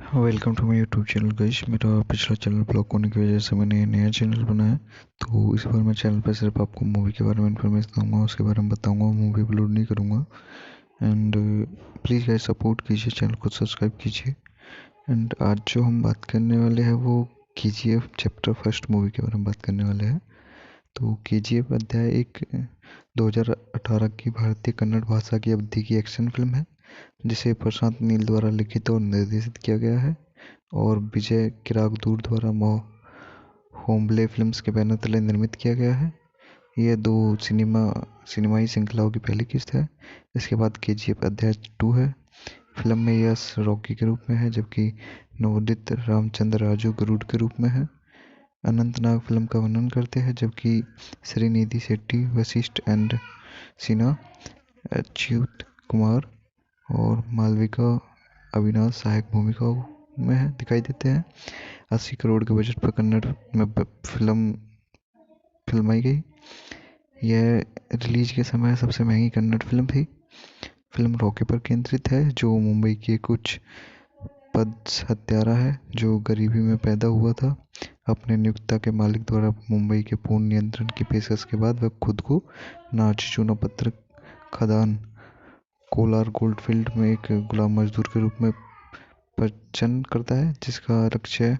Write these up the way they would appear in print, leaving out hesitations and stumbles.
Welcome to my YouTube channel guys. मेरा पिछला channel block होने की वजह से मैंने नया चैनल बनाया। तो इस बार मैं चैनल पर सिर्फ आपको मूवी के बारे में इन्फॉर्मेशन दूंगा, उसके बारे में बताऊंगा, मूवी अपलोड नहीं करूंगा। एंड प्लीज़ गाइस सपोर्ट कीजिए, चैनल को सब्सक्राइब कीजिए। एंड आज जो हम बात करने वाले हैं वो KGF चैप्टर फर्स्ट मूवी के बारे में बात करने वाले हैं। तो KGF अध्याय एक 2018 की भारतीय कन्नड़ भाषा की अवधि की एक्शन फिल्म है, जिसे प्रशांत नील द्वारा लिखित और निर्देशित किया गया है और विजय किरागदूर द्वारा होम्बले फिल्म्स के बैनर तले निर्मित किया गया है। यह दो सिनेमाई श्रृंखलाओं की पहली किस्त है। इसके बाद KGF अध्याय 2 है। फिल्म में यश रॉकी के रूप में है, जबकि नवोदित रामचंद्र राजू गरुड़ के रूप में है। अनंतनाग फिल्म का वर्णन करते हैं, जबकि श्रीनिधि शेट्टी, वशिष्ठ एंड सिन्हा, अच्युत कुमार और मालविका अविनाश सहायक भूमिकाओं में दिखाई देते हैं। 80 करोड़ के बजट पर कन्नड़ में फिल्माई गई। यह रिलीज के समय सबसे महंगी कन्नड़ फिल्म थी। फिल्म रॉकी पर केंद्रित है, जो मुंबई के कुछ पद हत्यारा है जो गरीबी में पैदा हुआ था। अपने नियोक्ता के मालिक द्वारा मुंबई के पूर्ण नियंत्रण की पेशकश के बाद वह खुद को नाची चूना पत्थर खदान कोलार गोल्डफील्ड में एक गुलाम मजदूर के रूप में प्रचन करता है, जिसका लक्ष्य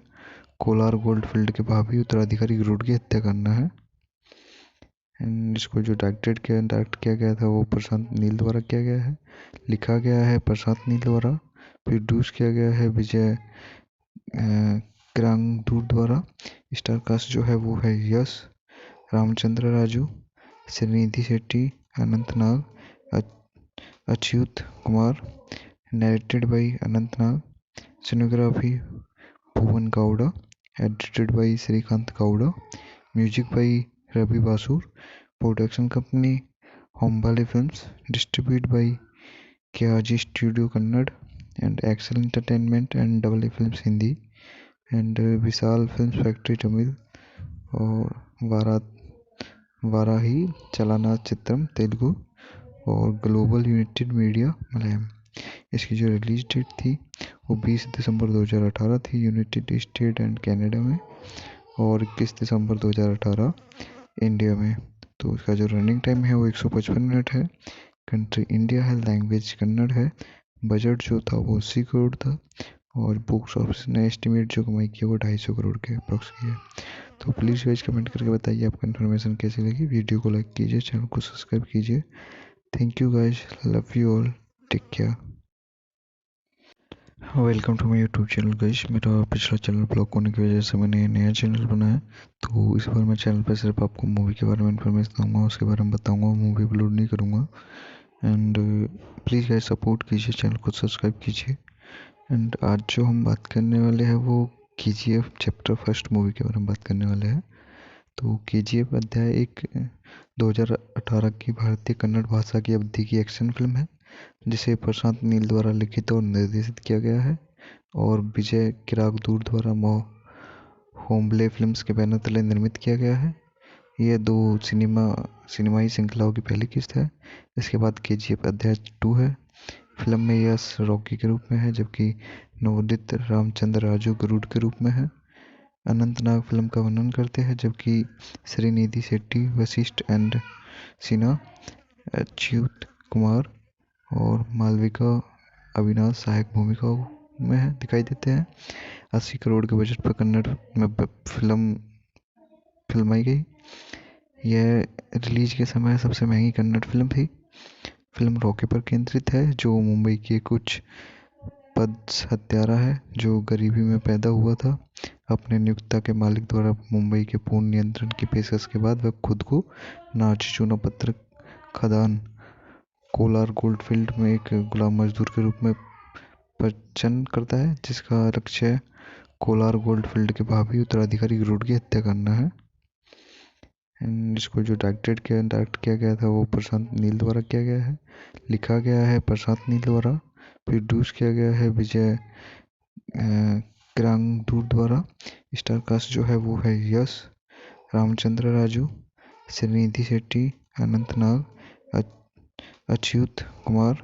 कोलार गोल्डफील्ड के भावी उत्तराधिकारी गरुड़ की हत्या करना है। इसको जो डायरेक्ट किया गया था वो प्रशांत नील द्वारा किया गया है। लिखा गया है प्रशांत नील द्वारा। प्रोड्यूस किया गया है विजय किरागदूर द्वारा। स्टार कास्ट जो है वो है Yash, Ramachandra Raju, Srinidhi Shetty, Anant Nag, Achyut Kumar. Narrated by Anant Nag. Cinematography Bhuvan Gowda. Edited by Srikanth Gowda. Music by Ravi Basrur. Production company Hombale films. Distribute by KRG studio Kannada and Excel entertainment and double A films Hindi and Vishal films factory Tamil और वाराही चलाना चित्रम तेलुगु और ग्लोबल यूनाइटेड मीडिया मलयालम। इसकी जो रिलीज डेट थी वो 20 दिसंबर 2018 थी यूनाइटेड स्टेट एंड कनाडा में, और 21 दिसंबर 2018 इंडिया में। तो इसका जो रनिंग टाइम है वो 155 मिनट है। कंट्री इंडिया है, लैंग्वेज कन्नड़ है। बजट जो था वो 80 करोड़ था और बॉक्स ऑफिस ने एस्टिमेट जो कमाई की वो 250 करोड़ के अप्रॉक्स की है। तो प्लीज़ गाइस कमेंट करके बताइए आपको इन्फॉर्मेशन कैसी लगी। वीडियो को लाइक कीजिए, चैनल को सब्सक्राइब कीजिए। Thank you guys, love you all, take care. Welcome to my YouTube channel guys. मेरा पिछला चैनल ब्लॉक होने की वजह से मैंने नया चैनल बनाया। तो इस बार मैं चैनल पर सिर्फ आपको मूवी के बारे में इन्फॉर्मेशन दूंगा, उसके बारे में बताऊंगा, मूवी अपलोड नहीं करूंगा। एंड प्लीज़ गाइस सपोर्ट कीजिए, चैनल को सब्सक्राइब कीजिए। एंड आज जो हम बात करने वाले हैं वो KGF चैप्टर फर्स्ट मूवी के बारे में बात करने वाले हैं। तो KGF अध्याय एक 2018 की भारतीय कन्नड़ भाषा की अवधि की एक्शन फिल्म है, जिसे प्रशांत नील द्वारा लिखित और निर्देशित किया गया है और विजय किरागदूर द्वारा होम्बले फिल्म्स के बैनर तले निर्मित किया गया है। यह दो सिनेमाई श्रृंखलाओं की पहली किस्त है। इसके बाद KGF अध्याय 2 है। फिल्म में यश रॉकी के रूप में है, जबकि नवोदित रामचंद्र राजू गरुड़ के रूप में है। अनंतनाग फिल्म का वर्णन करते हैं, जबकि श्रीनिधि शेट्टी, वशिष्ठ एंड सिन्हा, अच्युत कुमार और मालविका अविनाश सहायक भूमिकाओं में दिखाई देते हैं। 80 करोड़ के बजट पर कन्नड़ में फिल्माई गई। यह रिलीज के समय सबसे महंगी कन्नड़ फिल्म थी। फिल्म रॉकी पर केंद्रित है, जो मुंबई के कुछ पद हत्यारा है जो गरीबी में पैदा हुआ था। अपने नियोक्ता के मालिक द्वारा मुंबई के पूर्ण नियंत्रण की पेशकश के बाद वह खुद को नाची चूना पत्थर खदान कोलार गोल्डफील्ड में एक गुलाम मजदूर के रूप में प्रचन करता है, जिसका लक्ष्य कोलार गोल्डफील्ड के भावी उत्तराधिकारी गरुड़ की हत्या करना है। इसको जो डायरेक्ट किया गया था वो प्रशांत नील द्वारा किया गया है। लिखा गया है प्रशांत नील द्वारा। प्रोड्यूस किया गया है विजय किरागदूर द्वारा। स्टार कास्ट जो है वो है Yash, Ramachandra Raju, Srinidhi Shetty, Anant Nag, Achyut Kumar.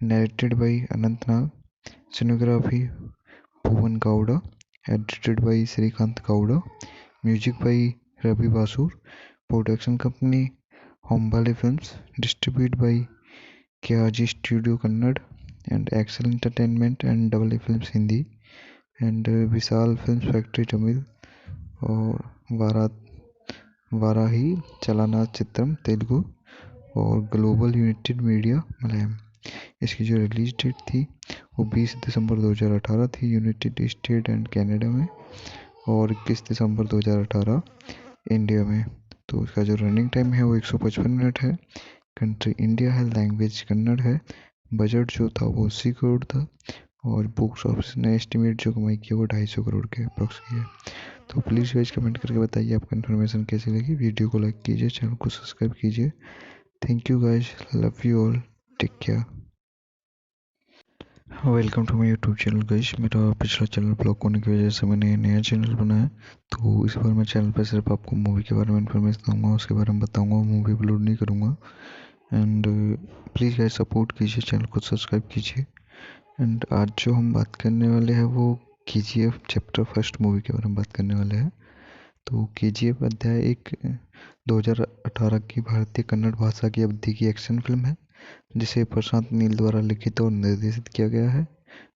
Narrated by Anant Nag. Cinematography Bhuvan Gowda, edited by Srikanth Gowda, music by Ravi Basrur, production company Hombale films, distribute by KRG studio Kannada and Excel entertainment and double A films Hindi and Vishal films factory Tamil और वाराही चलाना चित्रम तेलुगु और ग्लोबल यूनाइटेड मीडिया मलयालम। इसकी जो रिलीज डेट थी वो 20 दिसंबर 2018 थी यूनाइटेड स्टेट एंड कनाडा में और 21 दिसंबर 2018 इंडिया में। तो इसका जो रनिंग टाइम है वो 155 मिनट है। कंट्री इंडिया है, लैंग्वेज कन्नड़ है। बजट जो था वो 80 करोड़ था और बॉक्स ऑफिस ने एस्टिमेट जो कमाई की वो 250 करोड़ के अप्रॉक्स की है। तो प्लीज़ गाइस कमेंट करके बताइए आपको इन्फॉर्मेशन कैसी लगी। वीडियो को लाइक कीजिए, चैनल को सब्सक्राइब कीजिए। Thank you guys, love you all, take care. Welcome to my YouTube channel guys. मेरा पिछला चैनल ब्लॉक होने की वजह से मैंने नया चैनल बनाया, तो इस बार मैं चैनल पर सिर्फ आपको मूवी के बारे में इन्फॉर्मेशन दूंगा, उसके बारे में बताऊंगा, मूवी अपलोड नहीं करूंगा। एंड प्लीज़ गाइस सपोर्ट कीजिए, चैनल को सब्सक्राइब कीजिए। एंड आज जो हम बात करने वाले हैं वो KGF चैप्टर फर्स्ट मूवी के बारे में बात करने वाले हैं। तो KGF अध्याय एक 2018 की भारतीय कन्नड़ भाषा की अवधि की एक्शन फिल्म है जिसे प्रशांत नील द्वारा लिखित और निर्देशित किया गया है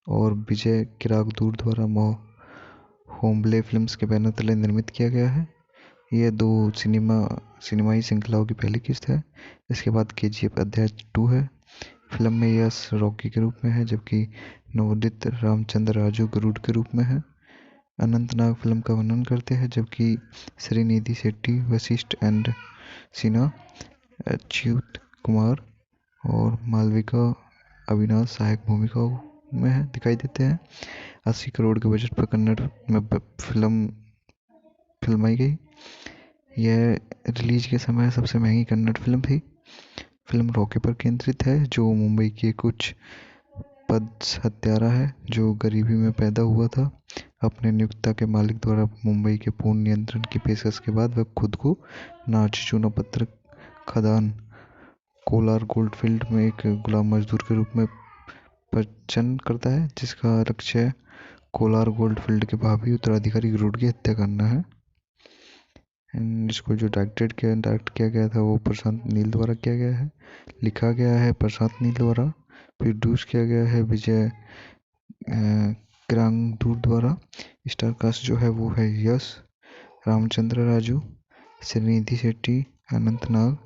और विजय किरागदूर द्वारा होम्बले फिल्म्स के बैनर तले निर्मित किया गया है। यह दो सिनेमाई श्रृंखलाओं की पहली किस्त है। इसके बाद KGF अध्याय 2 है। फिल्म में यश रॉकी के रूप में है जबकि नवोदित रामचंद्र राजू गरुड़ के रूप में है। अनंतनाग फिल्म का वर्णन करते हैं जबकि श्रीनिधि शेट्टी, वशिष्ठ एंड सिन्हा, अच्युत कुमार और मालविका अविनाश सहायक भूमिकाओं में दिखाई देते हैं। 80 करोड़ के बजट पर कन्नड़ में फिल्माई गई। यह रिलीज के समय सबसे महंगी कन्नड़ फिल्म थी। फिल्म रॉकी पर केंद्रित है जो मुंबई के कुछ पद हत्यारा है जो गरीबी में पैदा हुआ था। अपने नियोक्ता के मालिक द्वारा मुंबई के पूर्ण नियंत्रण की पेशकश के बाद वह खुद को नाची चूना पत्थर खदान कोलार गोल्डफील्ड में एक गुलाम मजदूर के रूप में प्रचन करता है जिसका लक्ष्य कोलार गोल्डफील्ड के भावी उत्तराधिकारी गरुड़ की हत्या करना है। इसको जो डायरेक्ट किया गया था वो प्रशांत नील द्वारा किया गया है। लिखा गया है प्रशांत नील द्वारा। प्रोड्यूस किया गया है विजय किरागदूर द्वारा। स्टार कास्ट जो है वो है Yash, Ramachandra Raju, Srinidhi Shetty, Anant Nag,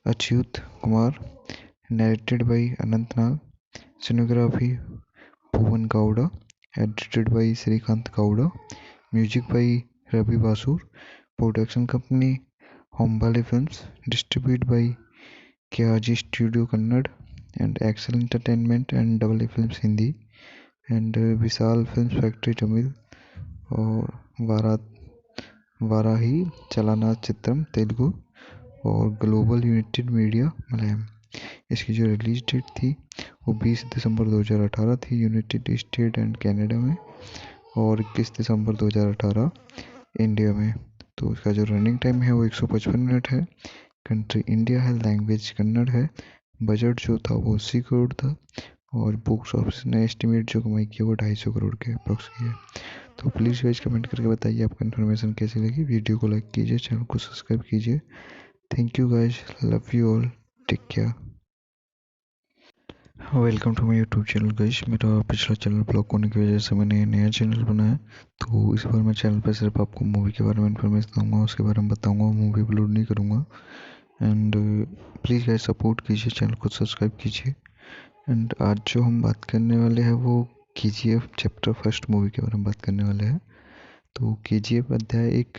Achyut Kumar, narrated by Anant Nag, cinematography Bhuvan Gowda, edited by Srikanth Gowda, music by Ravi Basrur, production company Hombale films, distribute by KRG studio Kannada and Excel entertainment and double A films Hindi and Vishal films factory Tamil और वाराही चलाना चित्रम तेलुगु और ग्लोबल यूनाइटेड मीडिया मलयालम। इसकी जो रिलीज डेट थी वो 20 दिसंबर 2018 थी यूनाइटेड स्टेट एंड कनाडा में और 21 दिसंबर 2018 इंडिया में। तो इसका जो रनिंग टाइम है वो 155 मिनट है। कंट्री इंडिया है, लैंग्वेज कन्नड़ है। बजट जो था वो 80 करोड़ था और बॉक्स ऑफिस ने एस्टिमेट जो कमाई की वो 250 करोड़ के अप्रॉक्स की है। तो प्लीज़ गाइस कमेंट करके बताइए आपको इन्फॉर्मेशन कैसी लगी। वीडियो को लाइक कीजिए, चैनल को सब्सक्राइब कीजिए। Thank you guys, love you all, take care. Welcome to my YouTube channel guys. मेरा पिछला चैनल ब्लॉक होने की वजह से मैंने नया चैनल बनाया, तो इस बार मैं चैनल पर सिर्फ आपको मूवी के बारे में इन्फॉर्मेशन दूंगा, उसके बारे में बताऊंगा, मूवी अपलोड नहीं करूंगा। एंड प्लीज़ गाइस सपोर्ट कीजिए, चैनल को सब्सक्राइब कीजिए। एंड आज जो हम बात करने वाले हैं वो KGF चैप्टर फर्स्ट मूवी के बारे में बात करने वाले हैं। तो KGF अध्याय एक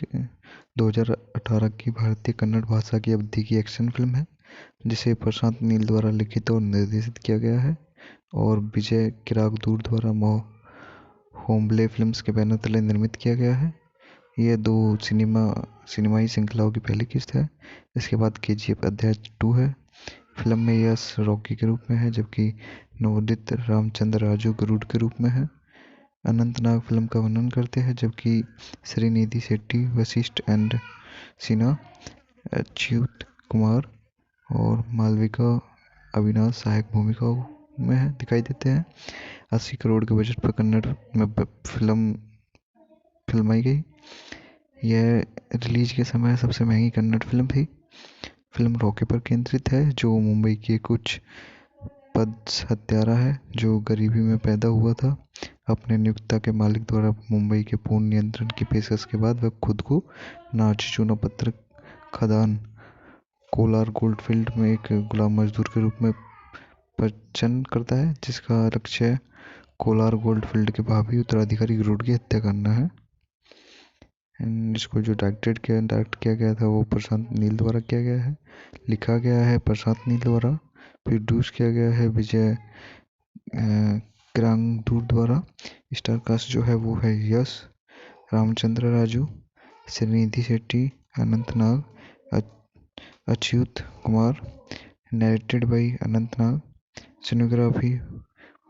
2018 की भारतीय कन्नड़ भाषा की अवधि की एक्शन फिल्म है जिसे प्रशांत नील द्वारा लिखित और निर्देशित किया गया है और विजय किरागदूर द्वारा होम्बले फिल्म्स के बैनर तले निर्मित किया गया है। यह दो सिनेमाई श्रृंखलाओं की पहली किस्त है। इसके बाद KGF अध्याय 2 है। फिल्म में यश रॉकी के रूप में है जबकि नवोदित रामचंद्र राजू गरुड़ के रूप में है। अनंतनाग फिल्म का वर्णन करते हैं जबकि श्रीनिधि शेट्टी, वशिष्ठ एंड सिन्हा, अच्युत कुमार और मालविका अविनाश सहायक भूमिकाओं में दिखाई देते हैं। 80 करोड़ के बजट पर कन्नड़ में फिल्माई गई। यह रिलीज के समय सबसे महंगी कन्नड़ फिल्म थी। फिल्म रॉकी पर केंद्रित है, जो मुंबई के कुछ पद हत्यारा है जो गरीबी में पैदा हुआ था। अपने नियोक्ता के मालिक द्वारा मुंबई के पूर्ण नियंत्रण की पेशकश के बाद वह खुद को नाची चूना पत्थर खदान कोलार गोल्डफील्ड में एक गुलाम मजदूर के रूप में प्रचन करता है, जिसका लक्ष्य कोलार गोल्डफील्ड के भावी उत्तराधिकारी गरुड़ की हत्या करना है। एंड इसको जो डायरेक्ट किया गया था वो प्रशांत नील द्वारा किया गया है। लिखा गया है प्रशांत नील द्वारा। प्रोड्यूस किया गया है विजय किरांगदूर द्वारा। स्टार कास्ट जो है वो है Yash, Ramachandra Raju, Srinidhi Shetty, Anant Nag, Achyut Kumar. Narrated by Anant Nag. Cinematography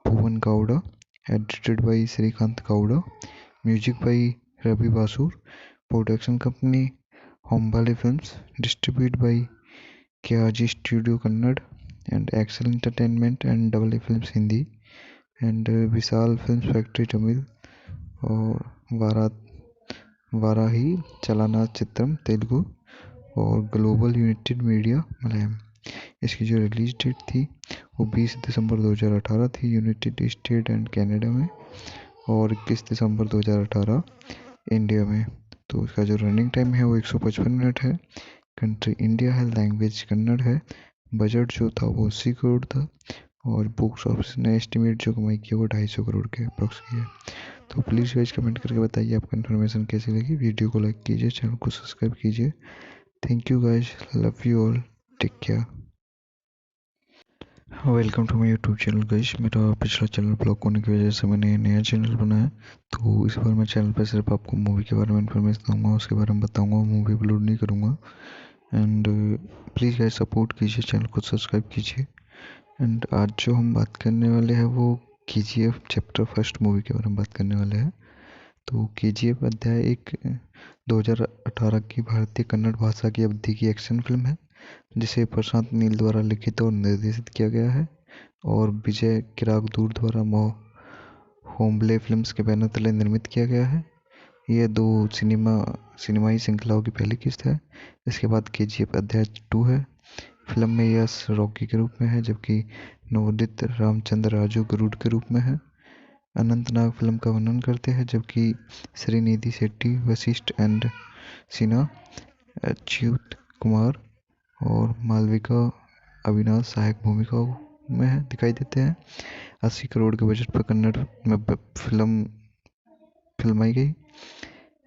Bhuvan Gowda. Edited by Srikanth Gowda. Music by Ravi Basrur. Production company Hombale films. Distribute by KRG studio Kannada and Excel entertainment and double A films Hindi and Vishal films factory Tamil और वाराही चलाना चित्रम तेलुगु और ग्लोबल यूनाइटेड मीडिया मलयालम। इसकी जो रिलीज डेट थी वो 20 दिसंबर 2018 थी यूनाइटेड स्टेट एंड कनाडा में, और 21 दिसंबर 2018 इंडिया में। तो इसका जो रनिंग टाइम है वो 155 मिनट है। कंट्री इंडिया है, लैंग्वेज कन्नड़ है। बजट जो था वो 80 करोड़ था, और बॉक्स ऑफिस ने एस्टिमेट जो कमाई की वो 250 करोड़ के अप्रॉक्स की है। तो प्लीज़ गाइस कमेंट करके बताइए आपको इन्फॉर्मेशन कैसी लगी। वीडियो को लाइक कीजिए, चैनल को सब्सक्राइब कीजिए। Thank you guys, love you all, take care. Welcome to my YouTube channel guys. मेरा पिछला चैनल ब्लॉक होने की वजह से मैंने नया चैनल बनाया, तो इस बार मैं चैनल पर सिर्फ आपको मूवी के बारे में इन्फॉर्मेशन दूंगा, उसके बारे में बताऊंगा, मूवी अपलोड नहीं करूंगा। एंड प्लीज़ गाइस सपोर्ट कीजिए, चैनल को सब्सक्राइब कीजिए। एंड आज जो हम बात करने वाले हैं वो KGF चैप्टर फर्स्ट मूवी के बारे में बात करने वाले हैं। तो KGF अध्याय एक 2018 की भारतीय कन्नड़ भाषा की अवधि की एक्शन फिल्म है, जिसे प्रशांत नील द्वारा लिखित और निर्देशित किया गया है और विजय किरागदूर द्वारा होम्बले फिल्म्स के बैनर तले निर्मित किया गया है। यह दो सिनेमाई श्रृंखलाओं की पहली किस्त है। इसके बाद KGF अध्याय 2 है। फिल्म में यश रॉकी के रूप में है, जबकि नवोदित रामचंद्र राजू गरुड़ के रूप में है। अनंत नाग फिल्म का वर्णन करते हैं, जबकि श्रीनिधि शेट्टी, वशिष्ठ एंड सिन्हा, अच्युत कुमार और मालविका अविनाश सहायक भूमिकाओं में दिखाई देते हैं। 80 करोड़ के बजट पर कन्नड़ में फिल्माई गई।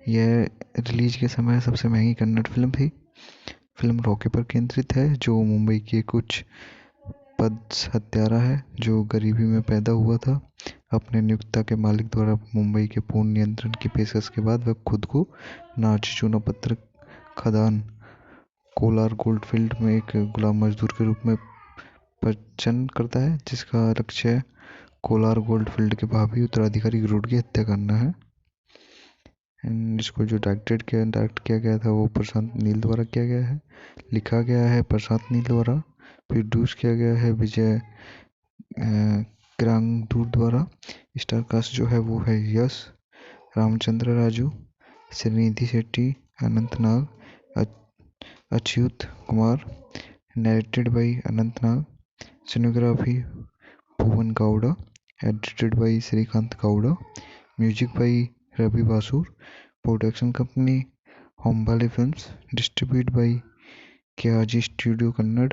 यह रिलीज के समय सबसे महंगी कन्नड़ फिल्म थी। फिल्म रॉकी पर केंद्रित है, जो मुंबई के कुछ पद हत्यारा है जो गरीबी में पैदा हुआ था। अपने नियोक्ता के मालिक द्वारा मुंबई के पूर्ण नियंत्रण की पेशकश के बाद वह खुद को नाची चूना पत्थर खदान कोलार गोल्डफील्ड में एक गुलाम मजदूर के रूप में प्रचन करता है, जिसका लक्ष्य कोलार गोल्डफील्ड के भावी उत्तराधिकारी गरुड़ की हत्या करना है। एंड इसको जो डायरेक्ट किया गया था वो प्रशांत नील द्वारा किया गया है। लिखा गया है प्रशांत नील द्वारा। प्रोड्यूस किया गया है विजय किरांगदूर द्वारा। स्टार कास्ट जो है वो है Yash, Ramachandra Raju, Srinidhi Shetty, Anant Nag, Achyut Kumar. Narrated by Anant Nag. Cinematography Bhuvan Gowda. Edited by Srikanth Gowda. Music by Ravi Basrur. Production company Hombale films. Distribute by KRG studio Kannada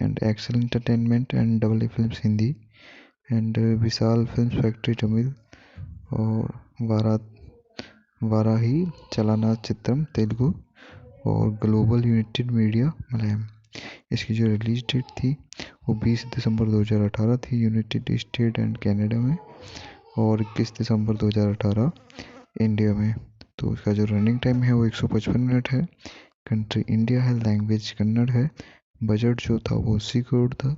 and Excel entertainment and double A films Hindi and Vishal films factory Tamil और वाराही चलाना चित्रम तेलुगु और ग्लोबल यूनाइटेड मीडिया मलयालम। इसकी जो रिलीज डेट थी वो 20 दिसंबर 2018 थी यूनाइटेड स्टेट एंड कनाडा में, और 21 दिसंबर 2018 इंडिया में। तो इसका जो रनिंग टाइम है वो 155 मिनट है। कंट्री इंडिया है, लैंग्वेज कन्नड़ है। बजट जो था वो 80 करोड़ था,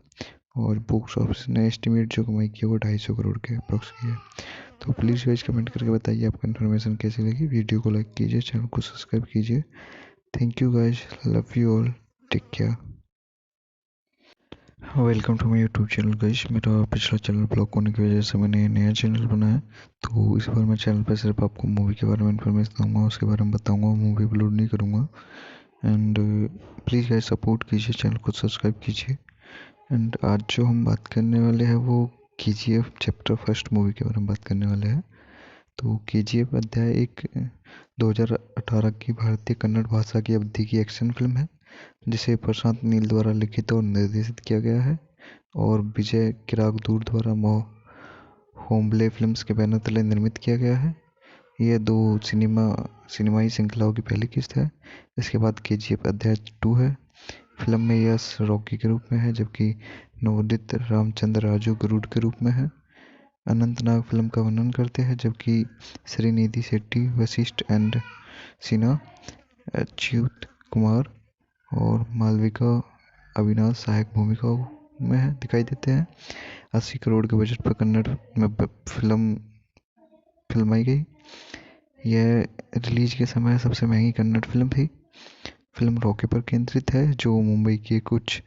और बॉक्स ऑफिस ने एस्टिमेट जो कमाई की वो 250 करोड़ के अप्रॉक्स की है। तो प्लीज़ गाइस कमेंट करके बताइए आपको इन्फॉर्मेशन कैसी लगी। वीडियो को लाइक कीजिए, चैनल को सब्सक्राइब कीजिए। Thank you guys, love you all, take care. Welcome to my YouTube channel guys. मेरा पिछला चैनल ब्लॉक होने की वजह से मैंने नया चैनल बनाया है। तो इस बार मैं चैनल पर सिर्फ आपको मूवी के बारे में इन्फॉर्मेशन दूंगा, उसके बारे में बताऊंगा, मूवी अपलोड नहीं करूंगा। एंड प्लीज़ गाइस सपोर्ट कीजिए, चैनल को सब्सक्राइब कीजिए। एंड आज जो हम बात करने वाले हैं वो KGF चैप्टर फर्स्ट मूवी के बारे में बात करने वाले हैं। तो KGF अध्याय एक 2018 की भारतीय कन्नड़ भाषा की अवधि की एक्शन फिल्म है, जिसे प्रशांत नील द्वारा लिखित और निर्देशित किया गया है और विजय किरागदूर द्वारा होम्बले फिल्म्स के बैनर तले निर्मित किया गया है। यह दो सिनेमाई श्रृंखलाओं की पहली किस्त है। इसके बाद KGF अध्याय 2 है। फिल्म में यश रॉकी के रूप में है, जबकि नवोदित रामचंद्र राजू गरुड़ के रूप में है। अनंतनाग फिल्म का वर्णन करते हैं, जबकि श्रीनिधि शेट्टी, वशिष्ठ एंड सिन्हा, अच्युत कुमार और मालविका अविनाश सहायक भूमिकाओं में दिखाई देते हैं। 80 करोड़ के बजट पर कन्नड़ में फिल्माई गई। यह रिलीज के समय सबसे महंगी कन्नड़ फिल्म थी। फिल्म रॉकी पर केंद्रित है, जो मुंबई के कुछ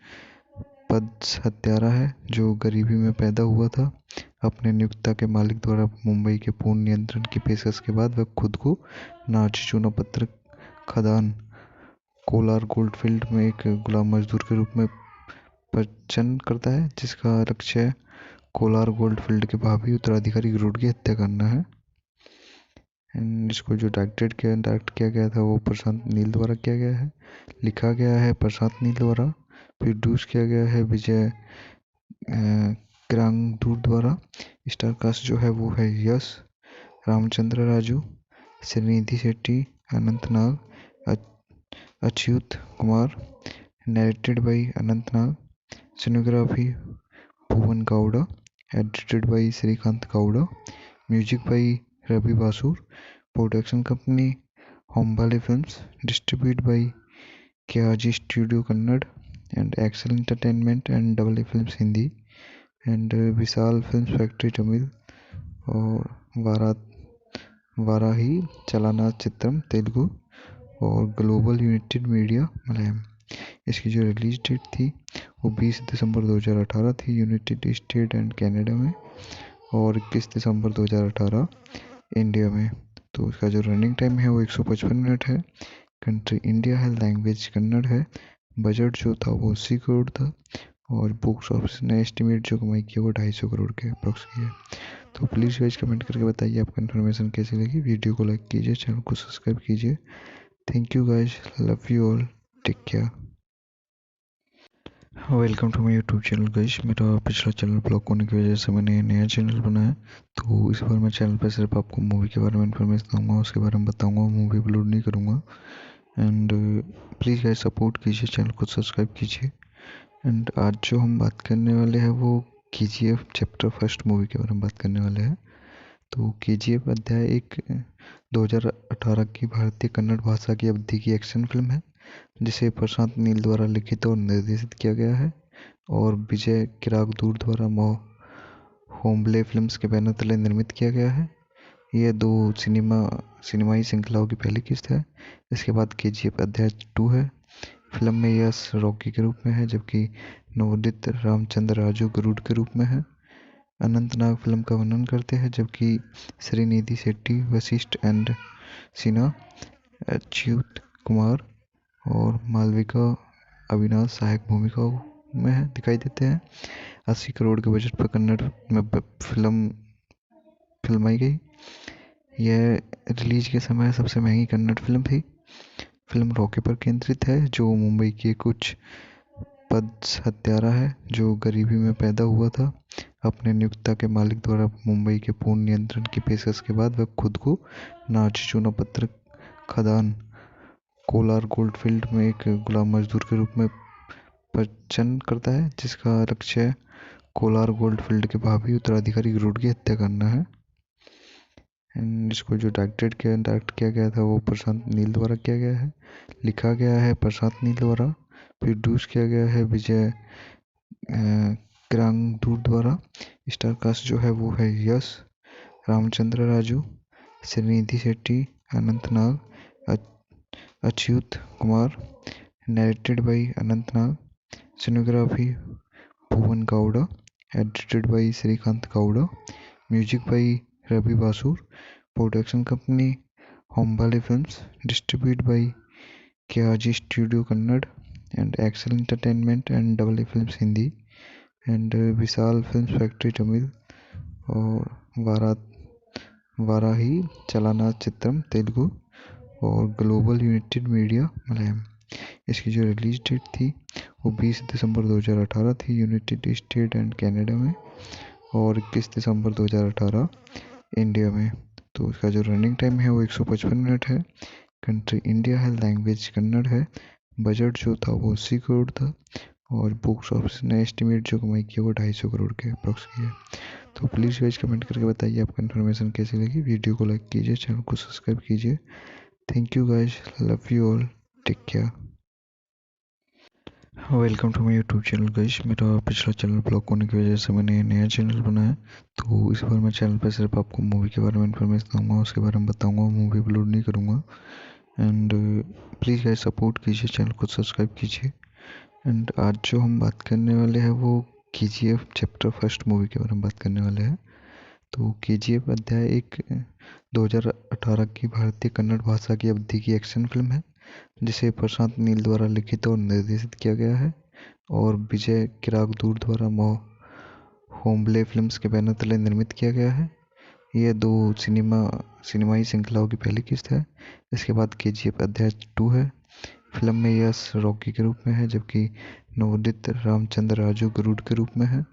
पद हत्यारा है जो गरीबी में पैदा हुआ था। अपने नियोक्ता के मालिक द्वारा मुंबई के पूर्ण नियंत्रण की पेशकश के बाद वह खुद को नाची चूना पत्थर खदान कोलार गोल्डफील्ड में एक गुलाम मजदूर के रूप में प्रचन करता है, जिसका लक्ष्य कोलार गोल्डफील्ड के भावी उत्तराधिकारी गरुड़ की हत्या करना है। एंड इसको जो डायरेक्ट किया गया था वो प्रशांत नील द्वारा किया गया है। लिखा गया है प्रशांत नील द्वारा। प्रोड्यूस किया गया है विजय किरागदूर द्वारा। स्टार कास्ट जो है वो है Yash, Ramachandra Raju, Srinidhi Shetty, Anant Nag, Achyut Kumar. Narrated by Anant Nag. Cinematography Bhuvan Gowda. Edited by Srikanth Gowda. Music by Ravi Basrur. Production company Hombale films. Distribute by KRG studio Kannada and Excel entertainment and AA films Hindi and Vishal film factory Tamil और वाराही चलाना चित्रम तेलुगु और ग्लोबल यूनाइटेड मीडिया मलयालम। इसकी जो रिलीज डेट थी वो 20 दिसंबर 2018 थी यूनाइटेड स्टेट एंड कनाडा में, और 21 दिसंबर 2018 इंडिया में। तो इसका जो रनिंग टाइम है वो 155 मिनट है। कंट्री इंडिया है, लैंग्वेज कन्नड़ है। बजट जो था वो 80 करोड़ था और बॉक्स ऑफिस ने एस्टिमेट जो कमाई किया वो 250 करोड़ के अप्रॉक्स की है। तो प्लीज़ गाइस कमेंट करके बताइए आपको इन्फॉर्मेशन कैसी लगी। वीडियो को लाइक कीजिए, चैनल को सब्सक्राइब कीजिए। Thank you guys, love you all, take care. Welcome to my YouTube channel guys. मेरा पिछला चैनल ब्लॉक होने की वजह से मैंने नया चैनल बनाया है। तो इस बार मैं चैनल पर सिर्फ आपको मूवी के बारे में इन्फॉर्मेशन दूंगा, उसके बारे में बताऊंगा, मूवी अपलोड नहीं करूंगा। एंड प्लीज़ गाइस सपोर्ट कीजिए, चैनल को सब्सक्राइब कीजिए। एंड आज जो हम बात करने वाले हैं वो KGF चैप्टर फर्स्ट मूवी के बारे में बात करने वाले हैं। तो KGF अध्याय एक 2018 की भारतीय कन्नड़ भाषा की अवधि की एक्शन फिल्म है, जिसे प्रशांत नील द्वारा लिखित और निर्देशित किया गया है और विजय किरागदूर द्वारा होम्बले फिल्म्स के बैनर तले निर्मित किया गया है। यह दो सिनेमाई श्रृंखलाओं की पहली किस्त है। इसके बाद KGF अध्याय 2 है। फिल्म में यश रॉकी के रूप में है, जबकि नवोदित रामचंद्र राजू गरुड़ के रूप में है। अनंतनाग फिल्म का वर्णन करते हैं, जबकि श्रीनिधि शेट्टी, वशिष्ठ एंड सिन्हा, अच्युत कुमार और मालविका अविनाश सहायक भूमिकाओं में दिखाई देते हैं। 80 करोड़ के बजट पर कन्नड़ में फिल्माई गई। यह रिलीज के समय सबसे महंगी कन्नड़ फिल्म थी। फिल्म रॉकी पर केंद्रित है, जो मुंबई के कुछ पद हत्यारा है जो गरीबी में पैदा हुआ था। अपने नियोक्ता के मालिक द्वारा मुंबई के पूर्ण नियंत्रण की पेशकश के बाद वह खुद को नाची चूना पत्थर खदान कोलार गोल्डफील्ड में एक गुलाम मजदूर के रूप में प्रचन करता है, जिसका लक्ष्य कोलार गोल्डफील्ड के भावी उत्तराधिकारी गरुड़ की हत्या करना है। एंड इसको जो डायरेक्ट किया गया था वो प्रशांत नील द्वारा किया गया है। लिखा गया है प्रशांत नील द्वारा। प्रोड्यूस किया गया है विजय किरागदूर द्वारा। स्टार कास्ट जो है वो है Yash, Ramachandra Raju, Srinidhi Shetty, Anant Nag, Achyut Kumar. Narrated by Anant Nag. Cinematography Bhuvan Gowda, edited by Srikant Gowda, music by Ravi Basur, production company Hombale Films, distributed by KRG Studio Kannada and Excel Entertainment and Double A Films Hindi and Vishal Films Factory Tamil और वाराही चलाना चित्रम तेलुगु और global United media Malayalam. इसकी जो release date थी वो 20 दिसंबर 2018 थी United state and Canada में और 21 दिसंबर 2018 इंडिया में। तो इसका जो रनिंग टाइम है वो 155 मिनट है। कंट्री इंडिया है, लैंग्वेज कन्नड़ है। बजट जो था वो 80 करोड़ था और बॉक्स ऑफिस ने एस्टिमेट जो कमाई की वो 250 करोड़ के अप्रॉक्स की है। तो प्लीज़ गाइस कमेंट करके बताइए आपको इन्फॉर्मेशन कैसी लगी। वीडियो को लाइक कीजिए, चैनल को सब्सक्राइब कीजिए। Thank you guys, love you all, take care. Welcome to my YouTube channel guys. मेरा पिछला चैनल ब्लॉक होने की वजह से मैंने नया चैनल बनाया। तो इस बार मैं चैनल पर सिर्फ आपको मूवी के बारे में इन्फॉर्मेशन दूंगा, उसके बारे में बताऊंगा, मूवी अपलोड नहीं करूंगा। एंड प्लीज़ गाइस सपोर्ट कीजिए, चैनल को सब्सक्राइब कीजिए। एंड आज जो हम बात करने वाले हैं वो KGF चैप्टर फर्स्ट मूवी के बारे में बात करने वाले हैं। तो KGF अध्याय एक 2018 की भारतीय कन्नड़ भाषा की अवधि की एक्शन फिल्म है जिसे प्रशांत नील द्वारा लिखित और निर्देशित किया गया है और विजय किरागदूर द्वारा होम्बले फिल्म्स के बैनर तले निर्मित किया गया है। यह दो सिनेमाई श्रृंखलाओं की पहली किस्त है। इसके बाद KGF अध्याय 2 है। फिल्म में यश रॉकी के रूप में है जबकि नवोदित रामचंद्र राजू गरुड़ के रूप में है।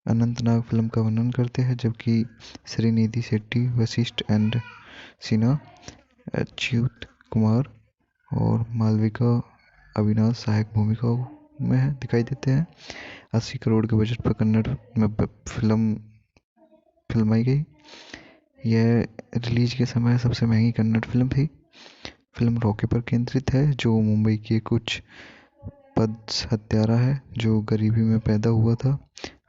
अनंतनाग फिल्म का वर्णन करते हैं जबकि श्रीनिधि शेट्टी, वशिष्ठ एंड सिन्हा, अच्युत कुमार और मालविका अविनाश सहायक भूमिकाओं में दिखाई देते हैं। 80 करोड़ के बजट पर कन्नड़ में फिल्माई गई। यह रिलीज के समय सबसे महंगी कन्नड़ फिल्म थी। फिल्म रॉकी पर केंद्रित है जो मुंबई के कुछ पद हत्यारा है जो गरीबी में पैदा हुआ था।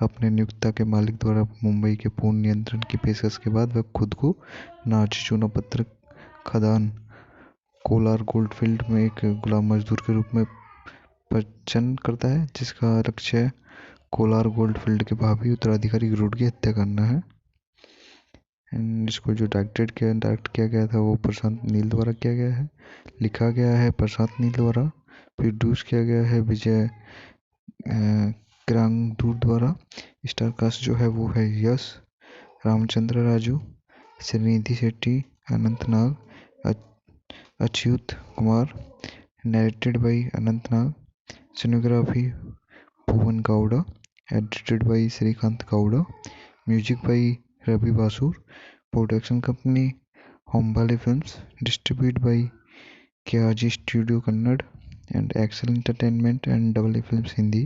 अपने नियोक्ता के मालिक द्वारा मुंबई के पूर्ण नियंत्रण की पेशकश के बाद वह खुद को नाची चूना पत्थर खदान कोलार गोल्डफील्ड में एक गुलाम मजदूर के रूप में प्रचन करता है जिसका लक्ष्य कोलार गोल्डफील्ड के भावी उत्तराधिकारी गरुड़ की हत्या करना है। इसको जो डायरेक्ट किया गया था वो प्रशांत नील द्वारा किया गया है। लिखा गया है प्रशांत नील द्वारा। प्रोड्यूस किया गया है विजय किरागदूर द्वारा। स्टार कास्ट जो है वो है Yash, Ramachandra Raju, Srinidhi Shetty, Anant Nag, Achyut Kumar, narrated by Anant Nag, cinematography Bhuvan Gowda, edited by Srikanth Gowda, music by Ravi Basrur, production company Hombale films, distributed by KRG Studio Kannada and Excel Entertainment and Double A Films Hindi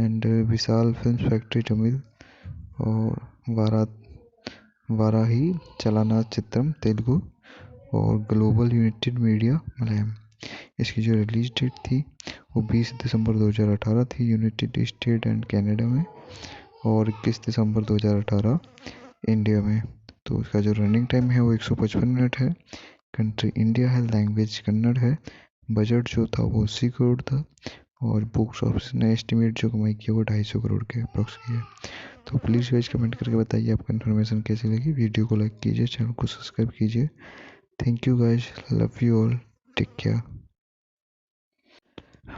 and Vishal films factory Tamil और वाराही चलाना चित्रम तेलुगु और ग्लोबल यूनाइटेड मीडिया मलयालम। इसकी जो release date थी वो 20 दिसंबर 2018 थी United state and Canada में और 21 दिसंबर 2018 इंडिया में। तो इसका जो रनिंग टाइम है वो 155 मिनट है। कंट्री इंडिया है, लैंग्वेज कन्नड़ है। बजट जो था वो 80 करोड़ था और बॉक्स ऑफिस ने एस्टिमेट जो कमाई की वो 250 करोड़ के अप्रॉक्स की है। तो प्लीज़ गाइस कमेंट करके बताइए आपको इन्फॉर्मेशन कैसी लगी। वीडियो को लाइक कीजिए, चैनल को सब्सक्राइब कीजिए। Thank you guys, love you all, take care.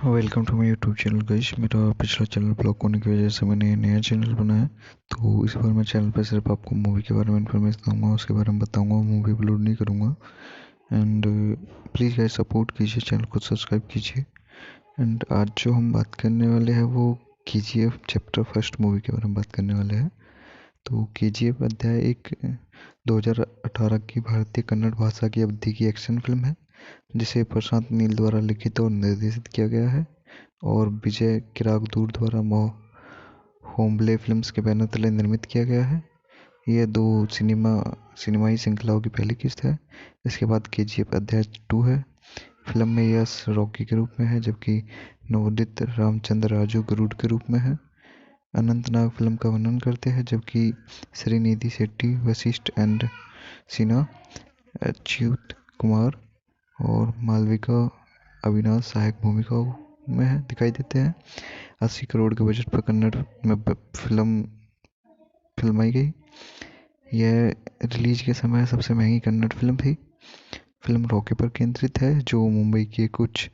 Welcome to my YouTube channel guys. मेरा पिछला चैनल ब्लॉक होने की वजह से मैंने नया चैनल बनाया। तो इस बार मैं चैनल पर सिर्फ आपको मूवी के बारे में इन्फॉर्मेशन दूंगा, उसके बारे में बताऊंगा, मूवी अपलोड नहीं करूंगा। एंड प्लीज़ गाइस सपोर्ट कीजिए, चैनल को सब्सक्राइब कीजिए। एंड आज जो हम बात करने वाले हैं वो KGF चैप्टर फर्स्ट मूवी के बारे में बात करने वाले हैं। तो KGF अध्याय एक 2018 की भारतीय कन्नड़ भाषा की अवधि की एक्शन फिल्म है जिसे प्रशांत नील द्वारा लिखित और निर्देशित किया गया है और विजय किरागदूर द्वारा होम्बले फिल्म्स के बैनर तले निर्मित किया गया है। यह दो सिनेमाई श्रृंखलाओं की पहली किस्त है। इसके बाद KGF अध्याय 2 है। फिल्म में यश रॉकी के रूप में है जबकि नवोदित रामचंद्र राजू गरुड़ के रूप में है। अनंतनाग फिल्म का वर्णन करते हैं जबकि श्रीनिधि शेट्टी, वशिष्ठ एंड सिन्हा, अच्युत कुमार और मालविका अविनाश सहायक भूमिकाओं में दिखाई देते हैं। 80 करोड़ के बजट पर कन्नड़ में फिल्माई गई। यह रिलीज के समय सबसे महंगी कन्नड़ फिल्म थी। फिल्म रॉकी पर केंद्रित है, जो मुंबई के कुछ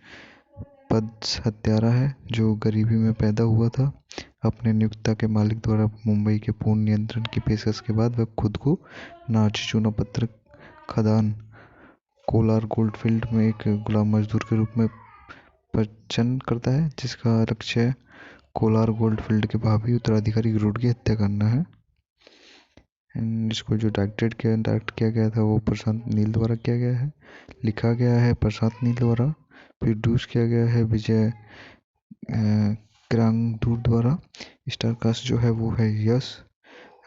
पद हत्यारा है जो गरीबी में पैदा हुआ था। अपने नियोक्ता के मालिक द्वारा मुंबई के पूर्ण नियंत्रण की पेशकश के बाद वह खुद को नाची चूना पत्थर खदान कोलार गोल्डफील्ड में एक गुलाम मजदूर के रूप में प्रचन करता है, जिसका लक्ष्य कोलार गोल्डफील्ड के भावी उत्तराधिकारी गरुड़ की हत्या करना है। एंड इसको जो डायरेक्ट किया गया था वो प्रशांत नील द्वारा किया गया है। लिखा गया है प्रशांत नील द्वारा। प्रोड्यूस किया गया है विजय क्रांगदूर द्वारा। स्टार कास्ट जो है वो है Yash,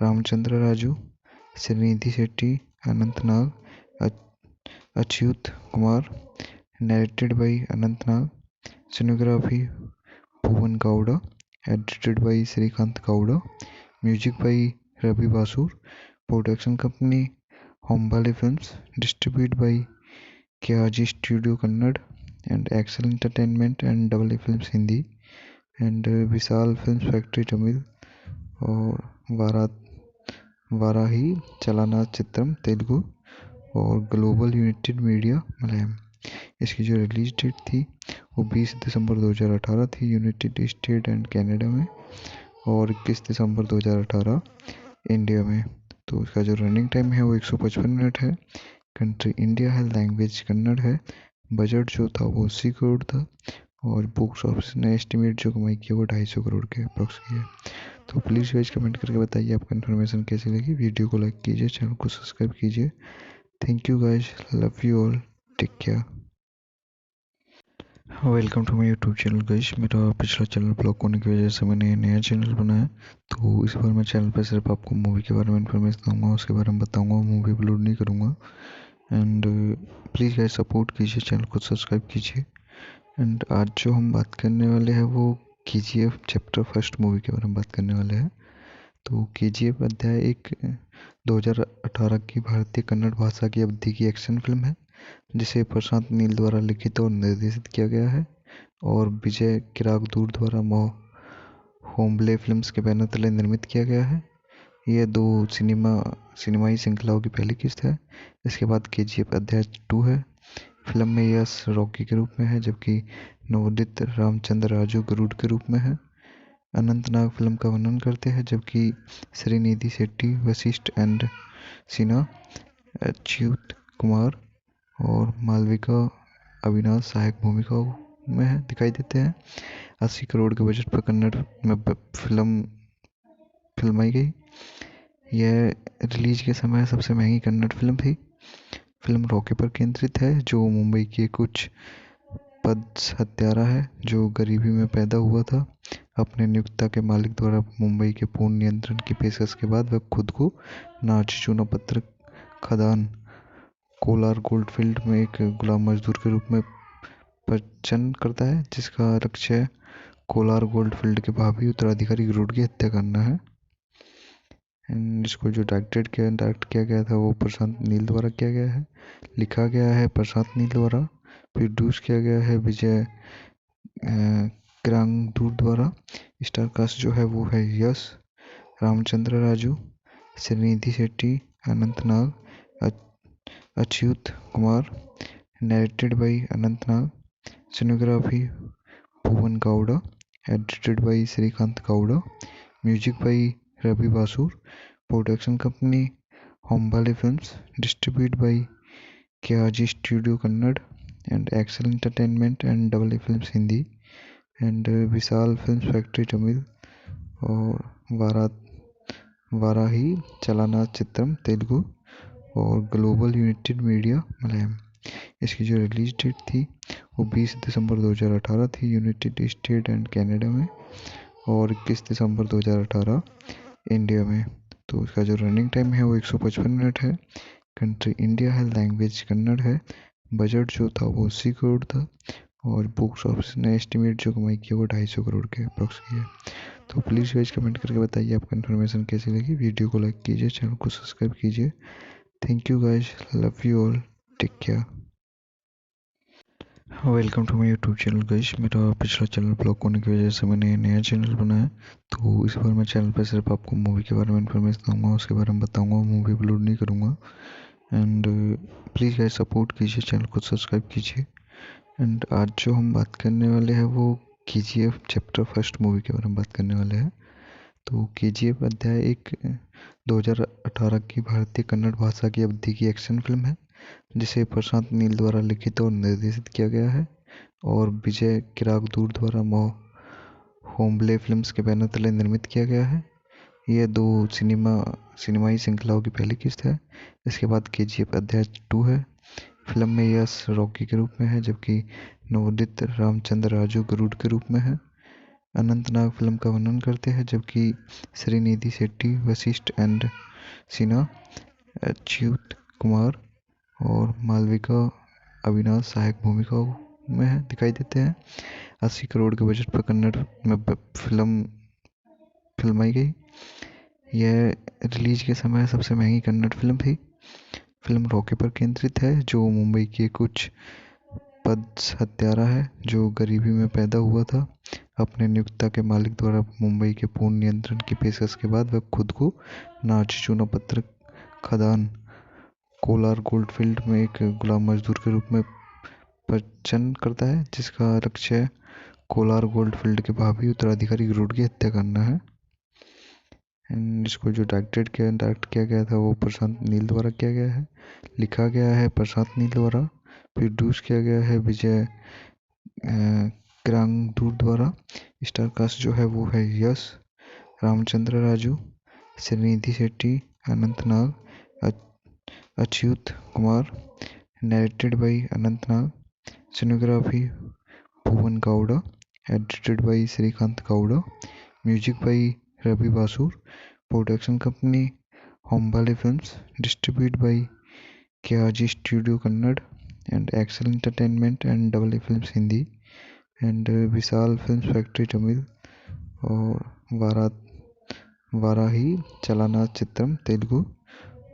Ramachandra Raju, Srinidhi Shetty, Anant Nag, Achyut Kumar. Narrated by Anant Nag. Cinematography Bhuvan Gowda. Edited by Srikanth Gowda. Music by Ravi Basrur. Production company Hombale films. Distribute by KRG studio Kannada and Excel entertainment and double A films Hindi and Vishal film factory Tamil और वाराही चलाना चित्रम तेलुगु और ग्लोबल यूनाइटेड मीडिया मलयालम। इसकी जो रिलीज डेट थी वो 20 दिसंबर 2018 थी यूनाइटेड स्टेट एंड कनाडा में, और 21 दिसंबर 2018 इंडिया में। तो इसका जो रनिंग टाइम है वो 155 मिनट है। कंट्री इंडिया है, लैंग्वेज कन्नड़ है। बजट जो था वो 80 करोड़ था, और बॉक्स ऑफिस ने एस्टिमेट जो कमाई की वो 250 करोड़ के अप्रॉक्स की है। तो प्लीज़ गाइस कमेंट करके बताइए आपको इन्फॉर्मेशन कैसी लगी। वीडियो को लाइक कीजिए, चैनल को सब्सक्राइब कीजिए। Thank you guys, love you all, take care. Welcome to my YouTube channel guys. मेरा पिछला चैनल ब्लॉक होने की वजह से मैंने नया चैनल बनाया, तो इस बार मैं चैनल पर सिर्फ आपको मूवी के बारे में इन्फॉर्मेशन दूंगा, उसके बारे में बताऊंगा, मूवी अपलोड नहीं करूंगा। एंड प्लीज़ गाइस सपोर्ट कीजिए, चैनल को सब्सक्राइब कीजिए। एंड आज जो हम बात करने वाले हैं वो KGF चैप्टर फर्स्ट मूवी के बारे में बात करने वाले हैं। तो KGF अध्याय एक 2018 की भारतीय कन्नड़ भाषा की अवधि की एक्शन फिल्म है, जिसे प्रशांत नील द्वारा लिखित और निर्देशित किया गया है और विजय किरागदूर द्वारा होम्बले फिल्म्स के बैनर तले निर्मित किया गया है। यह दो सिनेमाई श्रृंखलाओं की पहली किस्त है। इसके बाद KGF अध्याय 2 है। फिल्म में यश रॉकी के रूप में है, जबकि नवोदित रामचंद्र राजू गरुड़ के रूप में है। अनंत नाग फिल्म का वर्णन करते हैं, जबकि श्रीनिधि शेट्टी, वशिष्ठ एंड सिन्हा, अच्युत कुमार और मालविका अविनाश सहायक भूमिकाओं में दिखाई देते हैं। 80 करोड़ के बजट पर कन्नड़ में फिल्माई गई। यह रिलीज के समय सबसे महंगी कन्नड़ फिल्म थी। फिल्म रॉकी पर केंद्रित है, जो मुंबई के कुछ पद हत्यारा है जो गरीबी में पैदा हुआ था। अपने नियोक्ता के मालिक द्वारा मुंबई के पूर्ण नियंत्रण की पेशकश के बाद वह खुद को नाची चूना पत्थर खदान कोलार गोल्डफील्ड में एक गुलाम मजदूर के रूप में प्रचन करता है, जिसका लक्ष्य कोलार गोल्डफील्ड के भावी उत्तराधिकारी गरुड़ की हत्या करना है। एंड इसको जो डायरेक्ट किया गया था वो प्रशांत नील द्वारा किया गया है। लिखा गया है प्रशांत नील द्वारा। प्रोड्यूस किया गया है विजय क्रांगदूर द्वारा। स्टार कास्ट जो है वो है Yash, Ramachandra Raju, Srinidhi Shetty, Anant Nag, Achyut Kumar. Narrated by Anant Nag. Cinematography Bhuvan Gowda. Edited by Srikanth Gowda. Music by Ravi Basrur. Production company Hombale films. Distribute by KRG studio Kannada and Excel entertainment and double A films Hindi and Vishal film factory Tamil और वाराही चलाना चित्रम तेलुगु और ग्लोबल यूनाइटेड मीडिया मलयालम। इसकी जो रिलीज डेट थी वो 20 दिसंबर 2018 थी यूनाइटेड स्टेट एंड कनाडा में, और 21 दिसंबर 2018 इंडिया में। तो इसका जो रनिंग टाइम है वो 155 मिनट है। कंट्री इंडिया है, लैंग्वेज कन्नड़ है। बजट जो था वो 80 करोड़ था, और बॉक्स ऑफिस ने एस्टिमेट जो कमाई की वो 250 करोड़ के अप्रॉक्स की है। तो प्लीज़ गाइस कमेंट करके बताइए आपको इन्फॉर्मेशन कैसी लगी। वीडियो को लाइक कीजिए, चैनल को सब्सक्राइब कीजिए। Thank you guys, love you all, take care. Welcome to my YouTube channel guys. मेरा पिछला चैनल ब्लॉक होने की वजह से मैंने नया चैनल बनाया। तो इस बार मैं चैनल पर सिर्फ आपको मूवी के बारे में इन्फॉर्मेशन दूंगा, उसके बारे में बताऊंगा, मूवी अपलोड नहीं करूंगा। एंड प्लीज़ गाइस सपोर्ट कीजिए, चैनल को सब्सक्राइब कीजिए। एंड आज जो हम बात करने वाले हैं वो KGF चैप्टर फर्स्ट मूवी के बारे में बात करने वाले हैं। तो KGF अध्याय एक 2018 की भारतीय कन्नड़ भाषा की अवधि की एक्शन फिल्म है, जिसे प्रशांत नील द्वारा लिखित और निर्देशित किया गया है और विजय किरागदूर द्वारा होम्बले फिल्म्स के बैनर तले निर्मित किया गया है। यह दो सिनेमाई श्रृंखलाओं की पहली किस्त है। इसके बाद KGF अध्याय 2 है। फिल्म में यश रॉकी के रूप में है, जबकि नवोदित रामचंद्र राजू गरुड़ के रूप में है। अनंतनाग फिल्म का वर्णन करते हैं, जबकि श्रीनिधि शेट्टी, वशिष्ठ एंड सिन्हा, अच्युत कुमार और मालविका अविनाश सहायक भूमिकाओं में दिखाई देते हैं। 80 करोड़ के बजट पर कन्नड़ में फिल्माई गई। यह रिलीज के समय सबसे महंगी कन्नड़ फिल्म थी। फिल्म रॉकी पर केंद्रित है, जो मुंबई के कुछ पद हत्यारा है जो गरीबी में पैदा हुआ था। अपने नियोक्ता के मालिक द्वारा मुंबई के पूर्ण नियंत्रण की पेशकश के बाद वह खुद को नाची चूना पत्थर खदान कोलार गोल्डफील्ड में एक गुलाम मजदूर के रूप में प्रचन्न करता है, जिसका लक्ष्य कोलार गोल्डफील्ड के भावी उत्तराधिकारी गरुड़ की हत्या करना है। एंड इसको जो डायरेक्ट किया गया था वो प्रशांत नील द्वारा किया गया है। लिखा गया है प्रशांत नील द्वारा। प्रोड्यूस किया गया है विजय किरागदूर द्वारा। स्टार कास्ट जो है वो है Yash, Ramachandra Raju, Srinidhi Shetty, Anant Nag, Achyut Kumar. Narrated by Anant Nag. Cinematography Bhuvan Gowda. Edited by Srikanth Gowda. Music by Ravi Basrur. Production company Hombale films. Distribute by KRG studio Kannada and Excel entertainment and double A films Hindi and Vishal films factory Tamil और वाराही चलाना चित्रम तेलुगु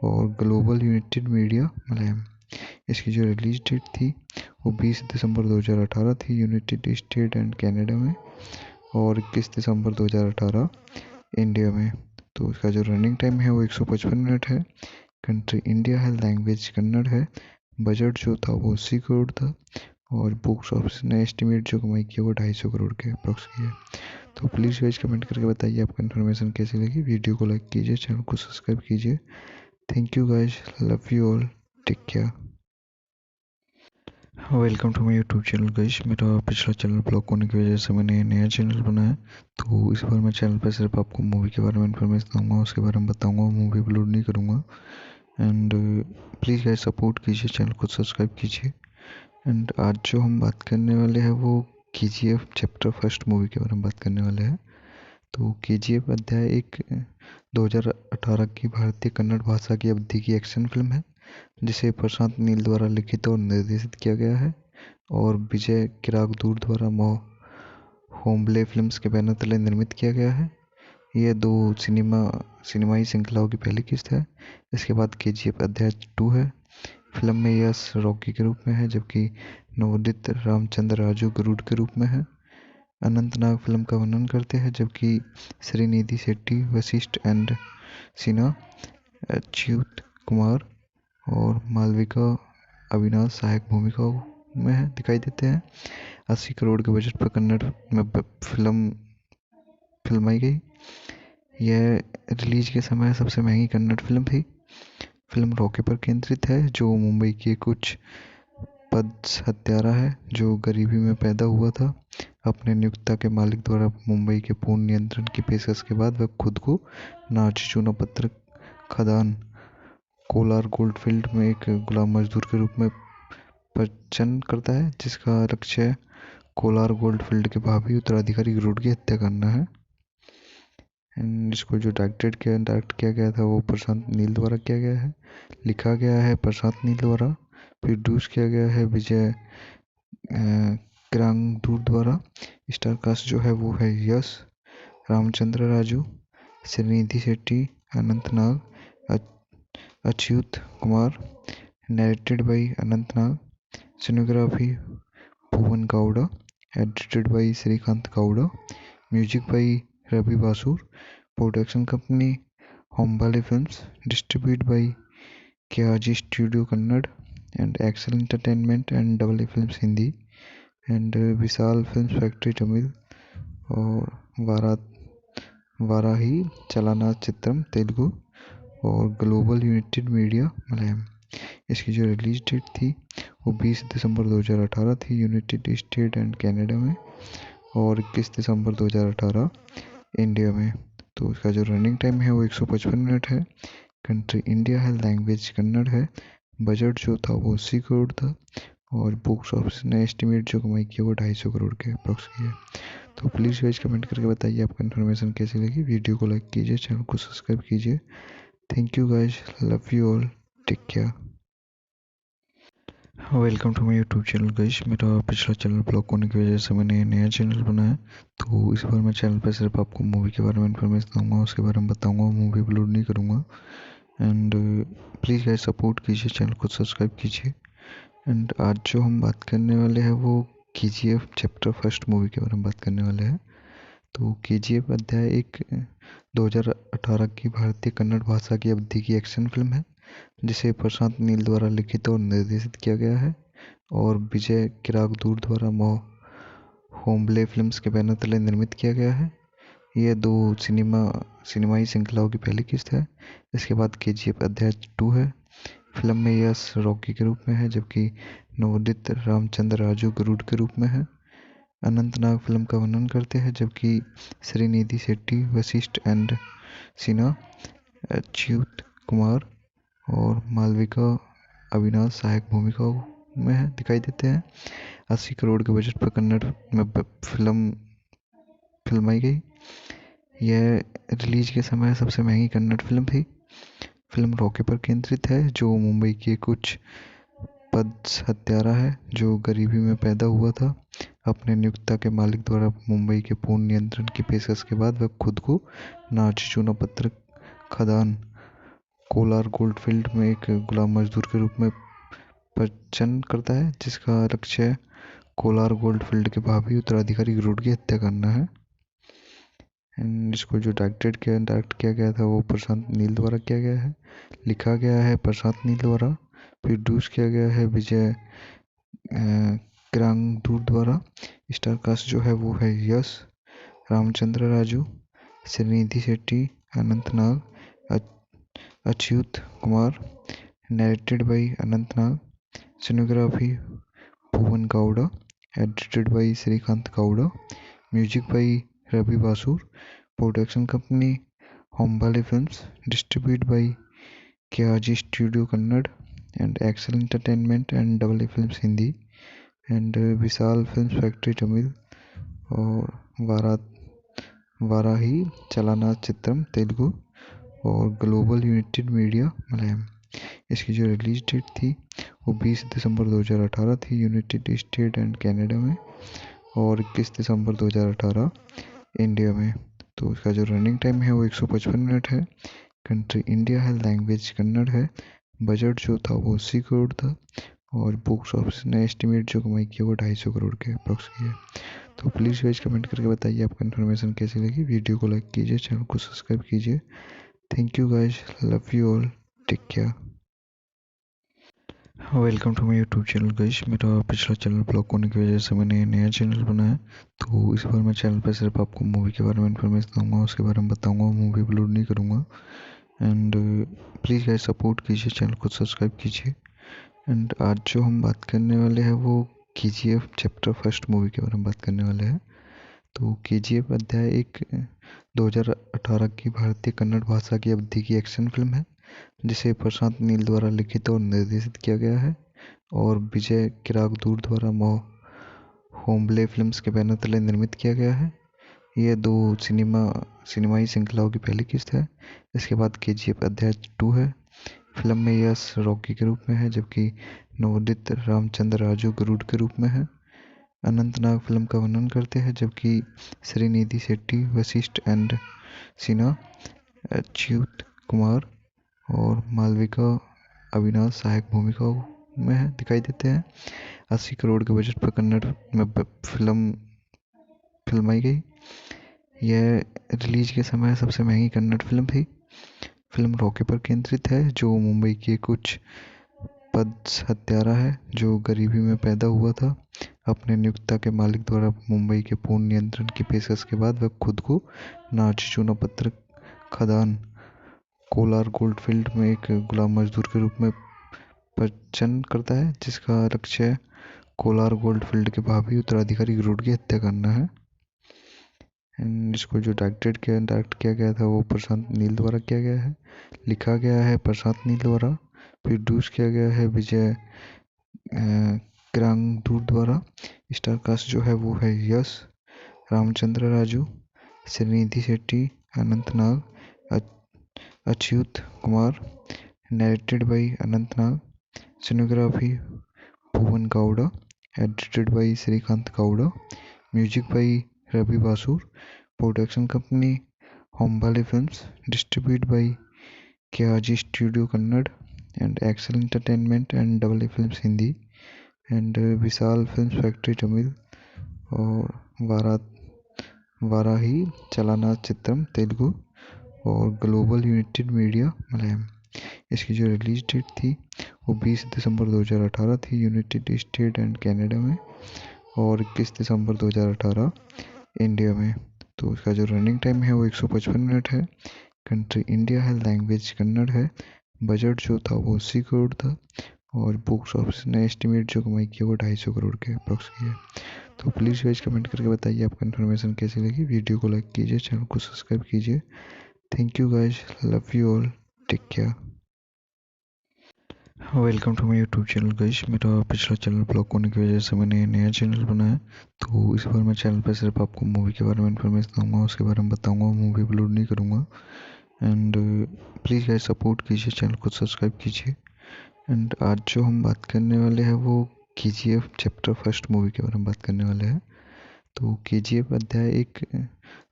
और ग्लोबल यूनाइटेड मीडिया मलयालम। इसकी जो रिलीज डेट थी वो 20 दिसंबर 2018 थी यूनाइटेड स्टेट एंड कनाडा में, और 21 दिसंबर 2018 इंडिया में। तो इसका जो रनिंग टाइम है वो 155 मिनट है। कंट्री इंडिया है, लैंग्वेज कन्नड़ है। बजट जो था वो 80 करोड़ था और बॉक्स ऑफिस ने एस्टिमेट जो कमाई की वो 250 करोड़ के अप्रॉक्स की है। तो प्लीज़ गाइस कमेंट करके बताइए आपको इन्फॉर्मेशन कैसी लगी। वीडियो को लाइक कीजिए, चैनल को सब्सक्राइब कीजिए। Thank you guys, love you all, take care. Welcome to my YouTube channel guys. मेरा पिछला चैनल ब्लॉक होने की वजह से मैंने नया चैनल बनाया। तो इस बार मैं चैनल पर सिर्फ आपको मूवी के बारे में इन्फॉर्मेशन दूंगा, उसके बारे में बताऊंगा, मूवी अपलोड नहीं करूंगा। एंड प्लीज़ गाइस सपोर्ट कीजिए, चैनल को सब्सक्राइब कीजिए। एंड आज जो हम बात करने वाले हैं वो KGF चैप्टर फर्स्ट मूवी के बारे में बात करने वाले हैं। तो KGF अध्याय एक 2018 की भारतीय कन्नड़ भाषा की अवधि की एक्शन फिल्म है, जिसे प्रशांत नील द्वारा लिखित और निर्देशित किया गया है और विजय किरागदूर द्वारा होम्बले फिल्म्स के बैनर तले निर्मित किया गया है। यह दो सिनेमाई श्रृंखलाओं की पहली किस्त है। इसके बाद KGF अध्याय 2 है। फिल्म में यश रॉकी के रूप में है, जबकि नवोदित रामचंद्र राजू गरुड़ के रूप में है। अनंतनाग फिल्म का वर्णन करते हैं, जबकि श्रीनिधि शेट्टी, वशिष्ठ एंड सिन्हा, अच्युत कुमार और मालविका अविनाश सहायक भूमिकाओं में दिखाई देते हैं। 80 करोड़ के बजट पर कन्नड़ में फिल्माई गई। यह रिलीज के समय सबसे महंगी कन्नड़ फिल्म थी। फिल्म रॉकी पर केंद्रित है, जो मुंबई के कुछ पद हत्यारा है जो गरीबी में पैदा हुआ था। अपने नियोक्ता के मालिक द्वारा मुंबई के पूर्ण नियंत्रण की पेशकश के बाद वह खुद को नाची चूना पत्थर खदान कोलार गोल्डफील्ड में एक गुलाम मजदूर के रूप में प्रचन्न करता है, जिसका लक्ष्य कोलार गोल्डफील्ड के भावी उत्तराधिकारी गरुड़ की हत्या करना है। एंड इसको जो डायरेक्ट किया गया था वो प्रशांत नील द्वारा किया गया है। लिखा गया है प्रशांत नील द्वारा। प्रोड्यूस किया गया है विजय किरागदूर द्वारा। स्टार कास्ट जो है वो है Yash, Ramachandra Raju, Srinidhi Shetty, Anant Nag, Achyut Kumar. Narrated by Anant Nag. Cinematography Bhuvan Gowda, edited by Srikanth Gowda, music by Ravi Basrur, production company Hombale films, distribute by KRG studio Kannada and Excel entertainment and double A films Hindi and Vishal films factory Tamil और वाराही चलाना चित्रम तेलुगु और ग्लोबल यूनाइटेड मीडिया मलयालम। इसकी जो रिलीज डेट थी वो 20 दिसंबर 2018 थी यूनाइटेड स्टेट एंड कनाडा में और 21 दिसंबर 2018 इंडिया में। तो इसका जो रनिंग टाइम है वो 155 मिनट है। कंट्री इंडिया है, लैंग्वेज कन्नड़ है। बजट जो था वो 80 करोड़ था और बॉक्स ऑफिस ने एस्टिमेट जो कमाई की वो 250 करोड़ के अप्रॉक्स की है। तो प्लीज़ गाइस कमेंट करके बताइए आपको इन्फॉर्मेशन कैसी लगी। वीडियो को लाइक कीजिए, चैनल को सब्सक्राइब कीजिए। Thank you guys, love you all, take care. Welcome to my YouTube channel guys. मेरा पिछला चैनल ब्लॉक होने की वजह से मैंने नया चैनल बनाया, तो इस बार मैं चैनल पर सिर्फ आपको मूवी के बारे में इन्फॉर्मेशन दूंगा, उसके बारे में बताऊंगा, मूवी अपलोड नहीं करूंगा। एंड प्लीज़ गाइस सपोर्ट कीजिए, चैनल को सब्सक्राइब कीजिए। एंड आज जो हम बात करने वाले हैं वो KGF चैप्टर फर्स्ट मूवी के बारे में बात करने वाले हैं। तो KGF अध्याय एक 2018 की भारतीय कन्नड़ भाषा की अवधि की एक्शन फिल्म है जिसे प्रशांत नील द्वारा लिखित और निर्देशित किया गया है और विजय किरागदूर द्वारा होम्बले फिल्म्स के बैनर तले निर्मित किया गया है। यह दो सिनेमाई श्रृंखलाओं की पहली किस्त है। इसके बाद KGF अध्याय 2 है। फिल्म में यश रॉकी के रूप में है जबकि नवोदित रामचंद्र राजू गरुड़ के रूप में है। अनंतनाग फिल्म का वर्णन करते हैं जबकि श्रीनिधि शेट्टी, वशिष्ठ एंड सिन्हा, अच्युत कुमार और मालविका अविनाश सहायक भूमिकाओं में दिखाई देते हैं। 80 करोड़ के बजट पर कन्नड़ में फिल्माई गई। यह रिलीज के समय सबसे महंगी कन्नड़ फिल्म थी। फिल्म रॉकी पर केंद्रित है जो मुंबई के कुछ पद हत्यारा है जो गरीबी में पैदा हुआ था। अपने नियोक्ता के मालिक द्वारा मुंबई के पूर्ण नियंत्रण की पेशकश के बाद वह खुद को नाची चूना पत्थर खदान कोलार गोल्डफील्ड में एक गुलाम मजदूर के रूप में प्रचन करता है जिसका लक्ष्य कोलार गोल्डफील्ड के भावी उत्तराधिकारी गरुड़ की हत्या करना है। इसको जो डायरेक्ट किया गया था वो प्रशांत नील द्वारा किया गया है। लिखा गया है प्रशांत नील द्वारा। प्रोड्यूस किया गया है विजय किरागदूर द्वारा। स्टार कास्ट जो है वो है Yash, Ramachandra Raju, Srinidhi Shetty, Anant Nag, Achyut Kumar, narrated by Anant Nag, cinematography Bhuvan Gowda, edited by Srikanth Gowda, music by Ravi Basrur, production company Hombale films, distribute by KRG studio Kannada and Excel entertainment and double A films Hindi and Vishal films factory Tamil और वाराही चलाना चित्रम तेलुगु और ग्लोबल यूनाइटेड मीडिया मलयालम। इसकी जो रिलीज डेट थी वो 20 दिसंबर 2018 थी यूनाइटेड स्टेट एंड कनाडा में और 21 दिसंबर 2018 इंडिया में। तो इसका जो रनिंग टाइम है वो 155 मिनट है। कंट्री इंडिया है, लैंग्वेज कन्नड़ है। बजट जो था वो 80 करोड़ था और बॉक्स ऑफिस ने एस्टिमेट जो कमाई की वो 250 करोड़ के अप्रॉक्स की है। तो प्लीज़ गाइस कमेंट करके बताइए आपको इन्फॉर्मेशन कैसी लगी। वीडियो को लाइक कीजिए, चैनल को सब्सक्राइब कीजिए। Thank you guys, love you all, take care. Welcome to my YouTube channel guys. मेरा पिछला चैनल ब्लॉक होने की वजह से मैंने नया चैनल बनाया, तो इस बार मैं चैनल पर सिर्फ आपको मूवी के बारे में इन्फॉर्मेशन दूंगा, उसके बारे में बताऊंगा, मूवी अपलोड नहीं करूंगा। एंड प्लीज़ गाइस सपोर्ट कीजिए, चैनल को सब्सक्राइब कीजिए। एंड आज जो हम बात करने वाले हैं वो KGF चैप्टर फर्स्ट मूवी के बारे में बात करने वाले हैं। तो KGF अध्याय एक 2018 की भारतीय कन्नड़ भाषा की अवधि की एक्शन फिल्म है जिसे प्रशांत नील द्वारा लिखित और निर्देशित किया गया है और विजय किरागदूर द्वारा होम्बले फिल्म्स के बैनर तले निर्मित किया गया है। यह दो सिनेमाई श्रृंखलाओं की पहली किस्त है। इसके बाद KGF अध्याय 2 है। फिल्म में यश रॉकी के रूप में है जबकि नवोदित रामचंद्र राजू गरुड़ के रूप में है। अनंतनाग फिल्म का वर्णन करते हैं जबकि श्रीनिधि शेट्टी, वशिष्ठ एंड सिन्हा, अच्युत कुमार और मालविका अविनाश सहायक भूमिकाओं में दिखाई देते हैं। 80 करोड़ के बजट पर कन्नड़ में फिल्माई गई। यह रिलीज के समय सबसे महंगी कन्नड़ फिल्म थी। फिल्म रॉकी पर केंद्रित है, जो मुंबई के कुछ पद हत्यारा है जो गरीबी में पैदा हुआ था। अपने नियोक्ता के मालिक द्वारा मुंबई के पूर्ण नियंत्रण की पेशकश के बाद वह खुद को नाची चूना पत्थर खदान कोलार गोल्डफील्ड में एक गुलाम मजदूर के रूप में प्रचन करता है, जिसका लक्ष्य कोलार गोल्डफील्ड के भावी उत्तराधिकारी गरुड़ की हत्या करना है। इसको जो डायरेक्ट किया गया था वो प्रशांत नील द्वारा किया गया है। लिखा गया है प्रशांत नील द्वारा। प्रोड्यूस किया गया है विजय किरांगदूर द्वारा। स्टार कास्ट जो है वो है Yash, Ramachandra Raju, Srinidhi Shetty, Anant Nag, Achyut Kumar. Narrated by Anant Nag. Cinematography Bhuvan Gowda. Edited by Srikanth Gowda. Music by Ravi Basrur. Production company Hombale films. Distribute by KRG studio Kannada and Excel entertainment and double A films Hindi and Vishal films factory Tamil और वाराही चलाना चित्रम तेलुगु और ग्लोबल यूनाइटेड मीडिया मलयालम। इसकी जो रिलीज डेट थी वो 20 दिसंबर 2018 थी यूनाइटेड स्टेट एंड कनाडा में, और 21 दिसंबर 2018 इंडिया में। तो इसका जो रनिंग टाइम है वो 155 मिनट है। कंट्री इंडिया है, लैंग्वेज कन्नड़ है। बजट जो था वो 80 करोड़ था, और बॉक्स ऑफिस ने एस्टिमेट जो कमाई की वो 250 करोड़ के अप्रॉक्स की है। तो प्लीज़ गाइस कमेंट करके बताइए आपको इन्फॉर्मेशन कैसी लगी। वीडियो को लाइक कीजिए, चैनल को सब्सक्राइब कीजिए। Thank you guys, love you all, take care. Welcome to my YouTube channel guys. मेरा पिछला चैनल ब्लॉक होने की वजह से मैंने नया चैनल बनाया, तो इस बार मैं चैनल पर सिर्फ आपको मूवी के बारे में इन्फॉर्मेशन दूंगा, उसके बारे में बताऊंगा, मूवी अपलोड नहीं करूंगा। एंड प्लीज़ गाइस सपोर्ट कीजिए, चैनल को सब्सक्राइब कीजिए। एंड आज जो हम बात करने वाले हैं वो KGF चैप्टर फर्स्ट मूवी के बारे में बात करने वाले हैं। तो KGF अध्याय एक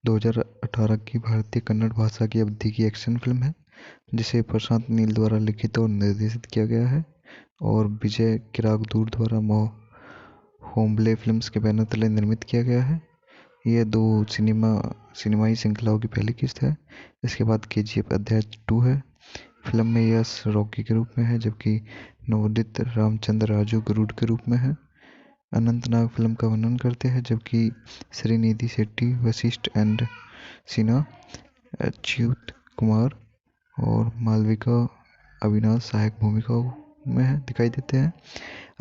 2018 की भारतीय कन्नड़ भाषा की अवधि की एक्शन फिल्म है, जिसे प्रशांत नील द्वारा लिखित और निर्देशित किया गया है और विजय किरागदूर द्वारा होम्बले फिल्म्स के बैनर तले निर्मित किया गया है। यह दो सिनेमाई श्रृंखलाओं की पहली किस्त है। इसके बाद KGF अध्याय 2 है। फिल्म में यश रॉकी के रूप में है, जबकि नवोदित रामचंद्र राजू गरुड़ के रूप में है। अनंत नाग फिल्म का वर्णन करते हैं, जबकि श्रीनिधि शेट्टी, वशिष्ठ एंड सिन्हा, अच्युत कुमार और मालविका अविनाश सहायक भूमिकाओं में दिखाई देते हैं।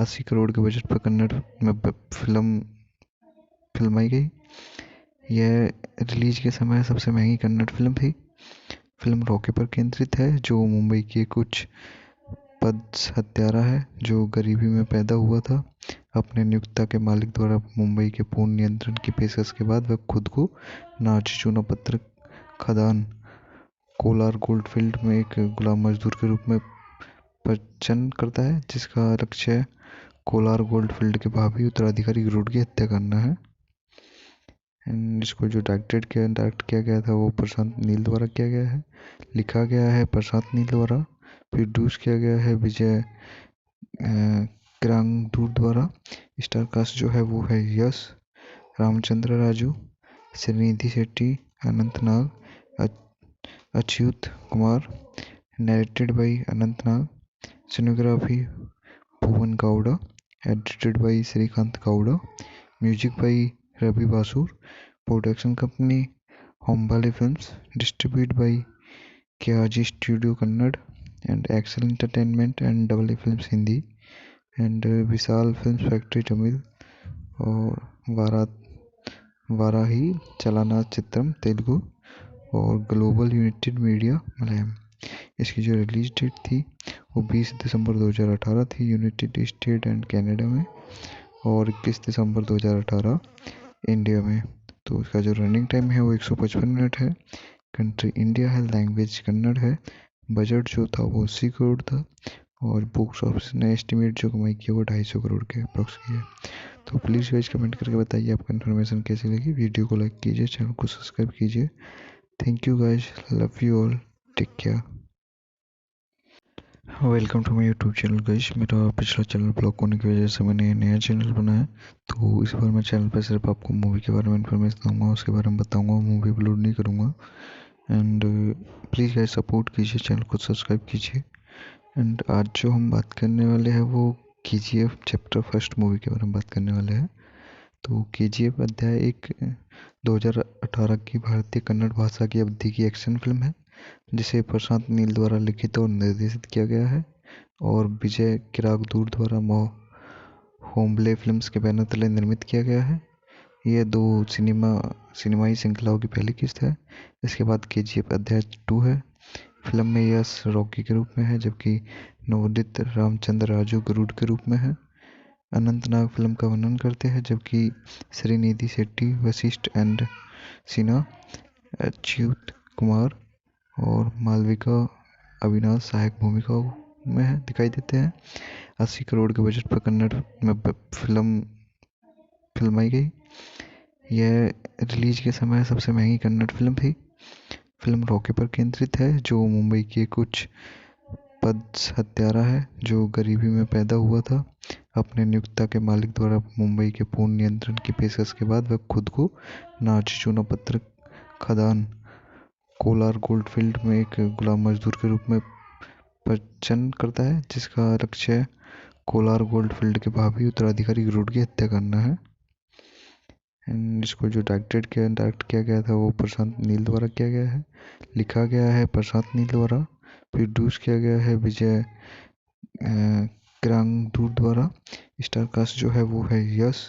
80 करोड़ के बजट पर कन्नड़ में फिल्माई गई। यह रिलीज के समय सबसे महंगी कन्नड़ फिल्म थी। फिल्म रॉकी पर केंद्रित है, जो मुंबई के कुछ पद हत्यारा है जो गरीबी में पैदा हुआ था। अपने नियोक्ता के मालिक द्वारा मुंबई के पूर्ण नियंत्रण की पेशकश के बाद वह खुद को नाची चूना पत्थर खदान कोलार गोल्डफील्ड में एक गुलाम मजदूर के रूप में प्रचन करता है, जिसका लक्ष्य कोलार गोल्डफील्ड के भावी उत्तराधिकारी गरुड़ की हत्या करना है। इसको जो डायरेक्ट किया गया था वो प्रशांत नील द्वारा किया गया है। लिखा गया है प्रशांत नील द्वारा। प्रोड्यूस किया गया है विजय किरांगदूर द्वारा। स्टार कास्ट जो है वो है Yash, Ramachandra Raju, Srinidhi Shetty, Anant Nag, Achyut Kumar. Narrated by Anant Nag. Cinematography Bhuvan Gowda. Edited by Srikanth Gowda. Music by Ravi Basrur. Production company Hombale films. Distribute by KRG studio Kannada and Excel entertainment and double A films Hindi and Vishal films factory Tamil और वाराही चलाना चित्रम तेलुगु और ग्लोबल यूनाइटेड मीडिया मलयालम। इसकी जो रिलीज डेट थी वो 20 दिसंबर 2018 थी यूनाइटेड स्टेट एंड कनाडा में, और 21 दिसंबर 2018 इंडिया में। तो इसका जो रनिंग टाइम है वो 155 मिनट है। कंट्री इंडिया है, लैंग्वेज कन्नड़ है। बजट जो था वो 80 करोड़ था, और बॉक्स ऑफिस ने एस्टिमेट जो कमाई की वो 250 करोड़ के अप्रॉक्स की है। तो प्लीज़ गाइस कमेंट करके बताइए आपको इन्फॉर्मेशन कैसी लगी। वीडियो को लाइक कीजिए, चैनल को सब्सक्राइब कीजिए। Thank you guys, love you all, take care. Welcome to my YouTube channel guys. मेरा पिछला चैनल ब्लॉक होने की वजह से मैंने नया चैनल बनाया। तो इस बार मैं चैनल पर सिर्फ आपको मूवी के बारे में इन्फॉर्मेशन दूंगा, उसके बारे में बताऊंगा, मूवी अपलोड नहीं करूंगा। एंड प्लीज़ गाइस सपोर्ट कीजिए, चैनल को सब्सक्राइब कीजिए। एंड आज जो हम बात करने वाले हैं वो KGF चैप्टर फर्स्ट मूवी के बारे में बात करने वाले हैं। तो KGF अध्याय एक 2018 की भारतीय कन्नड़ भाषा की अवधि की एक्शन फिल्म है, जिसे प्रशांत नील द्वारा लिखित और निर्देशित किया गया है और विजय किरागदूर द्वारा होम्बले फिल्म्स के बैनर तले निर्मित किया गया है। यह दो सिनेमाई श्रृंखलाओं की पहली किस्त है। इसके बाद KGF अध्याय 2 है। फिल्म में यश रॉकी के रूप में है, जबकि नवोदित रामचंद्र राजू गरुड़ के रूप में है। अनंतनाग फिल्म का वर्णन करते हैं, जबकि श्रीनिधि शेट्टी, वशिष्ठ एंड सिन्हा, अच्युत कुमार और मालविका अविनाश सहायक भूमिकाओं में दिखाई देते हैं। 80 करोड़ के बजट पर कन्नड़ में फिल्माई गई। यह रिलीज के समय सबसे महंगी कन्नड़ फिल्म थी। फिल्म रॉकी पर केंद्रित है, जो मुंबई के कुछ पद हत्यारा है जो गरीबी में पैदा हुआ था। अपने नियोक्ता के मालिक द्वारा मुंबई के पूर्ण नियंत्रण की पेशकश के बाद वह खुद को नाची चूना पत्थर खदान कोलार गोल्डफील्ड में एक गुलाम मजदूर के रूप में प्रचन करता है, जिसका लक्ष्य कोलार गोल्डफील्ड के भावी उत्तराधिकारी गरुड़ की हत्या करना है। इसको जो डायरेक्ट किया गया था वो प्रशांत नील द्वारा किया गया है। लिखा गया है प्रशांत नील द्वारा। प्रोड्यूस किया गया है विजय किरागदूर द्वारा। स्टार कास्ट जो है वो है Yash,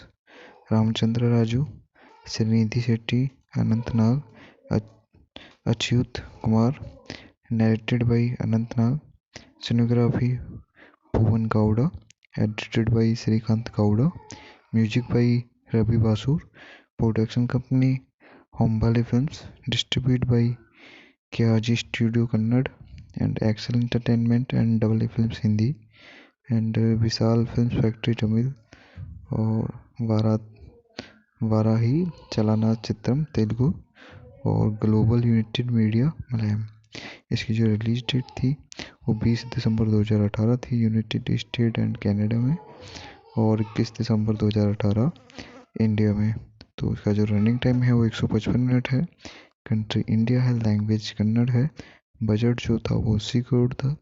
Ramachandra Raju, Srinidhi Shetty, Anant Nag, Achyut Kumar. Narrated by Anant Nag. Cinematography Bhuvan Gowda. Edited by Srikanth Gowda. Music by Ravi Basrur. Production company Hombale films. Distribute by KRG studio Kannada and Excel entertainment and AA films Hindi and Vishal film factory Tamil और वाराही चलाना चित्रम तेलुगु और ग्लोबल यूनाइटेड मीडिया मलयालम। इसकी जो रिलीज डेट थी वो 20 दिसंबर 2018 थी यूनाइटेड स्टेट एंड कनाडा में, और 21 दिसंबर 2018 इंडिया में। तो इसका जो रनिंग टाइम है वो 155 मिनट है। कंट्री इंडिया है, लैंग्वेज कन्नड़ है। बजट जो था वो 80 करोड़ था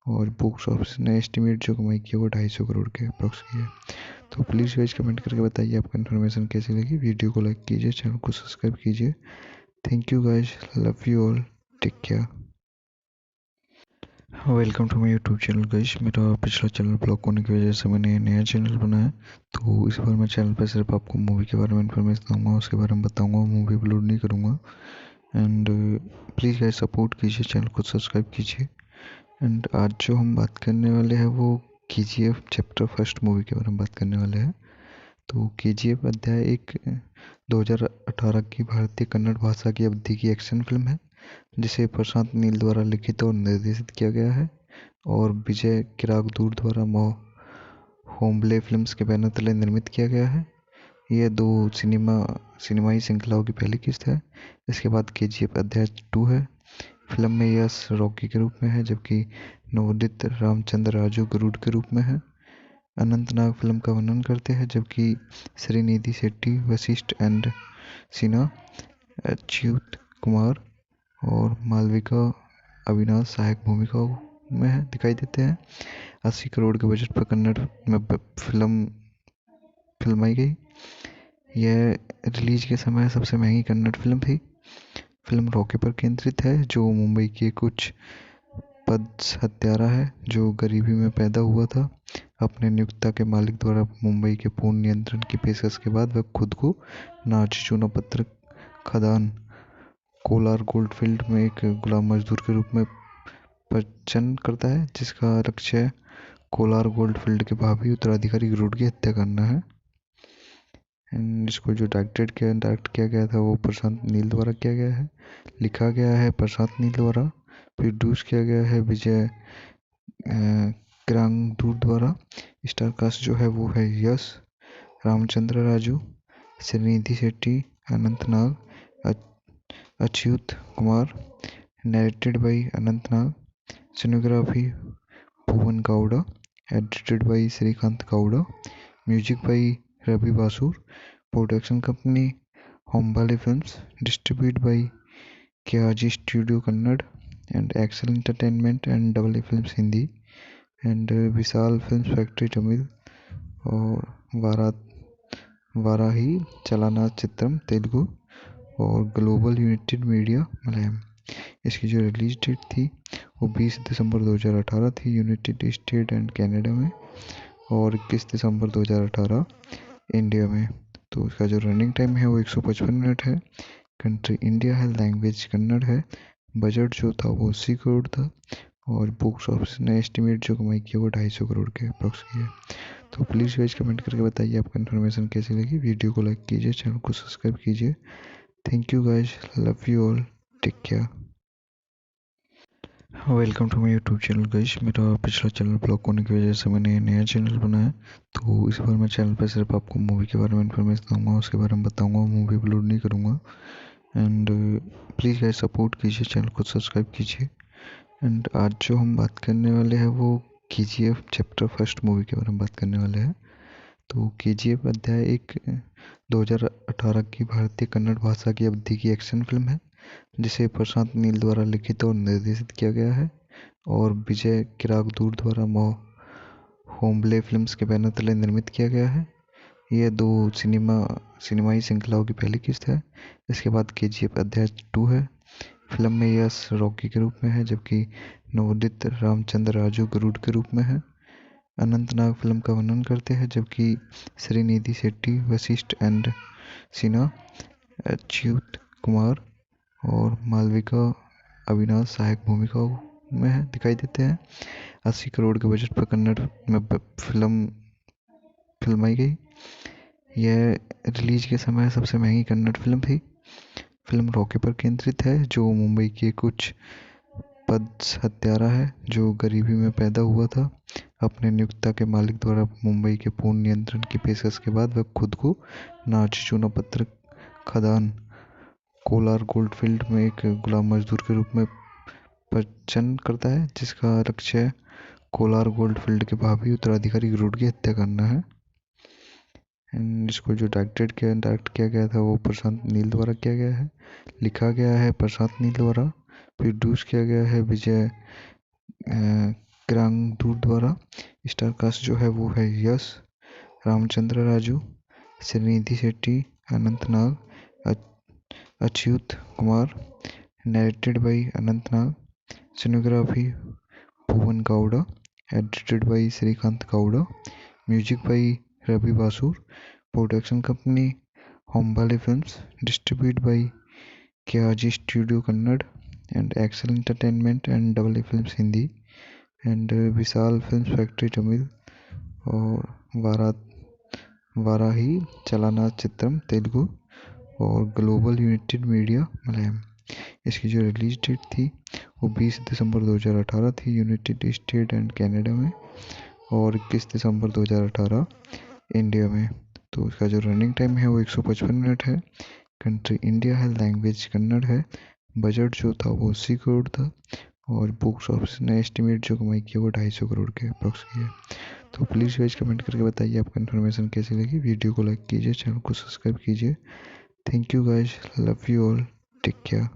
और बॉक्स ऑफिस ने एस्टिमेट जो कमाई की वो 250 करोड़ के अप्रॉक्स की है। तो प्लीज़ गाइस कमेंट करके बताइए आपको इन्फॉर्मेशन कैसी लगी। वीडियो को लाइक कीजिए, चैनल को सब्सक्राइब कीजिए। Thank you guys, love you all, take care. Welcome to my YouTube channel guys. मेरा पिछला चैनल ब्लॉक होने की वजह से मैंने नया चैनल बनाया। तो इस बार मैं चैनल पर सिर्फ आपको मूवी के बारे में इन्फॉर्मेशन दूंगा, उसके बारे में बताऊंगा, मूवी अपलोड नहीं करूंगा। एंड प्लीज़ गाइस सपोर्ट कीजिए, चैनल को सब्सक्राइब कीजिए। एंड आज जो हम बात करने वाले हैं वो KGF चैप्टर फर्स्ट मूवी के बारे में बात करने वाले हैं। तो KGF अध्याय एक 2018 की भारतीय कन्नड़ भाषा की अवधि की एक्शन फिल्म है, जिसे प्रशांत नील द्वारा लिखित और निर्देशित किया गया है और विजय किरागदूर द्वारा होम्बले फिल्म्स के बैनर तले निर्मित किया गया है। यह दो सिनेमाई श्रृंखलाओं की पहली किस्त है। इसके बाद KGF अध्याय 2 है। फिल्म में यश रॉकी के रूप में है, जबकि नवोदित रामचंद्र राजू गरुड़ के रूप में है। अनंतनाग फिल्म का वर्णन करते हैं, जबकि श्रीनिधि शेट्टी, वशिष्ठ एंड सिन्हा, अच्युत कुमार और मालविका अविनाश सहायक भूमिकाओं में दिखाई देते हैं। 80 करोड़ के बजट पर कन्नड़ में फिल्माई गई। यह रिलीज के समय सबसे महंगी कन्नड़ फिल्म थी। फिल्म रॉकी पर केंद्रित है, जो मुंबई के कुछ पद हत्यारा है जो गरीबी में पैदा हुआ था। अपने नियोक्ता के मालिक द्वारा मुंबई के पूर्ण नियंत्रण की पेशकश के बाद वह खुद को नाची चूना पत्थर खदान कोलार गोल्डफील्ड में एक गुलाम मजदूर के रूप में प्रचन करता है, जिसका लक्ष्य कोलार गोल्डफील्ड के भावी उत्तराधिकारी गरुड़ की हत्या करना है। इसको जो डायरेक्ट किया गया था वो प्रशांत नील द्वारा किया गया है। लिखा गया है प्रशांत नील द्वारा। प्रोड्यूस किया गया है विजय किरागदूर द्वारा। स्टार कास्ट जो है वो है Yash, Ramachandra Raju, Srinidhi Shetty, Anant Nag, Achyut Kumar. Narrated by Anant Nag. Cinematography Bhuvan Gowda, edited by Srikant Gowda, music by Ravi Basur, production company Hombale Films, distributed by KRG Studio Kannada and Excel Entertainment and Double A Films Hindi and Vishal Films Factory Tamil और वाराही चलाना चित्रम तेलुगु और global United media Malayalam. इसकी जो release date थी वो 20 दिसंबर 2018 थी United state and Canada में और 21 दिसंबर 2018 इंडिया में। तो इसका जो रनिंग टाइम है वो 155 मिनट है। कंट्री इंडिया है, लैंग्वेज कन्नड़ है। बजट जो था वो 80 करोड़ था और बॉक्स ऑफिस ने एस्टिमेट जो कमाई की वो 250 करोड़ के अप्रॉक्स की है। तो प्लीज़ गाइस कमेंट करके बताइए आपको इन्फॉर्मेशन कैसी लगी। वीडियो को लाइक कीजिए, चैनल को सब्सक्राइब कीजिए। Thank you guys, love you all, take care. Welcome to my YouTube channel guys. मेरा पिछला चैनल ब्लॉक होने की वजह से मैंने नया चैनल बनाया। तो इस बार मैं चैनल पर सिर्फ आपको मूवी के बारे में इन्फॉर्मेशन दूंगा, उसके बारे में बताऊंगा, मूवी अपलोड नहीं करूंगा। एंड प्लीज़ गाइस सपोर्ट कीजिए, चैनल को सब्सक्राइब कीजिए। एंड आज जो हम बात करने वाले हैं वो KGF चैप्टर फर्स्ट मूवी के बारे में बात करने वाले हैं। तो KGF अध्याय एक 2018 की भारतीय कन्नड़ भाषा की अवधि की एक्शन फिल्म है जिसे प्रशांत नील द्वारा लिखित और निर्देशित किया गया है और विजय किरागदूर द्वारा होम्बले फिल्म्स के बैनर तले निर्मित किया गया है। यह दो सिनेमाई श्रृंखलाओं की पहली किस्त है। इसके बाद KGF अध्याय 2 है। फिल्म में यश रॉकी के रूप में है जबकि नवोदित रामचंद्र राजू गरुड़ के रूप में है। अनंतनाग फिल्म का वर्णन करते हैं जबकि श्रीनिधि शेट्टी, वशिष्ठ एंड सिन्हा, अच्युत कुमार और मालविका अविनाश सहायक भूमिकाओं में दिखाई देते हैं। 80 करोड़ के बजट पर कन्नड़ में फिल्माई गई। यह रिलीज के समय सबसे महंगी कन्नड़ फिल्म थी। फिल्म रॉकी पर केंद्रित है जो मुंबई के कुछ पद हत्यारा है जो गरीबी में पैदा हुआ था। अपने नियोक्ता के मालिक द्वारा मुंबई के पूर्ण नियंत्रण की पेशकश के बाद वह खुद को नाची चूना पत्थर खदान कोलार गोल्डफील्ड में एक गुलाम मजदूर के रूप में प्रचन करता है जिसका लक्ष्य कोलार गोल्डफील्ड के भावी उत्तराधिकारी गरुड़ की हत्या करना है। इसको जो डायरेक्ट किया गया था वो प्रशांत नील द्वारा किया गया है। लिखा गया है प्रशांत नील द्वारा। प्रोड्यूस किया गया है विजय किरागदूर द्वारा। स्टार कास्ट जो है वो है Yash, Ramachandra Raju, Srinidhi Shetty, Anantnag, Achyut Kumar, narrated by Anantnag, cinematography Bhuvan Gowda, edited by Srikant Gowda, music by Ravi Basur, production company Hombale Films, distributed by KRG Studio Kannada and Excel Entertainment and Double A Films Hindi and Vishal Films Factory Tamil और वाराही चलाना चित्रम तेलुगु और global United media Malayalam. इसकी जो release date थी वो 20 दिसंबर 2018 थी United state and Canada में और 21 दिसंबर 2018 इंडिया में। तो इसका जो रनिंग टाइम है वो 155 मिनट है। कंट्री इंडिया है, लैंग्वेज कन्नड़ है। बजट जो था वो 80 करोड़ था और बॉक्स ऑफिस ने एस्टिमेट जो कमाई की वो 250 करोड़ के अप्रॉक्स की है। तो प्लीज़ गाइस कमेंट करके बताइए आपको इन्फॉर्मेशन कैसी लगी। वीडियो को लाइक कीजिए, चैनल को सब्सक्राइब कीजिए। Thank you guys, love you all, take care.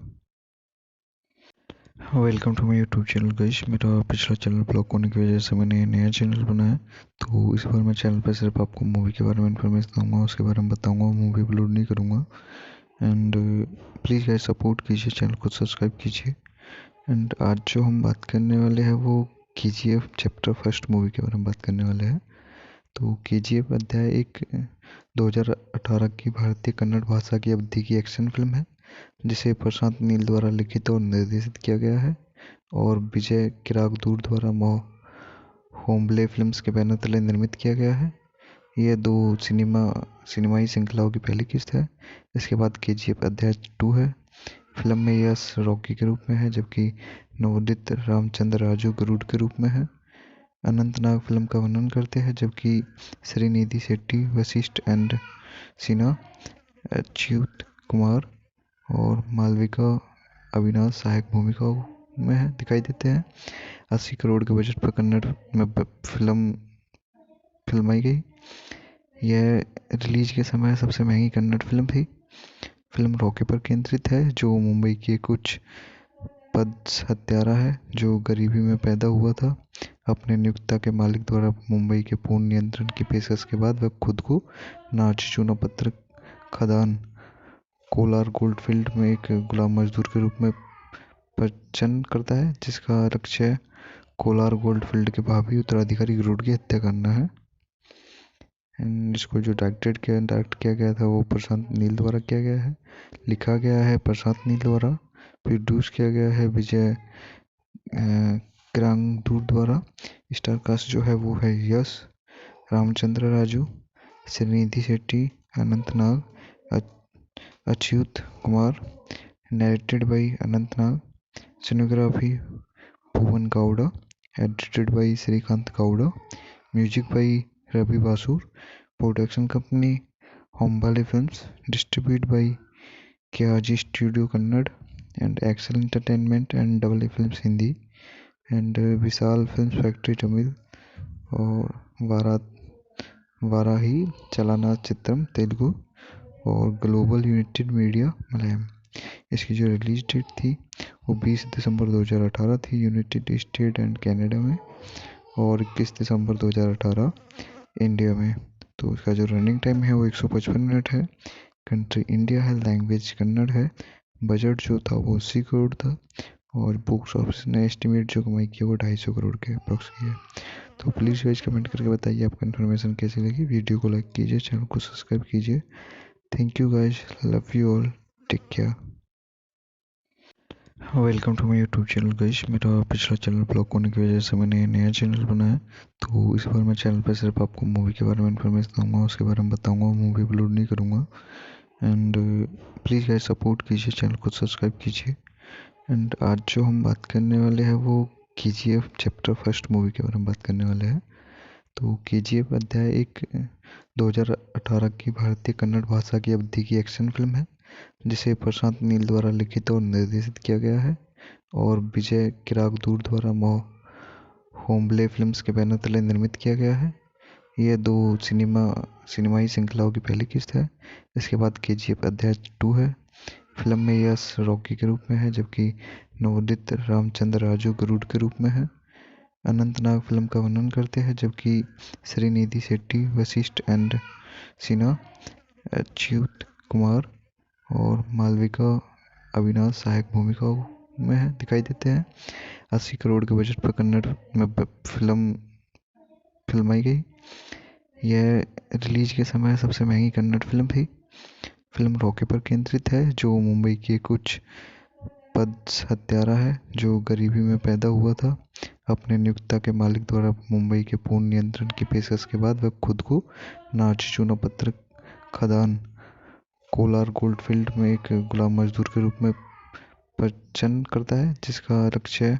Welcome to my YouTube channel guys. मेरा पिछला चैनल ब्लॉक होने की वजह से मैंने नया चैनल बनाया। तो इस बार मैं चैनल पर सिर्फ आपको मूवी के बारे में इन्फॉर्मेशन दूंगा, उसके बारे में बताऊंगा, मूवी अपलोड नहीं करूंगा। एंड प्लीज़ गाइस सपोर्ट कीजिए, चैनल को सब्सक्राइब कीजिए। एंड आज जो हम बात करने वाले हैं वो KGF चैप्टर फर्स्ट मूवी के बारे में बात करने वाले हैं। तो KGF अध्याय एक 2018 की भारतीय कन्नड़ भाषा की अवधि की एक्शन फिल्म है जिसे प्रशांत नील द्वारा लिखित और निर्देशित किया गया है और विजय किरागदूर द्वारा होम्बले फिल्म्स के बैनर तले निर्मित किया गया है। यह दो सिनेमाई श्रृंखलाओं की पहली किस्त है। इसके बाद KGF अध्याय 2 है। फिल्म में यश रॉकी के रूप में है जबकि नवोदित रामचंद्र राजू गरुड़ के रूप में है। अनंतनाग फिल्म का वर्णन करते हैं जबकि श्रीनिधि शेट्टी, वशिष्ठ एंड सिन्हा, अच्युत कुमार और मालविका अविनाश सहायक भूमिकाओं में है दिखाई देते हैं। 80 करोड़ के बजट पर कन्नड़ में फिल्माई गई। यह रिलीज के समय सबसे महंगी कन्नड़ फिल्म थी। फिल्म रॉकी पर केंद्रित है, जो मुंबई के कुछ पद हत्यारा है जो गरीबी में पैदा हुआ था। अपने नियोक्ता के मालिक द्वारा मुंबई के पूर्ण नियंत्रण की पेशकश के बाद वह खुद को नाची चूना पत्थर खदान कोलार गोल्डफील्ड में एक गुलाम मजदूर के रूप में प्रचन करता है, जिसका लक्ष्य कोलार गोल्डफील्ड के भावी उत्तराधिकारी गरुड़ की हत्या करना है। एंड इसको जो डायरेक्ट किया गया था वो प्रशांत नील द्वारा किया गया है। लिखा गया है प्रशांत नील द्वारा। प्रोड्यूस किया गया है विजय क्रांगदूर द्वारा। स्टार कास्ट जो है वो है Yash, Ramachandra Raju, Srinidhi Shetty, Anant Nag, Achyut Kumar. Narrated by Anant Nag. Cinematography Bhuvan Gowda. Edited by Srikanth Gowda. Music by Ravi Basrur. Production company Hombale films. Distribute by KRG studio Kannada and Excel entertainment and double A films Hindi and Vishal film factory Tamil और वाराही चलाना चित्रम तेलुगु और ग्लोबल यूनाइटेड मीडिया मलयालम। इसकी जो रिलीज डेट थी वो 20 दिसंबर 2018 थी यूनाइटेड स्टेट एंड कनाडा में, और 21 दिसंबर 2018 इंडिया में। तो इसका जो रनिंग टाइम है वो 155 मिनट है। कंट्री इंडिया है, लैंग्वेज कन्नड़ है। बजट जो था वो 80 करोड़ था, और बॉक्स ऑफिस ने एस्टिमेट जो कमाई की वो 250 करोड़ के अप्रॉक्स की है। तो प्लीज़ गाइस कमेंट करके बताइए आपको इन्फॉर्मेशन कैसी लगी। वीडियो को लाइक कीजिए, चैनल को सब्सक्राइब कीजिए। Thank you guys, love you all, take care. Welcome to my YouTube channel guys. मेरा पिछला चैनल ब्लॉक होने की वजह से मैंने नया चैनल बनाया, तो इस बार मैं चैनल पर सिर्फ आपको मूवी के बारे में इन्फॉर्मेशन दूंगा, उसके बारे में बताऊंगा, मूवी अपलोड नहीं करूंगा। एंड प्लीज़ गाइस सपोर्ट कीजिए, चैनल को सब्सक्राइब कीजिए। एंड आज जो हम बात करने वाले हैं वो KGF चैप्टर फर्स्ट मूवी के बारे में बात करने वाले हैं। तो KGF अध्याय एक 2018 की भारतीय कन्नड़ भाषा की अवधि की एक्शन फिल्म है, जिसे प्रशांत नील द्वारा लिखित और निर्देशित किया गया है और विजय किरागदूर द्वारा होम्बले फिल्म्स के बैनर तले निर्मित किया गया है। यह दो सिनेमाई श्रृंखलाओं की पहली किस्त है। इसके बाद KGF अध्याय 2 है। फिल्म में यश रॉकी के रूप में है, जबकि नवोदित रामचंद्र राजू गरुड़ के रूप में है। अनंत नाग फिल्म का वर्णन करते हैं, जबकि श्रीनिधि शेट्टी, वशिष्ठ एंड सिन्हा, अच्युत कुमार और मालविका अविनाश सहायक भूमिकाओं में है दिखाई देते हैं। 80 करोड़ के बजट पर कन्नड़ में फिल्माई गई। यह रिलीज के समय सबसे महंगी कन्नड़ फिल्म थी। फिल्म रॉकी पर केंद्रित है, जो मुंबई के कुछ पद हत्यारा है जो गरीबी में पैदा हुआ था। अपने नियोक्ता के मालिक द्वारा मुंबई के पूर्ण नियंत्रण की पेशकश के बाद वह खुद को नाची चूना पत्थर खदान कोलार गोल्डफील्ड में एक गुलाम मजदूर के रूप में प्रचन करता है, जिसका लक्ष्य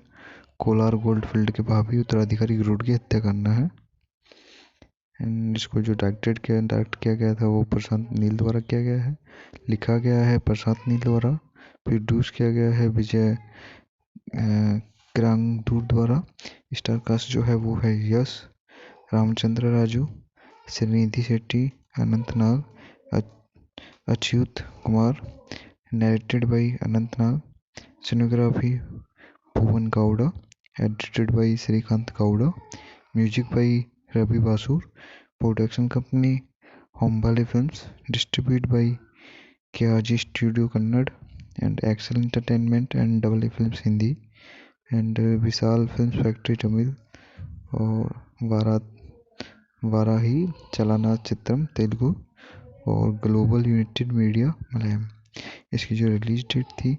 कोलार गोल्डफील्ड के भावी उत्तराधिकारी गरुड़ की हत्या करना है। एंड इसको जो डायरेक्ट किया गया था वो प्रशांत नील द्वारा किया गया है। लिखा गया है प्रशांत नील द्वारा। प्रोड्यूस किया गया है विजय क्रांगदूर द्वारा। स्टार कास्ट जो है वो है Yash, Ramachandra Raju, Srinidhi Shetty, Anant Nag, Achyut Kumar. Narrated by Anant Nag. Cinematography Bhuvan Gowda. Edited by Srikanth Gowda. Music by Ravi Basrur. Production company Hombale films. Distribute by KRG studio Kannada and Excel entertainment and double A films Hindi and Vishal film factory Tamil और वाराही चलाना चित्रम तेलुगु और ग्लोबल यूनाइटेड मीडिया मलयालम। इसकी जो रिलीज डेट थी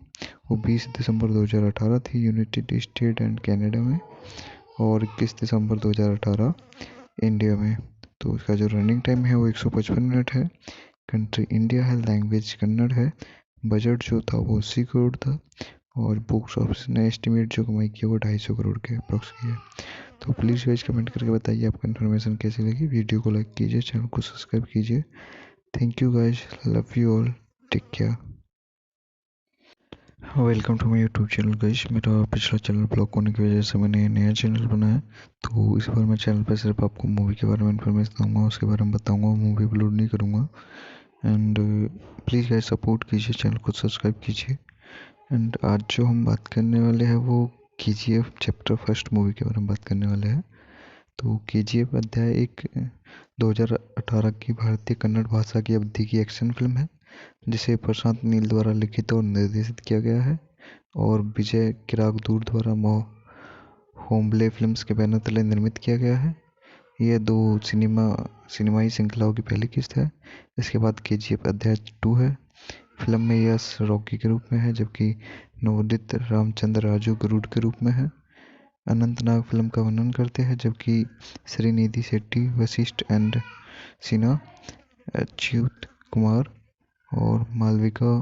वो 20 दिसंबर 2018 थी यूनाइटेड स्टेट एंड कनाडा में, और 21 दिसंबर 2018 इंडिया में। तो इसका जो रनिंग टाइम है वो 155 मिनट है। कंट्री इंडिया है, लैंग्वेज कन्नड़ है। बजट जो था वो 80 करोड़ था, और बॉक्स ऑफिस ने एस्टिमेट जो कमाई की वो 250 करोड़ के अप्रॉक्स की है। तो प्लीज़ गाइस कमेंट करके बताइए आपको इन्फॉर्मेशन कैसी लगी। वीडियो को लाइक कीजिए, चैनल को सब्सक्राइब कीजिए। Thank you guys, love you all, take care. Welcome to my YouTube channel guys. मेरा पिछला चैनल ब्लॉक होने की वजह से मैंने नया चैनल बनाया। तो इस बार मैं चैनल पर सिर्फ आपको मूवी के बारे में इन्फॉर्मेशन दूंगा, उसके बारे में बताऊंगा, मूवी अपलोड नहीं करूंगा। एंड प्लीज़ गाइस सपोर्ट कीजिए, चैनल को सब्सक्राइब कीजिए। एंड आज जो हम बात करने वाले हैं वो KGF चैप्टर फर्स्ट मूवी के बारे में बात करने वाले हैं। तो KGF अध्याय एक 2018 की भारतीय कन्नड़ भाषा की अवधि की एक्शन फिल्म है, जिसे प्रशांत नील द्वारा लिखित और निर्देशित किया गया है और विजय किरागदूर द्वारा होम्बले फिल्म्स के बैनर तले निर्मित किया गया है। यह दो सिनेमाई श्रृंखलाओं की पहली किस्त है। इसके बाद KGF अध्याय 2 है। फिल्म में यश रॉकी के रूप में है, जबकि नवोदित रामचंद्र राजू गरुड़ के रूप में है। अनंतनाग फिल्म का वर्णन करते हैं, जबकि श्रीनिधि शेट्टी, वशिष्ठ एंड सिन्हा, अच्युत कुमार और मालविका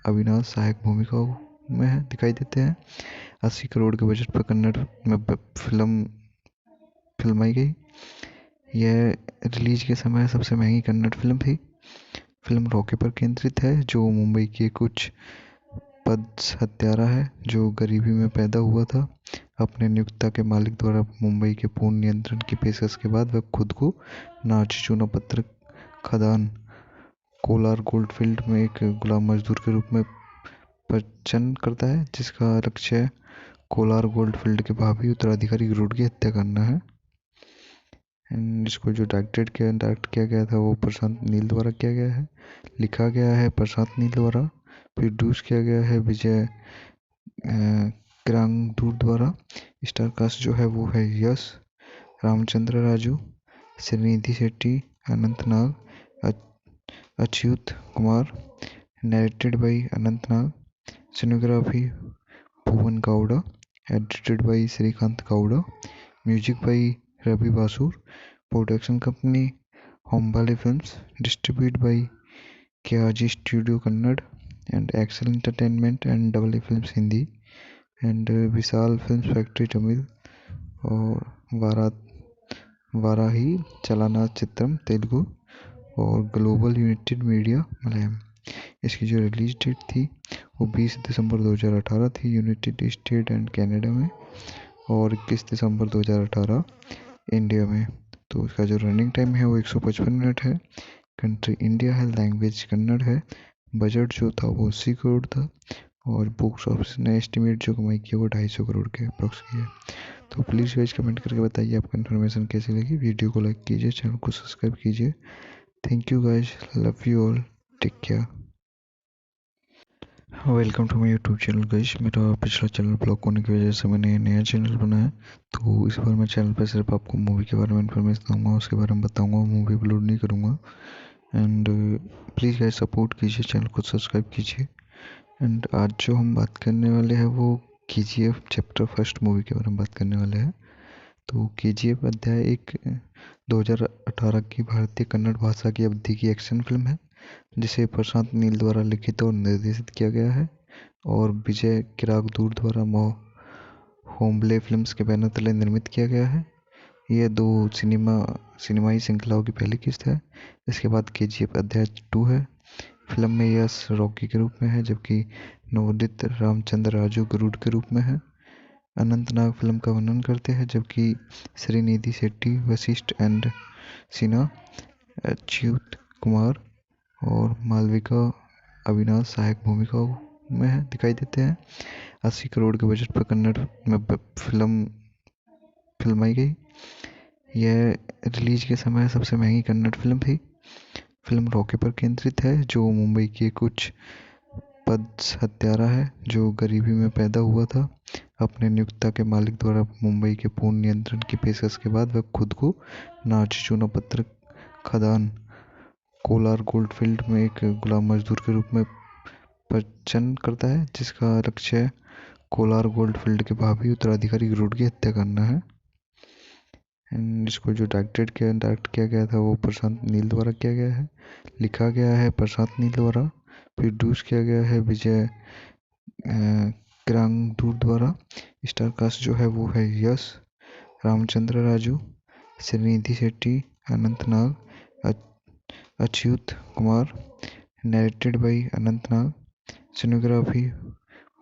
अविनाश सहायक भूमिकाओं में दिखाई देते हैं। 80 करोड़ के बजट पर कन्नड़ में फिल्माई गई। यह रिलीज के समय सबसे महंगी कन्नड़ फिल्म थी। फिल्म रॉकी पर केंद्रित है, जो मुंबई के कुछ पद हत्यारा है जो गरीबी में पैदा हुआ था। अपने नियोक्ता के मालिक द्वारा मुंबई के पूर्ण नियंत्रण की पेशकश के बाद वह खुद को नाची चूना पत्थर खदान कोलार गोल्डफील्ड में एक गुलाम मजदूर के रूप में प्रचन्न करता है, जिसका लक्ष्य कोलार गोल्डफील्ड के भावी उत्तराधिकारी गरुड़ की हत्या करना है। एंड इसको जो डायरेक्ट किया गया था वो प्रशांत नील द्वारा किया गया है। लिखा गया है प्रशांत नील द्वारा। प्रोड्यूस किया गया है विजय किरागदूर द्वारा। स्टार कास्ट जो है वो है Yash, Ramachandra Raju, Srinidhi Shetty, Anant Nag, Achyut Kumar. Narrated by Anant Nag. Cinematography Bhuvan Gowda. Edited by Srikanth Gowda. Music by Ravi Basrur. Production company Hombale films. Distribute by KRG studio Kannada and Excel entertainment and double A films Hindi and Vishal film factory Tamil और वाराही चलाना चित्रम तेलुगु और ग्लोबल यूनाइटेड मीडिया मलयालम। इसकी जो रिलीज डेट थी वो 20 दिसंबर 2018 थी यूनाइटेड स्टेट एंड कनाडा में, और 21 दिसंबर 2018 इंडिया में। तो इसका जो रनिंग टाइम है वो 155 मिनट है। कंट्री इंडिया है, लैंग्वेज कन्नड़ है। बजट जो था वो 80 करोड़ था और बॉक्स ऑफिस ने एस्टिमेट जो कमाई की वो 250 करोड़ के अप्रॉक्स की है। तो प्लीज़ गाइस कमेंट करके बताइए आपको इन्फॉर्मेशन कैसी लगी। वीडियो को लाइक कीजिए, चैनल को सब्सक्राइब कीजिए। Thank you guys, love you all, take care. Welcome to my YouTube channel guys. मेरा पिछला चैनल ब्लॉक होने की वजह से मैंने नया चैनल बनाया। तो इस बार मैं चैनल पर सिर्फ आपको मूवी के बारे में इन्फॉर्मेशन दूंगा, उसके बारे में बताऊंगा, मूवी अपलोड नहीं करूंगा। एंड प्लीज़ गाइस सपोर्ट कीजिए, चैनल को सब्सक्राइब कीजिए। एंड आज जो हम बात करने वाले हैं वो KGF चैप्टर फर्स्ट मूवी के बारे में बात करने वाले हैं। तो KGF अध्याय एक 2018 की भारतीय कन्नड़ भाषा की अवधि की एक्शन फिल्म है, जिसे प्रशांत नील द्वारा लिखित और निर्देशित किया गया है और विजय किरागदूर द्वारा होम्बले फिल्म्स के बैनर तले निर्मित किया गया है। यह दो सिनेमाई श्रृंखलाओं की पहली किस्त है। इसके बाद KGF अध्याय 2 है। फिल्म में यश रॉकी के रूप में है, जबकि नवोदित रामचंद्र राजू गरुड़ के रूप में है। अनंतनाग फिल्म का वर्णन करते हैं, जबकि श्रीनिधि शेट्टी, वशिष्ठ एंड सिन्हा, अच्युत कुमार और मालविका अविनाश सहायक भूमिकाओं में दिखाई देते हैं। 80 करोड़ के बजट पर कन्नड़ में फिल्माई गई। यह रिलीज के समय सबसे महंगी कन्नड़ फिल्म थी। फिल्म रॉकी पर केंद्रित है, जो मुंबई के कुछ पद हत्यारा है जो गरीबी में पैदा हुआ था। अपने नियोक्ता के मालिक द्वारा मुंबई के पूर्ण नियंत्रण की पेशकश के बाद वह खुद को नाची चूना पत्थर खदान कोलार गोल्डफील्ड में एक गुलाम मजदूर के रूप में प्रचन्न करता है, जिसका लक्ष्य कोलार गोल्डफील्ड के भावी उत्तराधिकारी गरुड़ की हत्या करना है। एंड इसको जो डायरेक्ट किया गया था वो प्रशांत नील द्वारा किया गया है। लिखा गया है प्रशांत नील द्वारा। प्रोड्यूस किया गया है विजय किरागदूर द्वारा। स्टार कास्ट जो है वो है Yash, Ramachandra Raju, Srinidhi Shetty, Anant Nag, Achyut Kumar. Narrated by Anant Nag. Cinematography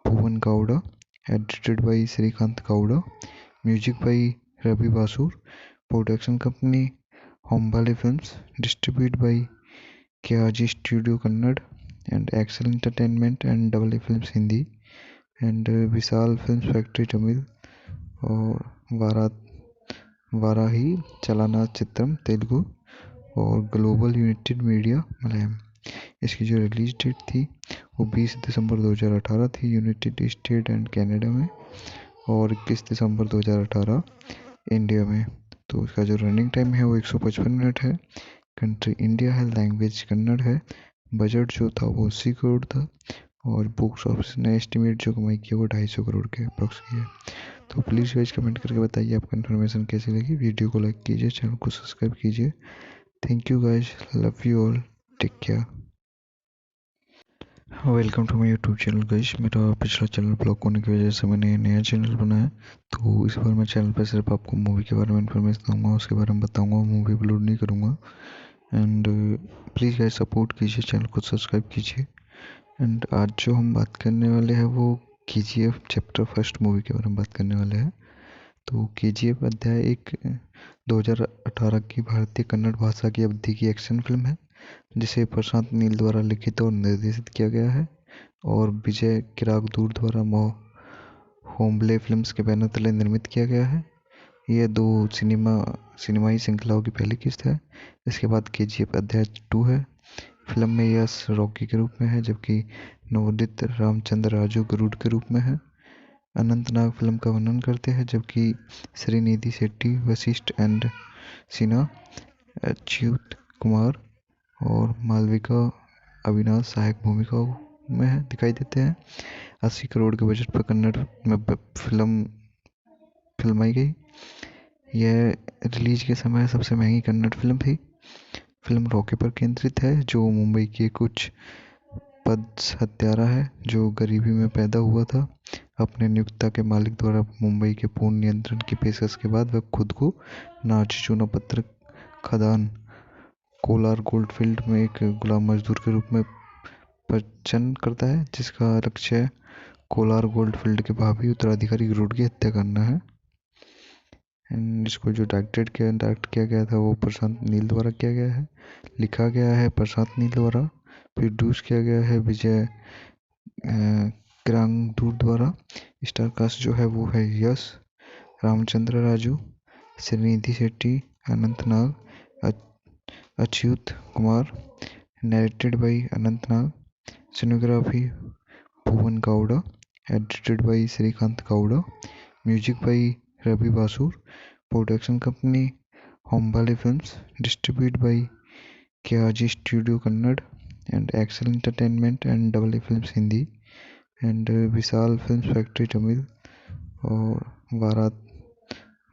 Bhuvan Gowda, edited by Srikanth Gowda, music by Ravi Basrur, production company Hombale films, distribute by KRG studio Kannada and Excel entertainment and double A films Hindi and Vishal films factory Tamil और वाराही चलाना चित्रम तेलुगु और ग्लोबल यूनाइटेड मीडिया मलयालम। इसकी जो रिलीज डेट थी वो 20 दिसंबर 2018 थी यूनाइटेड स्टेट एंड कनाडा में और 21 दिसंबर 2018 इंडिया में। तो इसका जो रनिंग टाइम है वो 155 मिनट है। कंट्री इंडिया है, लैंग्वेज कन्नड़ है। बजट जो था वो 80 करोड़ था और बॉक्स ऑफिस ने एस्टिमेट जो कमाई किया वो 250 करोड़ के अप्रॉक्स की है। तो प्लीज़ गाइस कमेंट करके बताइए आपको इन्फॉर्मेशन कैसी लगी। वीडियो को लाइक कीजिए, चैनल को सब्सक्राइब कीजिए। Thank you guys, love you all, take care. Welcome to my YouTube channel guys. मेरा पिछला चैनल ब्लॉक होने की वजह से मैंने नया चैनल बनाया, तो इस बार मैं चैनल पर सिर्फ आपको मूवी के बारे में इन्फॉर्मेशन दूंगा, उसके बारे में बताऊंगा, मूवी अपलोड नहीं करूंगा। एंड प्लीज़ गाइस सपोर्ट कीजिए, चैनल को सब्सक्राइब कीजिए। एंड आज जो हम बात करने वाले हैं वो KGF चैप्टर फर्स्ट मूवी के बारे में बात करने वाले हैं। तो KGF अध्याय एक 2018 की भारतीय कन्नड़ भाषा की अवधि की एक्शन फिल्म है जिसे प्रशांत नील द्वारा लिखित और निर्देशित किया गया है और विजय किरागदूर द्वारा होम्बले फिल्म्स के बैनर तले निर्मित किया गया है। यह दो सिनेमाई श्रृंखलाओं की पहली किस्त है। इसके बाद KGF अध्याय 2 है। फिल्म में यश रॉकी के रूप में है जबकि नवोदित रामचंद्र राजू गरुड़ के रूप में है। अनंतनाग फिल्म का वर्णन करते हैं जबकि श्रीनिधि शेट्टी, वशिष्ठ एंड सिन्हा, अच्युत कुमार और मालविका अविनाश सहायक भूमिकाओं में दिखाई देते हैं। 80 करोड़ के बजट पर कन्नड़ में फिल्माई गई। यह रिलीज के समय सबसे महंगी कन्नड़ फिल्म थी। फिल्म रॉकी पर केंद्रित है जो मुंबई के कुछ पद्स हत्यारा है जो गरीबी में पैदा हुआ था। अपने नियोक्ता के मालिक द्वारा मुंबई के पूर्ण नियंत्रण की पेशकश के बाद वह खुद को नाची चूना पत्थर खदान कोलार गोल्डफील्ड में एक गुलाम मजदूर के रूप में प्रचन करता है जिसका लक्ष्य कोलार गोल्डफील्ड के भावी उत्तराधिकारी गरुड़ की हत्या करना है। एंड इसको जो डायरेक्ट किया गया था वो प्रशांत नील द्वारा किया गया है। लिखा गया है प्रशांत नील द्वारा। प्रोड्यूस किया गया है विजय किरागदूर द्वारा। स्टार कास्ट जो है वो है Yash, Ramachandra Raju, Srinidhi Shetty, Anant Nag, Achyut Kumar, narrated by Anant Nag, cinematography Bhuvan Gowda, edited by Srikanth Gowda, music by Ravi Basrur, production company Hombale films, distribute by KRG studio Kannada and Excel entertainment and double A films Hindi and Vishal films factory Tamil और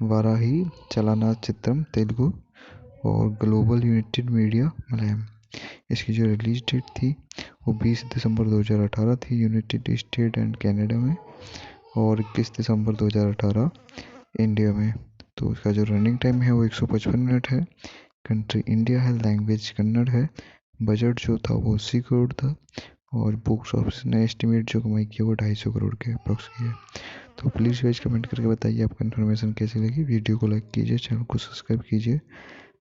वाराही चलाना चित्रम तेलुगु और ग्लोबल यूनाइटेड मीडिया मलयालम। इसकी जो रिलीज डेट थी वो 20 दिसंबर 2018 थी यूनाइटेड स्टेट एंड कनाडा में और 21 दिसंबर 2018 इंडिया में। तो इसका जो रनिंग टाइम है वो 155 मिनट है। कंट्री इंडिया है, लैंग्वेज कन्नड़ है। बजट जो था वो 80 करोड़ था और बॉक्स ऑफिस ने एस्टिमेट जो कमाई किया वो 250 करोड़ के अप्रॉक्स की है। तो प्लीज़ गाइस कमेंट करके बताइए आपको इन्फॉर्मेशन कैसी लगी। वीडियो को लाइक कीजिए, चैनल को सब्सक्राइब कीजिए।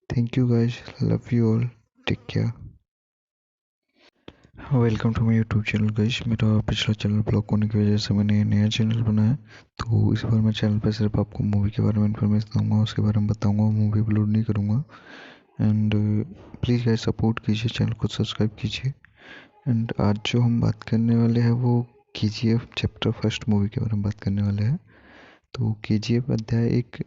Thank you guys, love you all, take care. Welcome to my YouTube channel guys. मेरा पिछला चैनल ब्लॉक होने की वजह से मैंने नया चैनल बनाया, तो इस बार मैं चैनल पर सिर्फ आपको मूवी के बारे में इन्फॉर्मेशन दूंगा, उसके बारे में बताऊंगा, मूवी अपलोड नहीं करूंगा। एंड प्लीज़ गाइस सपोर्ट कीजिए, चैनल को सब्सक्राइब कीजिए। एंड आज जो हम बात करने वाले हैं वो KGF चैप्टर फर्स्ट मूवी के बारे में बात करने वाले हैं। तो KGF अध्याय एक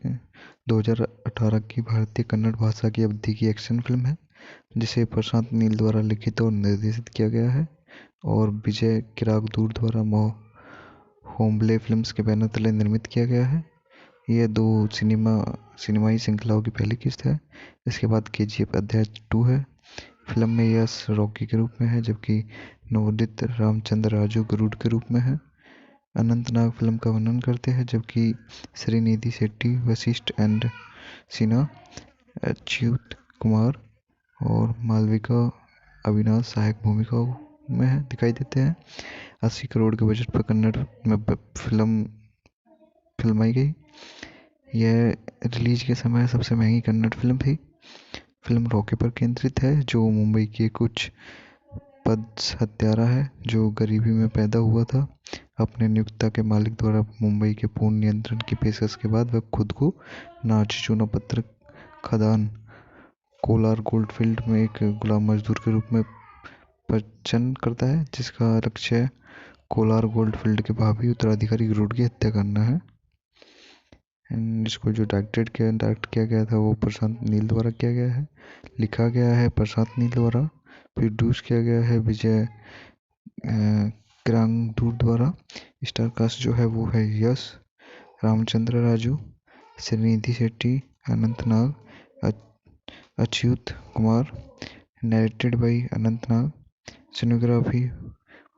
2018 की भारतीय कन्नड़ भाषा की अवधि की एक्शन फिल्म है जिसे प्रशांत नील द्वारा लिखित और निर्देशित किया गया है और विजय किरागदूर द्वारा होम्बले फिल्म्स के बैनर तले निर्मित किया गया है। यह दो सिनेमाई श्रृंखलाओं की पहली किस्त है। इसके बाद KGF अध्याय 2 है। फिल्म में यश रॉकी के रूप में है जबकि नवोदित रामचंद्र राजू गरुड़ के रूप में है। अनंतनाग फिल्म का वर्णन करते हैं जबकि श्रीनिधि शेट्टी, वशिष्ठ एंड सिन्हा, अच्युत कुमार और मालविका अविनाश सहायक भूमिकाओं में दिखाई देते हैं। 80 करोड़ के बजट पर कन्नड़ में फिल्माई गई। यह रिलीज के समय सबसे महंगी कन्नड़ फिल्म थी। फिल्म रॉकी पर केंद्रित है, जो मुंबई के कुछ पद हत्यारा है जो गरीबी में पैदा हुआ था। अपने नियोक्ता के मालिक द्वारा मुंबई के पूर्ण नियंत्रण की पेशकश के बाद वह खुद को नाची चूना पत्थर खदान कोलार गोल्डफील्ड में एक गुलाम मजदूर के रूप में प्रचन करता है, जिसका लक्ष्य कोलार गोल्डफील्ड के भावी उत्तराधिकारी गरुड़ की हत्या करना है। एंड इसको जो डायरेक्ट किया गया था वो प्रशांत नील द्वारा किया गया है। लिखा गया है प्रशांत नील द्वारा। प्रोड्यूस किया गया है विजय किरांगदूर द्वारा। स्टार कास्ट जो है वो है Yash, Ramachandra Raju, Srinidhi Shetty, Anant Nag, Achyut Kumar. Narrated by Anant Nag. Cinematography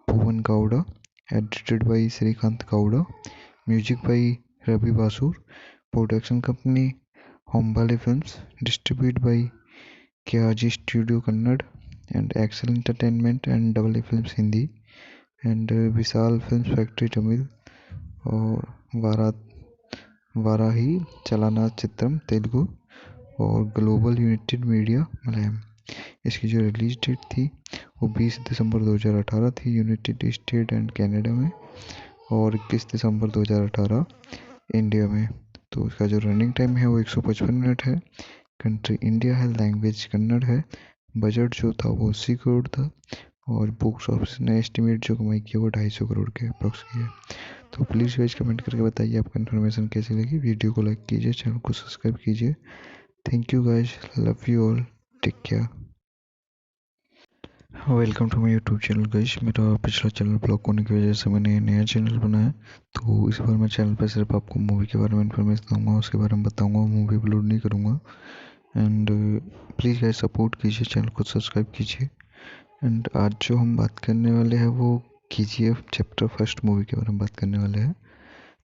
Bhuvan Gowda. Edited by Srikanth Gowda. Music by Ravi Basrur. Production company Hombale films. Distribute by KRG studio Kannada and Excel entertainment and double A films Hindi and Vishal films factory Tamil और वाराही चलाना चित्रम तेलुगु और ग्लोबल यूनाइटेड मीडिया मलयालम। इसकी जो रिलीज डेट थी वो 20 दिसंबर 2018 थी यूनाइटेड स्टेट एंड कनाडा में, और 21 दिसंबर 2018 इंडिया में। तो इसका जो रनिंग टाइम है वो 155 मिनट है। कंट्री इंडिया है, लैंग्वेज कन्नड़ है। बजट जो था वो 80 करोड़ था, और बॉक्स ऑफिस ने एस्टिमेट जो कमाई की वो 250 करोड़ के अप्रॉक्स की है। तो प्लीज़ गाइस कमेंट करके बताइए आपको इन्फॉर्मेशन कैसी लगी। वीडियो को लाइक कीजिए, चैनल को सब्सक्राइब कीजिए। Thank you guys, love you all, take care. Welcome to my YouTube channel guys. मेरा पिछला चैनल ब्लॉक होने की वजह से मैंने नया चैनल बनाया, तो इस बार मैं चैनल पर सिर्फ आपको मूवी के बारे में इन्फॉर्मेशन दूंगा, उसके बारे में बताऊंगा, मूवी अपलोड नहीं करूंगा। एंड प्लीज़ गाइस सपोर्ट कीजिए, चैनल को सब्सक्राइब कीजिए। एंड आज जो हम बात करने वाले हैं वो KGF चैप्टर फर्स्ट मूवी के बारे में बात करने वाले हैं।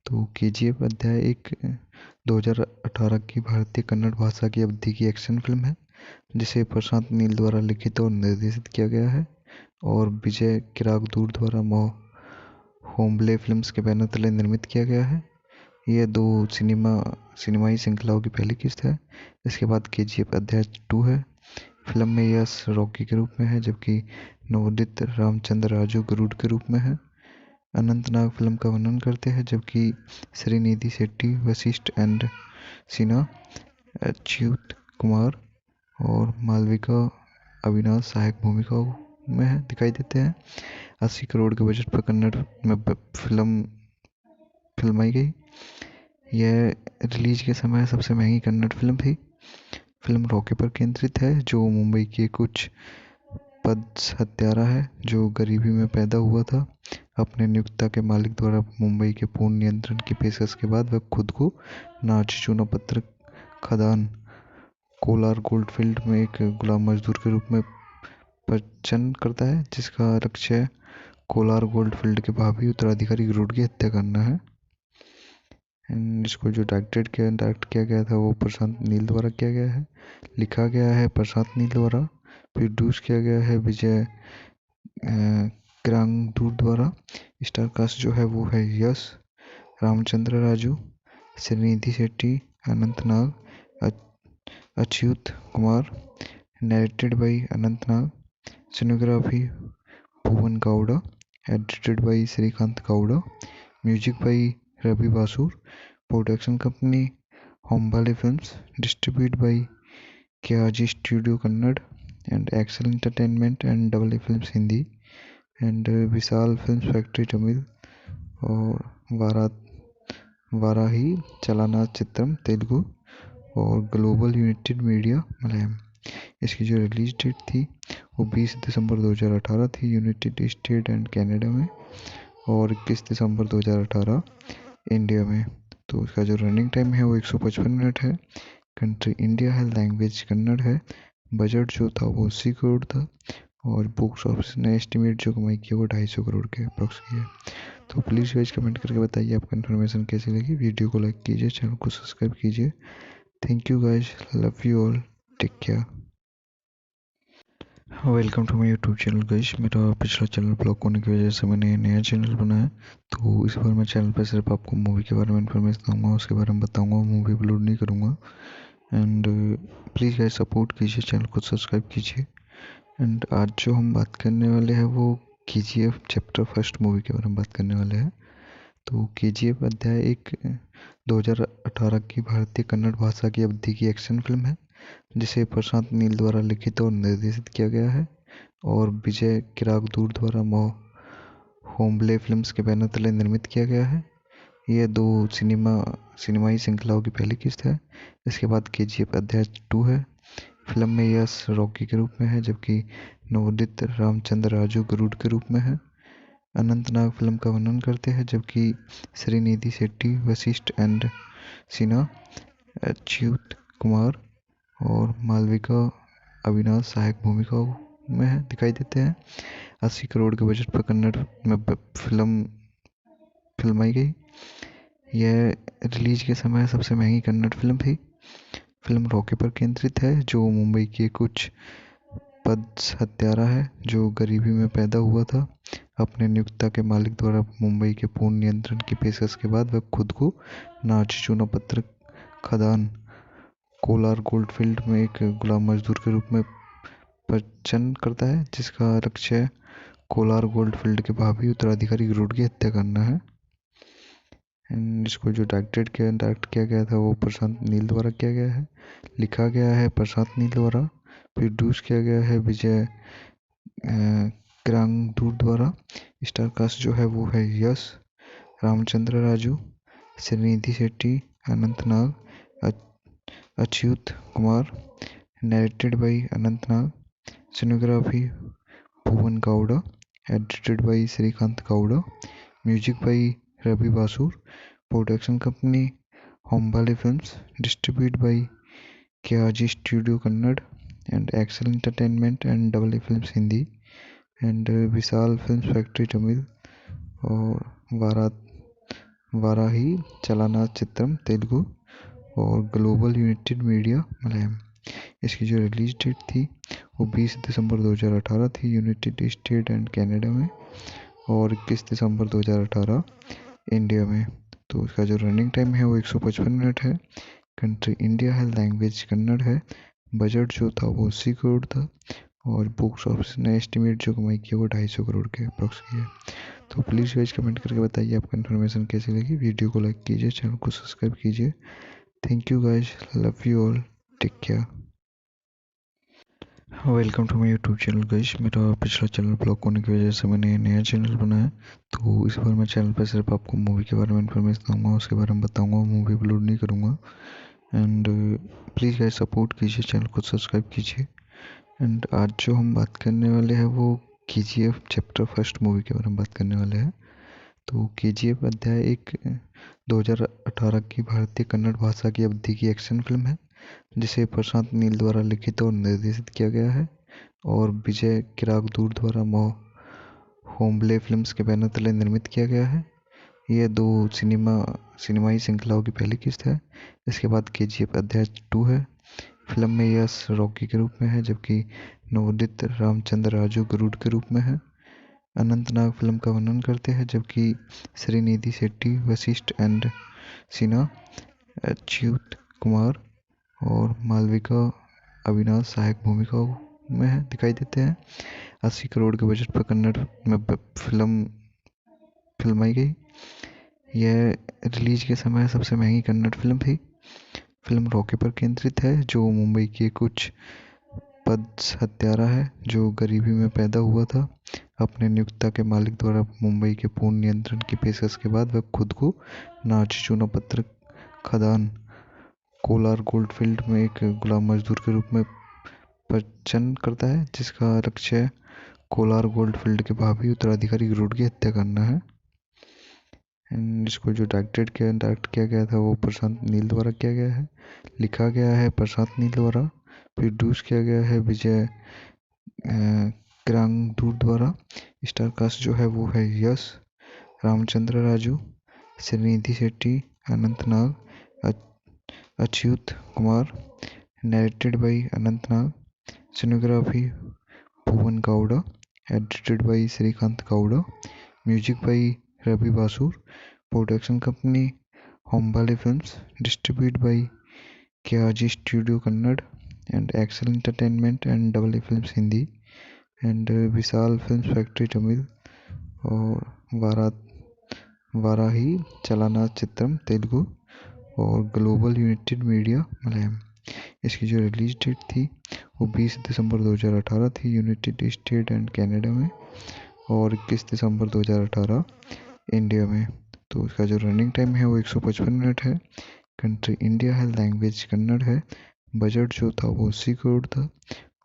तो KGF अध्याय 1 2018 की भारतीय कन्नड़ भाषा की अवधि की एक्शन फिल्म है, जिसे प्रशांत नील द्वारा लिखित और निर्देशित किया गया है और विजय किरागदूर द्वारा होम्बले फिल्म्स के बैनर तले निर्मित किया गया है। यह 2 सिनेमाई श्रृंखलाओं की पहली किस्त है। इसके बाद KGF अध्याय 2 है। फिल्म में यश रॉकी के रूप में है, जबकि नवोदित रामचंद्र राजू गरुड़ के रूप में है। अनंतनाग फिल्म का वर्णन करते हैं, जबकि श्रीनिधि शेट्टी, वशिष्ठ एंड सिन्हा, अच्युत कुमार और मालविका अविनाश सहायक भूमिकाओं में दिखाई देते हैं। 80 करोड़ के बजट पर कन्नड़ में फिल्माई गई। यह रिलीज के समय सबसे महंगी कन्नड़ फिल्म थी। फिल्म रॉकी पर केंद्रित है, जो मुंबई के कुछ पद हत्यारा है जो गरीबी में पैदा हुआ था। अपने नियोक्ता के मालिक द्वारा मुंबई के पूर्ण नियंत्रण की पेशकश के बाद वह खुद को नाची चूना पत्थर खदान कोलार गोल्डफील्ड में एक गुलाम मजदूर के रूप में प्रचन करता है, जिसका लक्ष्य कोलार गोल्डफील्ड के भावी उत्तराधिकारी गरुड़ की हत्या करना है। एंड इसको जो डायरेक्ट किया गया था वो प्रशांत नील द्वारा किया गया है। लिखा गया है प्रशांत नील द्वारा। प्रोड्यूस किया गया है विजय किरांगदूर द्वारा। स्टार कास्ट जो है वो है Yash, Ramachandra Raju, Srinidhi Shetty, Anant Nag, Achyut Kumar. Narrated by Anant Nag. Cinematography Bhuvan Gowda. Edited by Srikanth Gowda. Music by Ravi Basrur. Production company Hombale films. Distribute by KRG studio Kannada and Excel entertainment and double A films Hindi and Vishal films factory Tamil और वाराही चलाना चित्रम तेलुगु और ग्लोबल यूनाइटेड मीडिया मलयालम। इसकी जो रिलीज डेट थी वो 20 दिसंबर 2018 थी यूनाइटेड स्टेट एंड कनाडा में, और 21 दिसंबर 2018 इंडिया में। तो इसका जो रनिंग टाइम है वो 155 मिनट है। कंट्री इंडिया है, लैंग्वेज कन्नड़ है। बजट जो था वो 80 करोड़ था, और बॉक्स ऑफिस ने एस्टिमेट जो कमाई की वो 250 करोड़ के अप्रॉक्स की है। तो प्लीज़ गाइस कमेंट करके बताइए आपको इन्फॉर्मेशन कैसी लगी। वीडियो को लाइक कीजिए, चैनल को सब्सक्राइब कीजिए। Thank you guys, love you all, take care. Welcome to my YouTube channel guys. मेरा पिछला चैनल ब्लॉक होने की वजह से मैंने नया चैनल बनाया। तो इस बार मैं चैनल पर सिर्फ आपको मूवी के बारे में इन्फॉर्मेशन दूंगा, उसके बारे में बताऊंगा, मूवी अपलोड नहीं करूंगा। एंड प्लीज़ गाइस सपोर्ट कीजिए, चैनल को सब्सक्राइब कीजिए। एंड आज जो हम बात करने वाले हैं वो KGF चैप्टर फर्स्ट मूवी के बारे में बात करने वाले हैं। तो KGF अध्याय एक 2018 की भारतीय कन्नड़ भाषा की अवधि की एक्शन फिल्म है, जिसे प्रशांत नील द्वारा लिखित और निर्देशित किया गया है और विजय किरागदूर द्वारा होम्बले फिल्म्स के बैनर तले निर्मित किया गया है। यह दो सिनेमाई श्रृंखलाओं की पहली किस्त है। इसके बाद KGF अध्याय 2 है। फिल्म में यश रॉकी के रूप में है, जबकि नवोदित रामचंद्र राजू गरुड़ के रूप में है। अनंतनाग फिल्म का वर्णन करते हैं, जबकि श्रीनिधि शेट्टी, वशिष्ठ एंड सिन्हा, अच्युत कुमार और मालविका अविनाश सहायक भूमिकाओं में दिखाई देते हैं। 80 करोड़ के बजट पर कन्नड़ में फिल्माई गई। यह रिलीज के समय सबसे महंगी कन्नड़ फिल्म थी। फिल्म रॉकी पर केंद्रित है, जो मुंबई के कुछ पद हत्यारा है जो गरीबी में पैदा हुआ था। अपने नियोक्ता के मालिक द्वारा मुंबई के पूर्ण नियंत्रण की पेशकश के बाद वह खुद को नाची चूना पत्थर खदान कोलार गोल्डफील्ड में एक गुलाम मजदूर के रूप में प्रचन करता है, जिसका लक्ष्य कोलार गोल्डफील्ड के भावी उत्तराधिकारी गरुड़ की हत्या करना है। इसको जो डायरेक्ट किया गया था वो प्रशांत नील द्वारा किया गया है। लिखा गया है प्रशांत नील द्वारा। प्रोड्यूस किया गया है विजय किरागदूर द्वारा। स्टार कास्ट जो है वो है Yash, Ramachandra Raju, Srinidhi Shetty, Anant Nag, Achyut Kumar. Narrated by Anant Nag. Cinematography Bhuvan Gowda. Edited by Srikanth Gowda. Music by Ravi Basrur. Production company Hombale films. Distribute by KRG studio Kannada and Excel entertainment and double A films Hindi and Vishal films factory Tamil और वाराही चलाना चित्रम तेलुगु और ग्लोबल यूनाइटेड मीडिया मलयालम। इसकी जो रिलीज डेट थी वो 20 दिसंबर 2018 थी यूनाइटेड स्टेट एंड कनाडा में, और 21 दिसंबर 2018 इंडिया में। तो इसका जो रनिंग टाइम है वो 155 मिनट है। कंट्री इंडिया है, लैंग्वेज कन्नड़ है। बजट जो था वो 80 करोड़ था और बॉक्स ऑफिस ने एस्टिमेट जो कमाई की वो 250 करोड़ के अप्रॉक्स की है। तो प्लीज़ गाइस कमेंट करके बताइए आपको इन्फॉर्मेशन कैसी लगी। वीडियो को लाइक कीजिए, चैनल को सब्सक्राइब कीजिए। Thank you guys, love you all, take care. Welcome to my YouTube channel guys. मेरा पिछला चैनल ब्लॉक होने की वजह से मैंने नया चैनल बनाया। तो इस बार मैं चैनल पर सिर्फ आपको मूवी के बारे में इन्फॉर्मेशन दूंगा, उसके बारे में बताऊंगा, मूवी अपलोड नहीं करूंगा। एंड प्लीज़ गाइस सपोर्ट कीजिए, चैनल को सब्सक्राइब कीजिए। एंड आज जो हम बात करने वाले हैं वो KGF चैप्टर फर्स्ट मूवी के बारे में बात करने वाले हैं। तो KGF अध्याय एक 2018 की भारतीय कन्नड़ भाषा की अवधि की एक्शन फिल्म है, जिसे प्रशांत नील द्वारा लिखित और निर्देशित किया गया है और विजय किरागदूर द्वारा होम्बले फिल्म्स के बैनर तले निर्मित किया गया है। यह दो सिनेमाई श्रृंखलाओं की पहली किस्त है। इसके बाद KGF अध्याय 2 है। फिल्म में यश रॉकी के रूप में है, जबकि नवोदित रामचंद्र राजू गरुड़ के रूप में है। अनंतनाग फिल्म का वर्णन करते हैं, जबकि श्रीनिधि शेट्टी, वशिष्ठ एंड सिन्हा, अच्युत कुमार और मालविका अविनाश सहायक भूमिकाओं में दिखाई देते हैं। 80 करोड़ के बजट पर कन्नड़ में फिल्माई गई। यह रिलीज के समय सबसे महंगी कन्नड़ फिल्म थी। फिल्म रॉकी पर केंद्रित है, जो मुंबई के कुछ पद हत्यारा है जो गरीबी में पैदा हुआ था। अपने नियोक्ता के मालिक द्वारा मुंबई के पूर्ण नियंत्रण की पेशकश के बाद वह खुद को नाची चूना पत्थर खदान कोलार गोल्डफील्ड में एक गुलाम मजदूर के रूप में प्रचन करता है, जिसका लक्ष्य कोलार गोल्डफील्ड के भावी उत्तराधिकारी गरुड़ की हत्या करना है। इसको जो डायरेक्ट किया गया था वो प्रशांत नील द्वारा किया गया है। लिखा गया है प्रशांत नील द्वारा। प्रोड्यूस किया गया है विजय किरागदूर द्वारा। स्टार कास्ट जो है वो है Yash, Ramachandra Raju, Srinidhi Shetty, Anant Nag, Achyut Kumar. Narrated by Anant Nag. Cinematography Bhuvan Gowda, edited by Srikanth Gowda, music by Ravi Basur, production company Hombale Films, distributed by KRG Studio Kannada and Excel Entertainment and Double A Films Hindi and Vishal Films Factory Tamil और वाराही चलाना चित्रम तेलुगु और global United media Malayalam. इसकी जो release date थी वो 20 दिसंबर 2018 थी United state and Canada में और 21 दिसंबर 2018 इंडिया में। तो इसका जो रनिंग टाइम है वो 155 मिनट है। कंट्री इंडिया है, लैंग्वेज कन्नड़ है। बजट जो था वो 80 करोड़ था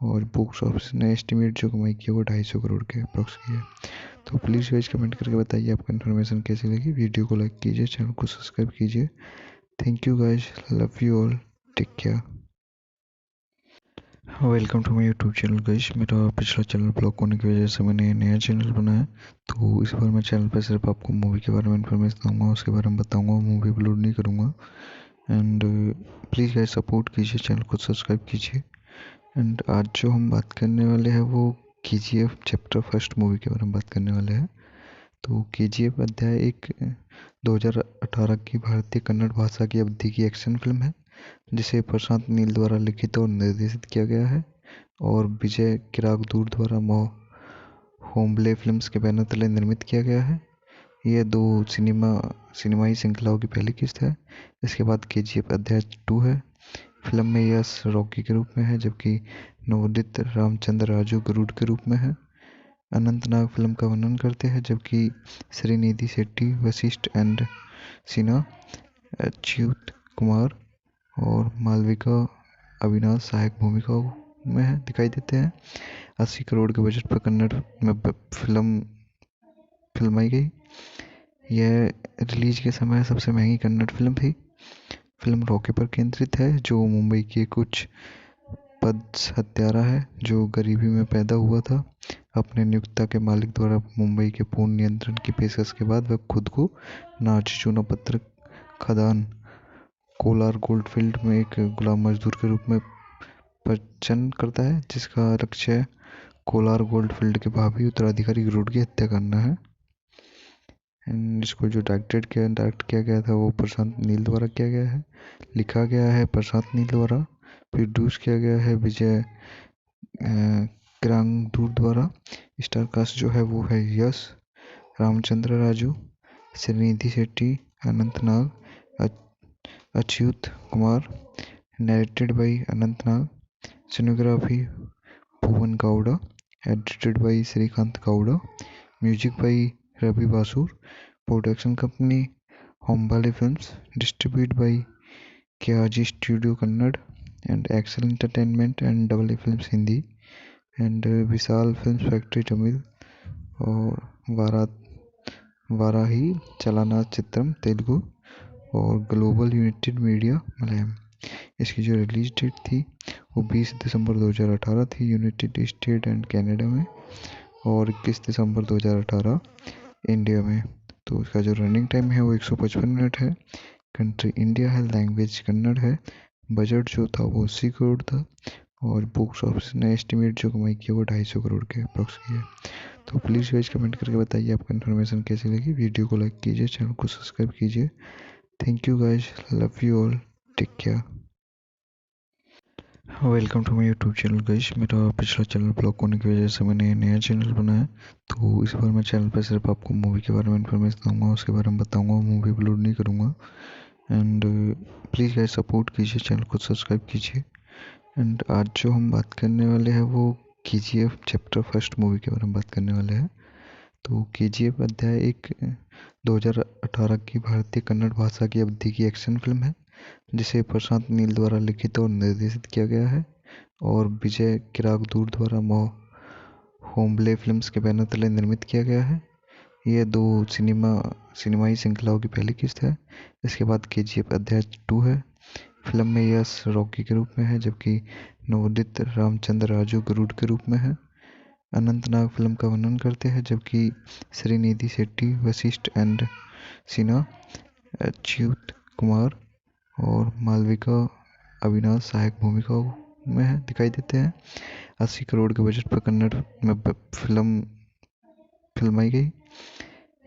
और बॉक्स ऑफिस ने एस्टिमेट जो कमाई की वो 250 करोड़ के अप्रॉक्स की है। तो प्लीज़ गाइस कमेंट करके बताइए आपको इन्फॉर्मेशन कैसी लगी। वीडियो को लाइक कीजिए, चैनल को सब्सक्राइब कीजिए। Thank you guys, love you all, take care. Welcome to my YouTube channel guys. मेरा पिछला चैनल ब्लॉक होने की वजह से मैंने नया चैनल बनाया। तो इस बार मैं चैनल पर सिर्फ आपको मूवी के बारे में इन्फॉर्मेशन दूंगा, उसके बारे में बताऊंगा, मूवी अपलोड नहीं करूंगा। एंड प्लीज़ गाइस सपोर्ट कीजिए, चैनल को सब्सक्राइब कीजिए। एंड आज जो हम बात करने वाले हैं वो KGF चैप्टर फर्स्ट मूवी के बारे में बात करने वाले हैं। तो KGF अध्याय एक 2018 की भारतीय कन्नड़ भाषा की अवधि की एक्शन फिल्म है जिसे प्रशांत नील द्वारा लिखित और निर्देशित किया गया है और विजय किरागदूर द्वारा होम्बले फिल्म्स के बैनर तले निर्मित किया गया है। यह दो सिनेमाई श्रृंखलाओं की पहली किस्त है। इसके बाद KGF अध्याय 2 है। फिल्म में यश रॉकी के रूप में है जबकि नवोदित रामचंद्र राजू गरुड़ के रूप में है। अनंतनाग फिल्म का वर्णन करते हैं जबकि श्रीनिधि शेट्टी, वशिष्ठ एंड सिन्हा, अच्युत कुमार और मालविका अविनाश सहायक भूमिकाओं में दिखाई देते हैं। 80 करोड़ के बजट पर कन्नड़ में फिल्माई गई। यह रिलीज के समय सबसे महंगी कन्नड़ फिल्म थी। फिल्म रॉकी पर केंद्रित है जो मुंबई के कुछ पद हत्यारा है जो गरीबी में पैदा हुआ था। अपने नियोक्ता के मालिक द्वारा मुंबई के पूर्ण नियंत्रण की पेशकश के बाद वह खुद को नाची चूना पत्थर खदान कोलार गोल्डफील्ड में एक गुलाम मजदूर के रूप में प्रचन करता है जिसका लक्ष्य कोलार गोल्डफील्ड के भावी उत्तराधिकारी गरुड़ की हत्या करना है। इसको जो डायरेक्ट किया गया था वो प्रशांत नील द्वारा किया गया है। लिखा गया है प्रशांत नील द्वारा। प्रोड्यूस किया गया है विजय किरागदूर द्वारा। स्टार कास्ट जो है वो है Yash, Ramachandra Raju, Srinidhi Shetty, Anant Nag, Achyut Kumar, narrated by Anant Nag, cinematography Bhuvan Gowda, edited by Srikanth Gowda, music by Ravi Basrur, production company Hombale films, distributed by KRG Studio Kannada and Excel Entertainment and Double A Films Hindi and Vishal Films Factory Tamil और वाराही चलाना चित्रम तेलुगु और ग्लोबल यूनाइटेड मीडिया मलयालम। इसकी जो release date थी वो 20 दिसंबर 2018 थी United state and Canada में और 21 दिसंबर 2018 इंडिया में। तो इसका जो रनिंग टाइम है वो 155 मिनट है। कंट्री इंडिया है, लैंग्वेज कन्नड़ है। बजट जो था वो 80 करोड़ था और बॉक्स ऑफिस ने एस्टिमेट जो कमाई की वो 250 करोड़ के अप्रॉक्स की है। तो प्लीज़ गाइस कमेंट करके बताइए आपको इन्फॉर्मेशन कैसी लगी। वीडियो को लाइक कीजिए, चैनल को सब्सक्राइब कीजिए। Thank you guys, love you all, take care. Welcome to my YouTube channel guys. मेरा पिछला चैनल ब्लॉक होने की वजह से मैंने नया चैनल बनाया। तो इस बार मैं चैनल पर सिर्फ आपको मूवी के बारे में इन्फॉर्मेशन दूंगा, उसके बारे में बताऊंगा, मूवी अपलोड नहीं करूंगा। एंड प्लीज़ गाइस सपोर्ट कीजिए, चैनल को सब्सक्राइब कीजिए। एंड आज जो हम बात करने वाले हैं वो KGF चैप्टर फर्स्ट मूवी के बारे में बात करने वाले हैं। तो KGF अध्याय एक 2018 की भारतीय कन्नड़ भाषा की अवधि की एक्शन फिल्म है जिसे प्रशांत नील द्वारा लिखित और निर्देशित किया गया है और विजय किरागदूर द्वारा होम्बले फिल्म्स के बैनर तले निर्मित किया गया है। यह दो सिनेमाई श्रृंखलाओं की पहली किस्त है। इसके बाद KGF अध्याय 2 है। फिल्म में यश रॉकी के रूप में है जबकि नवोदित रामचंद्र राजू गरुड़ के रूप में है। अनंतनाग फिल्म का वर्णन करते हैं जबकि श्रीनिधि शेट्टी, वशिष्ठ एंड सिन्हा, अच्युत कुमार और मालविका अविनाश सहायक भूमिकाओं में है दिखाई देते हैं। 80 करोड़ के बजट पर कन्नड़ में फिल्माई गई।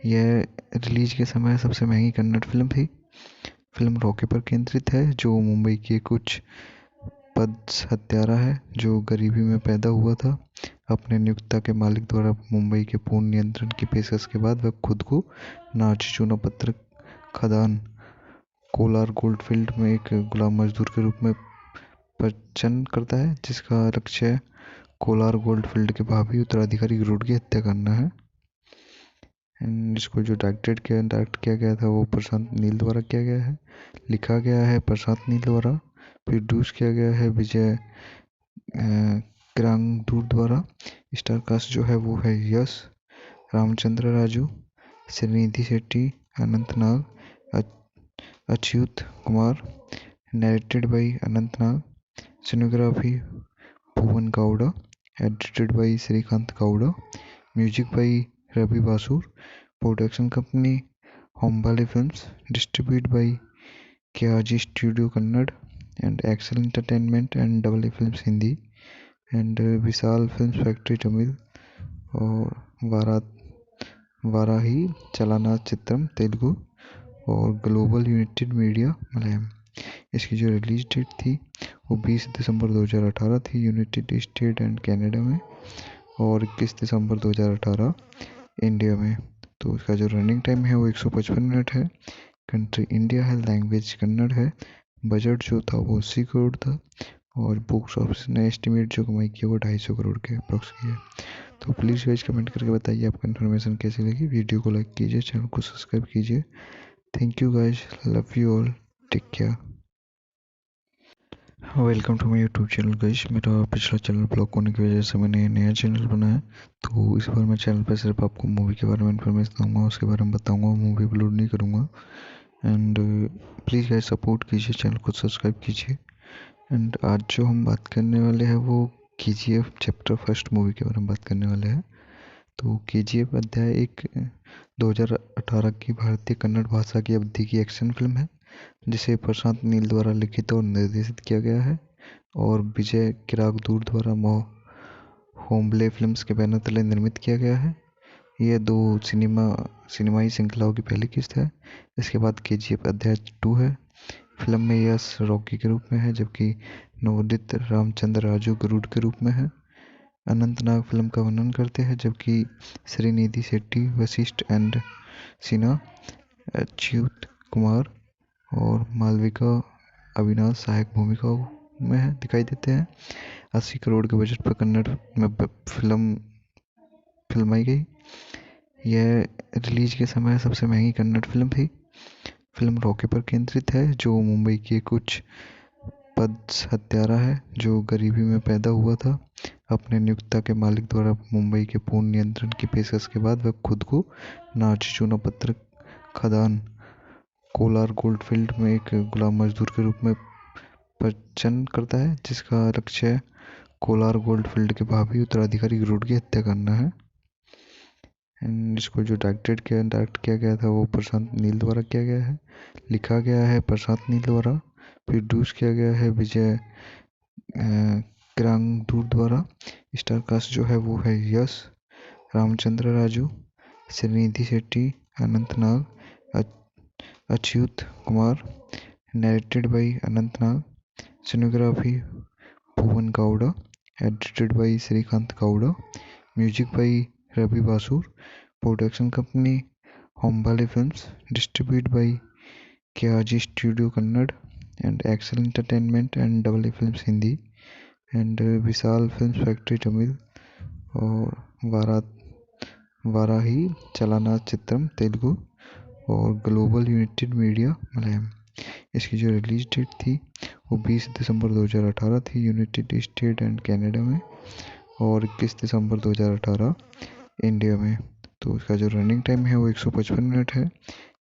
यह रिलीज के समय सबसे महंगी कन्नड़ फिल्म थी। फिल्म रॉकी पर केंद्रित है, जो मुंबई के कुछ पद हत्यारा है जो गरीबी में पैदा हुआ था। अपने नियोक्ता के मालिक द्वारा मुंबई के पूर्ण नियंत्रण की पेशकश के बाद वह खुद को नाची चूना पत्थर खदान कोलार गोल्डफील्ड में एक गुलाम मजदूर के रूप में प्रचन करता है, जिसका लक्ष्य कोलार गोल्डफील्ड के भावी उत्तराधिकारी गरुड़ की हत्या करना है। इसको जो डायरेक्ट किया गया था वो प्रशांत नील द्वारा किया गया है। लिखा गया है प्रशांत नील द्वारा। प्रोड्यूस किया गया है विजय किरांगदूर द्वारा। स्टार कास्ट जो है वो है Yash, Ramachandra Raju, Srinidhi Shetty, Anant Nag, Achyut Kumar. Narrated by Anant Nag. Cinematography Bhuvan Gowda. Edited by Srikanth Gowda. Music by Ravi Basrur. Production company Hombale films. Distribute by KRG studio Kannada and Excel entertainment and double A films Hindi and Vishal film factory Tamil और वाराही चलाना चित्रम तेलुगु और ग्लोबल यूनाइटेड मीडिया मलयालम। इसकी जो रिलीज डेट थी वो 20 दिसंबर 2018 थी यूनाइटेड स्टेट एंड कनाडा में, और 21 दिसंबर 2018 इंडिया में। तो इसका जो रनिंग टाइम है वो 155 मिनट है। कंट्री इंडिया है, लैंग्वेज कन्नड़ है। बजट जो था वो 80 करोड़ था, और बॉक्स ऑफिस ने एस्टिमेट जो कमाई की वो 250 करोड़ के अप्रॉक्स की है। तो प्लीज़ गाइस कमेंट करके बताइए आपको इन्फॉर्मेशन कैसी लगी। वीडियो को लाइक कीजिए, चैनल को सब्सक्राइब कीजिए। Thank you guys, love you all, take care. Welcome to my YouTube channel guys. मेरा पिछला चैनल ब्लॉक होने की वजह से मैंने नया चैनल बनाया, तो इस बार मैं चैनल पर सिर्फ आपको मूवी के बारे में इन्फॉर्मेशन दूंगा, उसके बारे में बताऊंगा, मूवी अपलोड नहीं करूंगा। एंड प्लीज़ गाइस सपोर्ट कीजिए, चैनल को सब्सक्राइब कीजिए। एंड आज जो हम बात करने वाले हैं वो KGF चैप्टर फर्स्ट मूवी के बारे में बात करने वाले हैं। तो KGF अध्याय एक 2018 की भारतीय कन्नड़ भाषा की अवधि की एक्शन फिल्म है, जिसे प्रशांत नील द्वारा लिखित और निर्देशित किया गया है और विजय किरागदूर द्वारा होम्बले फिल्म्स के बैनर तले निर्मित किया गया है। यह दो सिनेमाई श्रृंखलाओं की पहली किस्त है। इसके बाद KGF अध्याय 2 है। फिल्म में यश रॉकी के रूप में है, जबकि नवोदित रामचंद्र राजू गरुड़ के रूप में है। अनंत नाग फिल्म का वर्णन करते हैं, जबकि श्रीनिधि शेट्टी, वशिष्ठ एंड सिन्हा, अच्युत कुमार और मालविका अविनाश सहायक भूमिकाओं में है दिखाई देते हैं। 80 करोड़ के बजट पर कन्नड़ में फिल्माई गई। यह रिलीज के समय सबसे महंगी कन्नड़ फिल्म थी। फिल्म रॉकी पर केंद्रित है, जो मुंबई के कुछ पद हत्यारा है जो गरीबी में पैदा हुआ था। अपने नियोक्ता के मालिक द्वारा मुंबई के पूर्ण नियंत्रण की पेशकश के बाद वह खुद को नाची चूना पत्थर खदान कोलार गोल्डफील्ड में एक गुलाम मजदूर के रूप में प्रचन करता है, जिसका लक्ष्य कोलार गोल्डफील्ड के भावी उत्तराधिकारी गरुड़ की हत्या करना है। इसको जो डायरेक्ट किया गया था वो प्रशांत नील द्वारा किया गया है। लिखा गया है प्रशांत नील द्वारा। प्रोड्यूस किया गया है विजय किरांगदूर द्वारा। स्टार कास्ट जो है वो है Yash, Ramachandra Raju, Srinidhi Shetty, Anant Nag, Achyut Kumar. Narrated by Anant Nag. Cinematography Bhuvan Gowda. Edited by Srikanth Gowda. Music by Ravi Basrur. Production company Hombale films. Distribute by KRG studio Kannada and Excel entertainment and double A films Hindi and Vishal film factory Tamil और वाराही चलाना चित्रम तेलुगु और ग्लोबल यूनाइटेड मीडिया मलयालम। इसकी जो रिलीज डेट थी वो 20 दिसंबर 2018 थी यूनाइटेड स्टेट एंड कनाडा में, और 21 दिसंबर 2018 इंडिया में। तो इसका जो रनिंग टाइम है वो 155 मिनट है।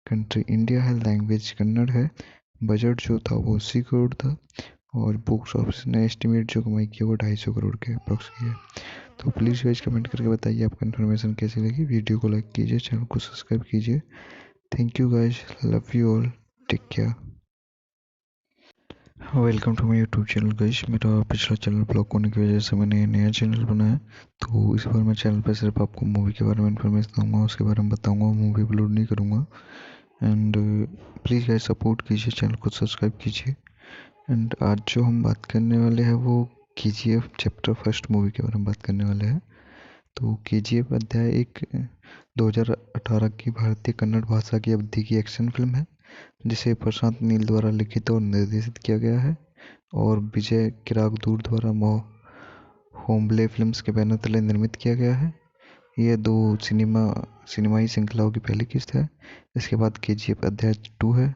कंट्री इंडिया है, लैंग्वेज कन्नड़ है। बजट जो था वो 80 करोड़ था, और बॉक्स ऑफिस ने एस्टिमेट जो कमाई की वो 250 करोड़ के अप्रॉक्स की है। तो प्लीज़ गाइस कमेंट करके बताइए आपको इन्फॉर्मेशन कैसी लगी। वीडियो को लाइक कीजिए, चैनल को सब्सक्राइब कीजिए। Thank you guys, love you all, take care. Welcome to my YouTube channel guys. मेरा पिछला चैनल ब्लॉक होने की वजह से मैंने नया चैनल बनाया। तो इस बार मैं चैनल पर सिर्फ आपको मूवी के बारे में इन्फॉर्मेशन दूंगा, उसके बारे में बताऊंगा, मूवी अपलोड नहीं करूंगा। एंड प्लीज़ गाइस सपोर्ट कीजिए, चैनल को सब्सक्राइब कीजिए। एंड आज जो हम बात करने वाले हैं वो KGF चैप्टर फर्स्ट मूवी के बारे में बात करने वाले हैं। तो KGF अध्याय एक 2018 की भारतीय कन्नड़ भाषा की अवधि की एक्शन फिल्म है, जिसे प्रशांत नील द्वारा लिखित और निर्देशित किया गया है और विजय किरागदूर द्वारा होम्बले फिल्म्स के बैनर तले निर्मित किया गया है। यह दो सिनेमाई श्रृंखलाओं की पहली किस्त है। इसके बाद KGF अध्याय 2 है।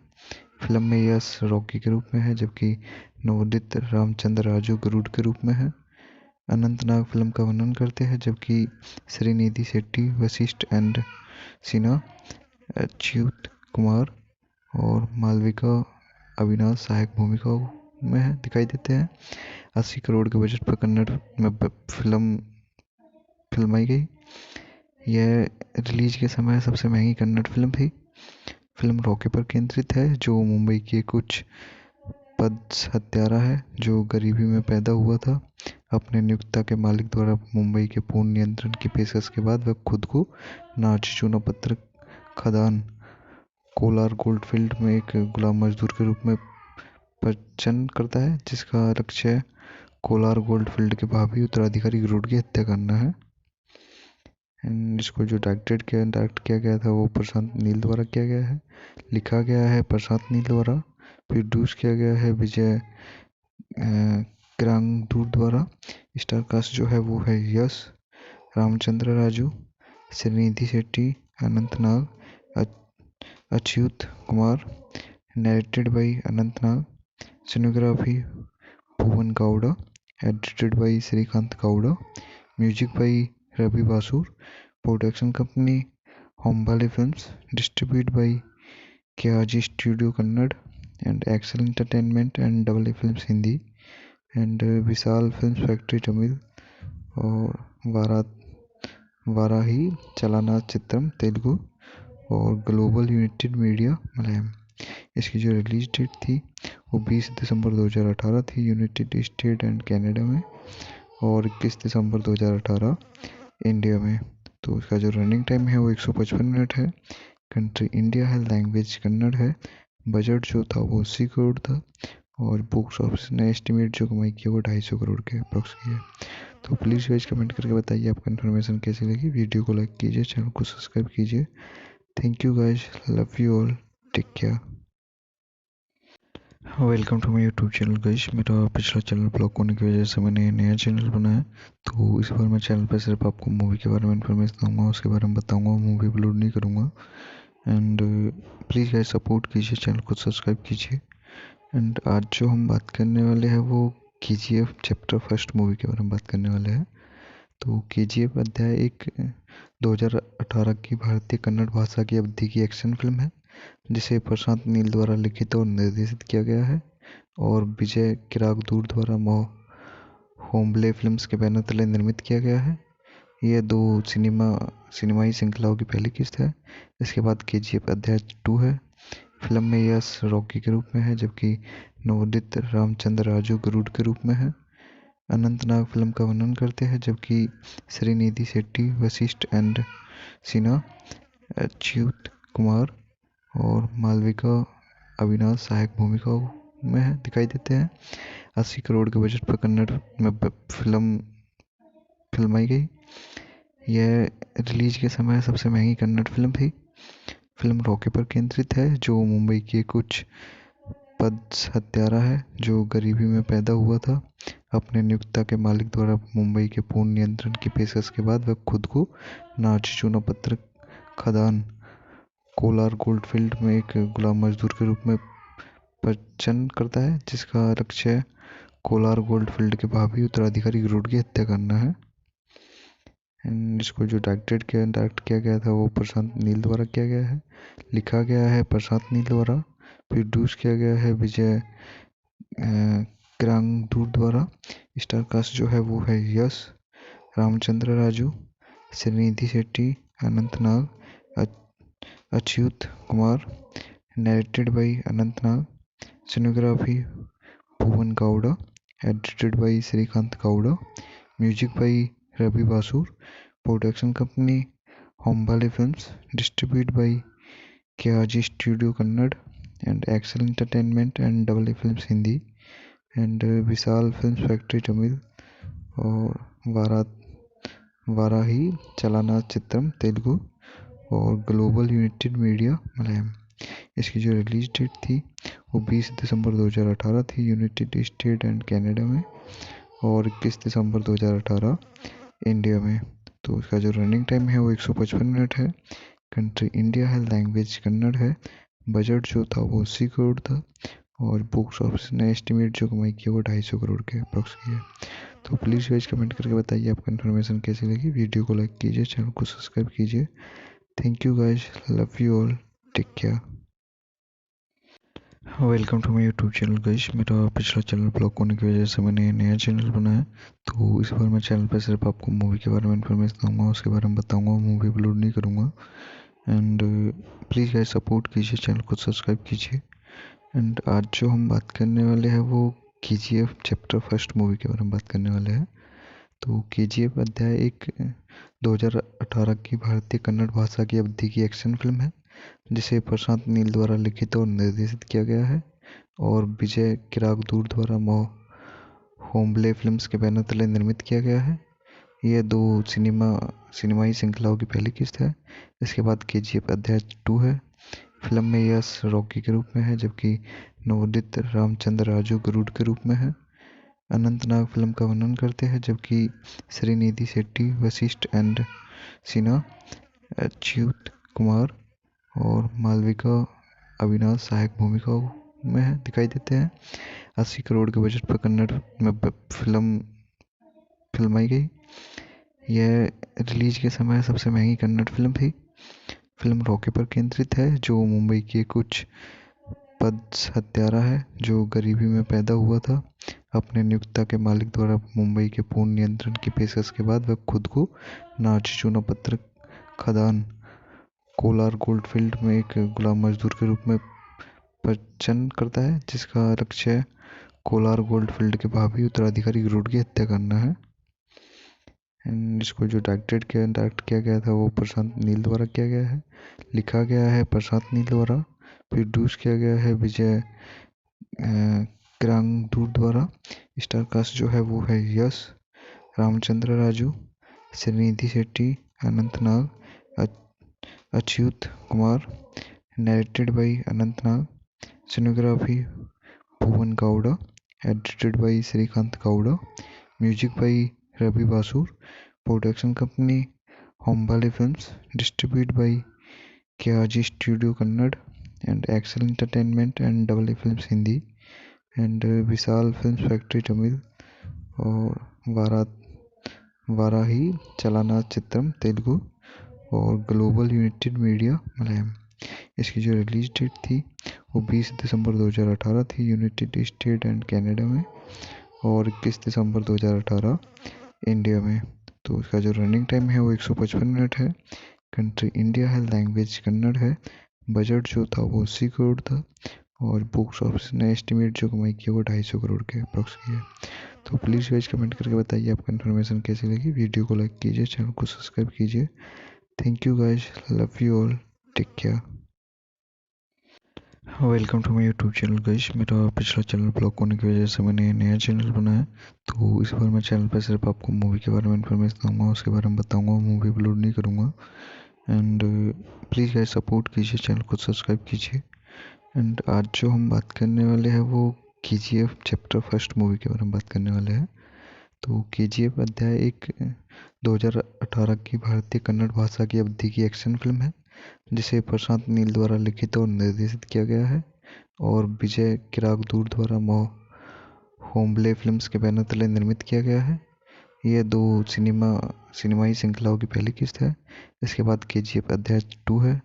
फिल्म में यश रॉकी के रूप में है, जबकि नवोदित रामचंद्र राजू गरुड़ के रूप में है। अनंतनाग फिल्म का वर्णन करते हैं, जबकि श्रीनिधि शेट्टी, वशिष्ठ एंड सिन्हा, अच्युत कुमार और मालविका अविनाश सहायक भूमिकाओं में दिखाई देते हैं। 80 करोड़ के बजट पर कन्नड़ में फिल्माई गई। यह रिलीज के समय सबसे महंगी कन्नड़ फिल्म थी। फिल्म रॉकी पर केंद्रित है, जो मुंबई के कुछ पद हत्यारा है जो गरीबी में पैदा हुआ था। अपने नियोक्ता के मालिक द्वारा मुंबई के पूर्ण नियंत्रण की पेशकश के बाद वह खुद को नाची चूना पत्थर खदान कोलार गोल्डफील्ड में एक गुलाम मजदूर के रूप में प्रचन करता है, जिसका लक्ष्य कोलार गोल्डफील्ड के भावी उत्तराधिकारी गरुड़ की हत्या करना है। एंड इसको जो डायरेक्ट किया गया था वो प्रशांत नील द्वारा किया गया है। लिखा गया है प्रशांत नील द्वारा। प्रोड्यूस किया गया है विजय किरागदूर द्वारा। स्टार कास्ट जो है वो है Yash, Ramachandra Raju, Srinidhi Shetty, Anant Nag, Achyut Kumar. Narrated by Anant Nag. Cinematography Bhuvan Gowda. Edited by Srikanth Gowda. Music by Ravi Basrur. Production company Hombale films. Distribute by KRG studio Kannada and Excel entertainment and double A films Hindi and Vishal film factory Tamil और वाराही चलाना चित्रम तेलुगु और ग्लोबल यूनाइटेड मीडिया मलयालम। इसकी जो रिलीज डेट थी वो 20 दिसंबर 2018 थी यूनाइटेड स्टेट एंड कनाडा में, और 21 दिसंबर 2018 इंडिया में। तो इसका जो रनिंग टाइम है वो 155 मिनट है। कंट्री इंडिया है, लैंग्वेज कन्नड़ है। बजट जो था वो 80 करोड़ था और बॉक्स ऑफिस ने एस्टिमेट जो कमाई की वो 250 करोड़ के अप्रॉक्स की है। तो प्लीज़ गाइस कमेंट करके बताइए आपको इन्फॉर्मेशन कैसी लगी। वीडियो को लाइक कीजिए, चैनल को सब्सक्राइब कीजिए। Thank you guys, love you all, take care. Welcome to my YouTube channel guys. मेरा पिछला चैनल ब्लॉक होने की वजह से मैंने नया चैनल बनाया। तो इस बार मैं चैनल पर सिर्फ आपको मूवी के बारे में इन्फॉर्मेशन दूंगा, उसके बारे में बताऊंगा, मूवी अपलोड नहीं करूंगा। एंड प्लीज़ गाइस सपोर्ट कीजिए, चैनल को सब्सक्राइब कीजिए। एंड आज जो हम बात करने वाले हैं वो KGF चैप्टर फर्स्ट मूवी के बारे में बात करने वाले हैं। तो KGF अध्याय एक 2018 की भारतीय कन्नड़ भाषा की अवधि की एक्शन फिल्म है, जिसे प्रशांत नील द्वारा लिखित और निर्देशित किया गया है और विजय किरागदूर द्वारा होम्बले फिल्म्स के बैनर तले निर्मित किया गया है। यह दो सिनेमाई श्रृंखलाओं की पहली किस्त है। इसके बाद KGF अध्याय 2 है। फिल्म में यश रॉकी के रूप में है, जबकि नवोदित रामचंद्र राजू गरुड़ के रूप में है। अनंतनाग फिल्म का वर्णन करते हैं, जबकि श्रीनिधि शेट्टी, वशिष्ठ एंड सिन्हा, अच्युत कुमार और मालविका अविनाश सहायक भूमिकाओं में दिखाई देते हैं। 80 करोड़ के बजट पर कन्नड़ में फिल्माई गई। यह रिलीज के समय सबसे महंगी कन्नड़ फिल्म थी। फिल्म रॉकी पर केंद्रित है, जो मुंबई के कुछ पद हत्यारा है जो गरीबी में पैदा हुआ था। अपने नियोक्ता के मालिक द्वारा मुंबई के पूर्ण नियंत्रण की पेशकश के बाद वह खुद को नाची चूना पत्थर खदान कोलार गोल्डफील्ड में एक गुलाम मजदूर के रूप में प्रचन करता है, जिसका लक्ष्य कोलार गोल्डफील्ड के भावी उत्तराधिकारी गरुड़ की हत्या करना है। एंड इसको जो डायरेक्ट किया गया था वो प्रशांत नील द्वारा किया गया है। लिखा गया है प्रशांत नील द्वारा। प्रोड्यूस किया गया है विजय किरागदूर द्वारा। स्टार कास्ट जो है वो है Yash, Ramachandra Raju, Srinidhi Shetty, Anant Nag, Achyut Kumar. Narrated by Anant Nag. Cinematography Bhuvan Gowda, edited by Srikanth Gowda, music by Ravi Basrur, production company Hombale films, distribute by KRG studio Kannada and Excel entertainment and double A films Hindi and Vishal film factory Tamil और वाराही चलाना चित्रम तेलुगु और ग्लोबल यूनाइटेड मीडिया मलयालम। इसकी जो रिलीज डेट थी वो 20 दिसंबर 2018 थी यूनाइटेड स्टेट एंड कनाडा में और 21 दिसंबर 2018 इंडिया में। तो इसका जो रनिंग टाइम है वो 155 मिनट है। कंट्री इंडिया है, लैंग्वेज कन्नड़ है। बजट जो था वो 80 करोड़ था और बॉक्स ऑफिस ने एस्टिमेट जो कमाई की वो 250 करोड़ के अप्रॉक्स की है। तो प्लीज़ गाइस कमेंट करके बताइए आपको इन्फॉर्मेशन कैसी लगी। वीडियो को लाइक कीजिए, चैनल को सब्सक्राइब कीजिए। Thank you guys, love you all, take care. Welcome to my YouTube channel guys. मेरा पिछला चैनल ब्लॉक होने की वजह से मैंने नया चैनल बनाया। तो इस बार मैं चैनल पर सिर्फ आपको मूवी के बारे में इन्फॉर्मेशन दूंगा, उसके बारे में बताऊंगा, मूवी अपलोड नहीं करूंगा। एंड प्लीज़ गाइस सपोर्ट कीजिए, चैनल को सब्सक्राइब कीजिए। एंड आज जो हम बात करने वाले हैं वो KGF चैप्टर फर्स्ट मूवी के बारे में बात करने वाले हैं। तो KGF अध्याय एक 2018 की भारतीय कन्नड़ भाषा की अवधि की एक्शन फिल्म है जिसे प्रशांत नील द्वारा लिखित और निर्देशित किया गया है और विजय किरागदूर द्वारा होम्बले फिल्म्स के बैनर तले निर्मित किया गया है। यह दो सिनेमाई श्रृंखलाओं की पहली किस्त है। इसके बाद KGF अध्याय 2 है। फिल्म में यश रॉकी के रूप में है जबकि नवोदित रामचंद्र राजू गरुड़ के रूप में है। अनंतनाग फिल्म का वर्णन करते हैं जबकि श्रीनिधि शेट्टी, वशिष्ठ एंड सिन्हा, अच्युत कुमार और मालविका अविनाश सहायक भूमिकाओं में दिखाई देते हैं। 80 करोड़ के बजट पर कन्नड़ में फिल्माई गई। यह रिलीज के समय सबसे महंगी कन्नड़ फिल्म थी। फिल्म रॉकी पर केंद्रित है जो मुंबई के कुछ पद हत्यारा है जो गरीबी में पैदा हुआ था। अपने नियोक्ता के मालिक द्वारा मुंबई के पूर्ण नियंत्रण की पेशकश के बाद वह खुद को नाची चूना पत्थर खदान कोलार गोल्डफील्ड में एक गुलाम मजदूर के रूप में प्रचन्न करता है जिसका लक्ष्य कोलार गोल्डफील्ड के भावी उत्तराधिकारी गरुड़ की हत्या करना है। एंड इसको जो डायरेक्ट किया गया था वो प्रशांत नील द्वारा किया गया है। लिखा गया है प्रशांत नील द्वारा। प्रोड्यूस किया गया है विजय किरागदूर द्वारा। स्टार कास्ट जो है वो है Yash, Ramachandra Raju, Srinidhi Shetty, Anant Nag, Achyut Kumar, narrated by Anant Nag, cinematography Bhuvan Gowda, edited by Srikanth Gowda, music by Ravi Basrur, production company Hombale films, distribute by KRG studio Kannada and Excel entertainment and double A films Hindi and Vishal film factory Tamil और वाराही चलाना चित्रम तेलुगु और ग्लोबल यूनाइटेड मीडिया मलयालम। इसकी जो रिलीज डेट थी वो 20 दिसंबर 2018 थी यूनाइटेड स्टेट एंड कनाडा में और 21 दिसंबर 2018 इंडिया में। तो इसका जो रनिंग टाइम है वो 155 मिनट है। कंट्री इंडिया है, लैंग्वेज कन्नड़ है। बजट जो था वो 80 करोड़ था और बॉक्स ऑफिस ने एस्टिमेट जो कमाई की वो 250 करोड़ के अप्रॉक्स की है। तो प्लीज़ गाइस कमेंट करके बताइए आपको इन्फॉर्मेशन कैसी लगी। वीडियो को लाइक कीजिए, चैनल को सब्सक्राइब कीजिए। Thank you guys, love you all, take care. Welcome to my YouTube channel guys. मेरा पिछला चैनल ब्लॉक होने की वजह से मैंने नया चैनल बनाया। तो इस बार मैं चैनल पर सिर्फ आपको मूवी के बारे में इन्फॉर्मेशन दूंगा, उसके बारे में बताऊंगा, मूवी अपलोड नहीं करूंगा। एंड प्लीज़ गाइस सपोर्ट कीजिए, चैनल को सब्सक्राइब कीजिए। एंड आज जो हम बात करने वाले हैं वो KGF चैप्टर फर्स्ट मूवी के बारे में बात करने वाले हैं। तो KGF अध्याय एक 2018 की भारतीय कन्नड़ भाषा की अवधि की एक्शन फिल्म है जिसे प्रशांत नील द्वारा लिखित और निर्देशित किया गया है और विजय किरागदूर द्वारा होम्बले फिल्म्स के बैनर तले निर्मित किया गया है। यह दो सिनेमाई श्रृंखलाओं की पहली किस्त है। इसके बाद KGF अध्याय 2 है।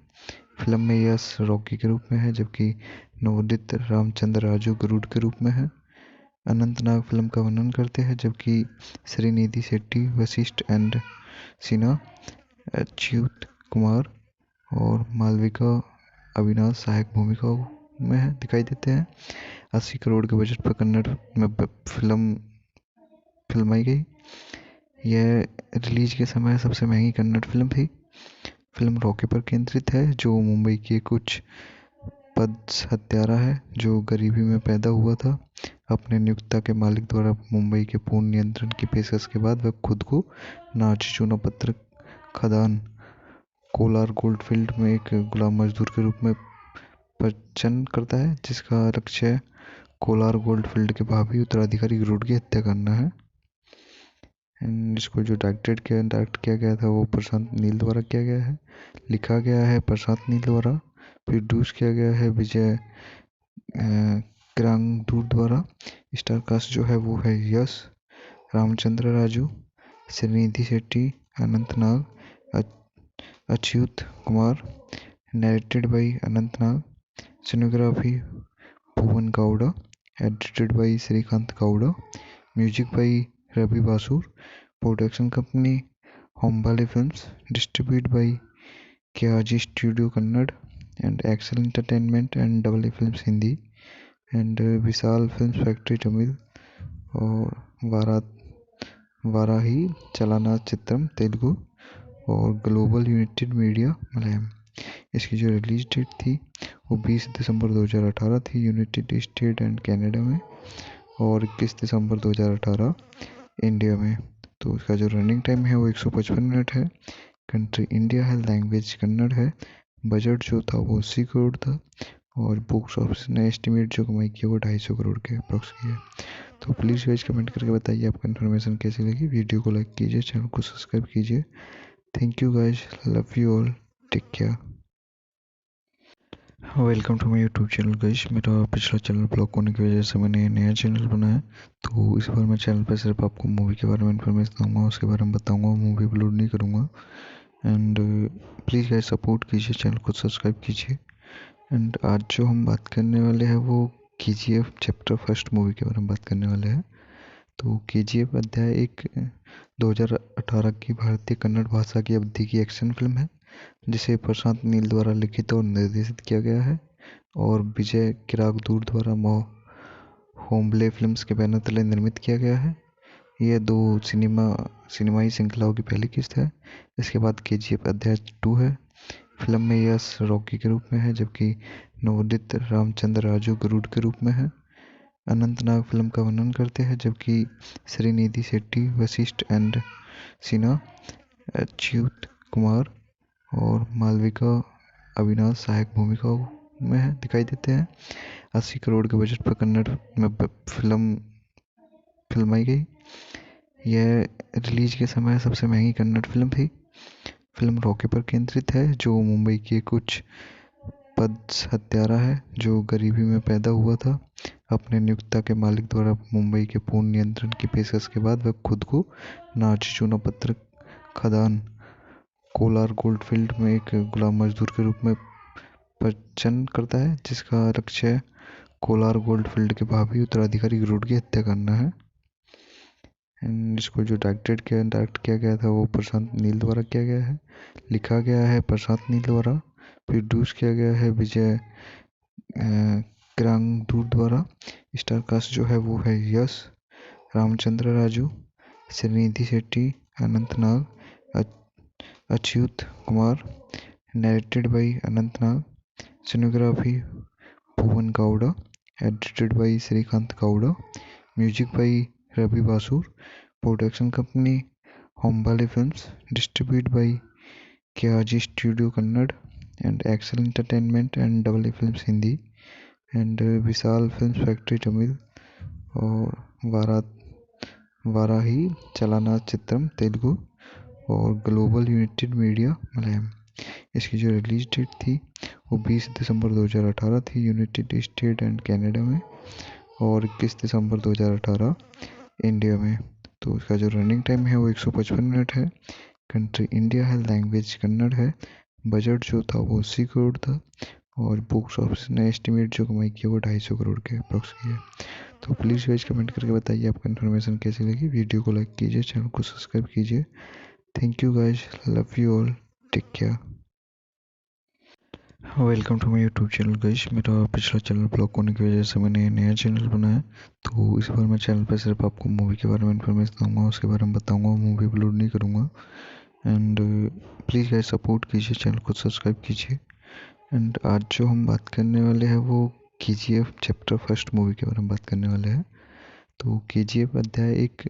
फिल्म में यश रॉकी के रूप में है जबकि नवोदित रामचंद्र राजू गरुड़ के रूप में है। अनंतनाग फिल्म का वर्णन करते हैं जबकि श्रीनिधि शेट्टी, वशिष्ठ एंड सिन्हा, अच्युत कुमार और मालविका अविनाश सहायक भूमिकाओं में दिखाई देते हैं। 80 करोड़ के बजट पर कन्नड़ में फिल्माई गई। यह रिलीज के समय सबसे महंगी कन्नड़ फिल्म थी। फिल्म रॉकी पर केंद्रित है, जो मुंबई के कुछ पद हत्यारा है जो गरीबी में पैदा हुआ था। अपने नियोक्ता के मालिक द्वारा मुंबई के पूर्ण नियंत्रण की पेशकश के बाद वह खुद को नाची चूना पत्थर खदान कोलार गोल्डफील्ड में एक गुलाम मजदूर के रूप में प्रचन्न करता है, जिसका लक्ष्य कोलार गोल्डफील्ड के भावी उत्तराधिकारी गरुड़ की हत्या करना है। इसको जो डायरेक्ट किया गया था वो प्रशांत नील द्वारा किया गया है। लिखा गया है प्रशांत नील द्वारा। प्रोड्यूस किया गया है विजय क्रांगदूर द्वारा। स्टार कास्ट जो है वो है Yash, Ramachandra Raju, Srinidhi Shetty, Anant Nag, Achyut Kumar. Narrated by Anant Nag. Cinematography Bhuvan Gowda. Edited by Srikanth Gowda. Music by Ravi Basrur. Production company Hombale films. Distribute by KRG studio Kannada and Excel entertainment and double A films Hindi and Vishal films factory Tamil और वाराही चलाना चित्रम तेलुगु और ग्लोबल यूनाइटेड मीडिया मलयालम। इसकी जो रिलीज डेट थी वो 20 दिसंबर 2018 थी यूनाइटेड स्टेट एंड कनाडा में, और 21 दिसंबर 2018 इंडिया में। तो इसका जो रनिंग टाइम है वो 155 मिनट है। कंट्री इंडिया है, लैंग्वेज कन्नड़ है। बजट जो था वो 80 करोड़ था, और बॉक्स ऑफिस ने एस्टिमेट जो कमाई की वो 250 करोड़ के अप्रॉक्स की है। तो प्लीज़ गाइस कमेंट करके बताइए आपको इन्फॉर्मेशन कैसी लगी। वीडियो को लाइक कीजिए, चैनल को सब्सक्राइब कीजिए। Thank you guys, love you all, take care. Welcome to my YouTube channel guys. मेरा पिछला चैनल ब्लॉक होने की वजह से मैंने नया चैनल बनाया, तो इस बार मैं चैनल पर सिर्फ आपको मूवी के बारे में इन्फॉर्मेशन दूंगा, उसके बारे में बताऊंगा, मूवी अपलोड नहीं करूंगा। एंड प्लीज़ गाइस सपोर्ट कीजिए, चैनल को सब्सक्राइब कीजिए। एंड आज जो हम बात करने वाले हैं वो KGF चैप्टर फर्स्ट मूवी के बारे में बात करने वाले हैं। तो KGF अध्याय 1 2018 की भारतीय कन्नड़ भाषा की अवधि की एक्शन फिल्म है, जिसे प्रशांत नील द्वारा लिखित और निर्देशित किया गया है और विजय किरागदूर द्वारा होम्बले फिल्म्स के बैनर तले निर्मित किया गया है। यह दो सिनेमाई श्रृंखलाओं की पहली किस्त है। इसके बाद KGF अध्याय 2 है। फिल्म में यश रॉकी के रूप में है, जबकि नवोदित रामचंद्र राजू गरुड़ के रूप में है। अनंत नाग फिल्म का वर्णन करते हैं, जबकि श्रीनिधि शेट्टी वशिष्ठ एंड सिन्हा, अच्युत कुमार और मालविका अविनाश सहायक भूमिकाओं में दिखाई देते हैं। 80 करोड़ के बजट पर कन्नड़ में फिल्माई गई। यह रिलीज के समय सबसे महंगी कन्नड़ फिल्म थी। फिल्म रॉकी पर केंद्रित है, जो मुंबई के कुछ पद हत्यारा है जो गरीबी में पैदा हुआ था। अपने नियोक्ता के मालिक द्वारा मुंबई के पूर्ण नियंत्रण की पेशकश के बाद वह खुद को नाची चूना पत्थर खदान कोलार गोल्डफील्ड में एक गुलाम मजदूर के रूप में प्रचन्न करता है, जिसका लक्ष्य कोलार गोल्डफील्ड के भावी उत्तराधिकारी गरुड़ की हत्या करना है। इसको जो डायरेक्ट किया गया था वो प्रशांत नील द्वारा किया गया है। लिखा गया है प्रशांत नील द्वारा। प्रोड्यूस किया गया है विजय क्रांगदूर द्वारा। स्टार कास्ट जो है वो है Yash, Ramachandra Raju, Srinidhi Shetty, Anant Nag, Achyut Kumar. Narrated by Anant Nag. Cinematography Bhuvan Gowda. Edited by Srikanth Gowda. Music by Ravi Basrur. Production company Hombale films. Distribute by KRG studio Kannada and Excel entertainment and double A films Hindi and Vishal films factory Tamil और वाराही चलाना चित्रम तेलुगु और ग्लोबल यूनाइटेड मीडिया मलयालम। इसकी जो रिलीज डेट थी वो 20 दिसंबर 2018 थी यूनाइटेड स्टेट एंड कनाडा में, और 21 दिसंबर 2018 इंडिया में। तो इसका जो रनिंग टाइम है वो 155 मिनट है। कंट्री इंडिया है, लैंग्वेज कन्नड़ है। बजट जो था वो 80 करोड़ था, और बॉक्स ऑफिस ने एस्टिमेट जो कमाई की वो 250 करोड़ के अप्रॉक्स की है। तो प्लीज़ गाइस कमेंट करके बताइए आपको इन्फॉर्मेशन कैसी लगी। वीडियो को लाइक कीजिए, चैनल को सब्सक्राइब कीजिए। Thank you guys, love you all, take care. Welcome to my YouTube channel guys. मेरा पिछला चैनल ब्लॉक होने की वजह से मैंने नया चैनल बनाया। तो इस बार मैं चैनल पर सिर्फ आपको मूवी के बारे में इन्फॉर्मेशन दूंगा, उसके बारे में बताऊंगा, मूवी अपलोड नहीं करूंगा। एंड प्लीज़ गाइस सपोर्ट कीजिए, चैनल को सब्सक्राइब कीजिए। एंड आज जो हम बात करने वाले हैं वो KGF चैप्टर फर्स्ट मूवी के बारे में बात करने वाले हैं। तो KGF अध्याय एक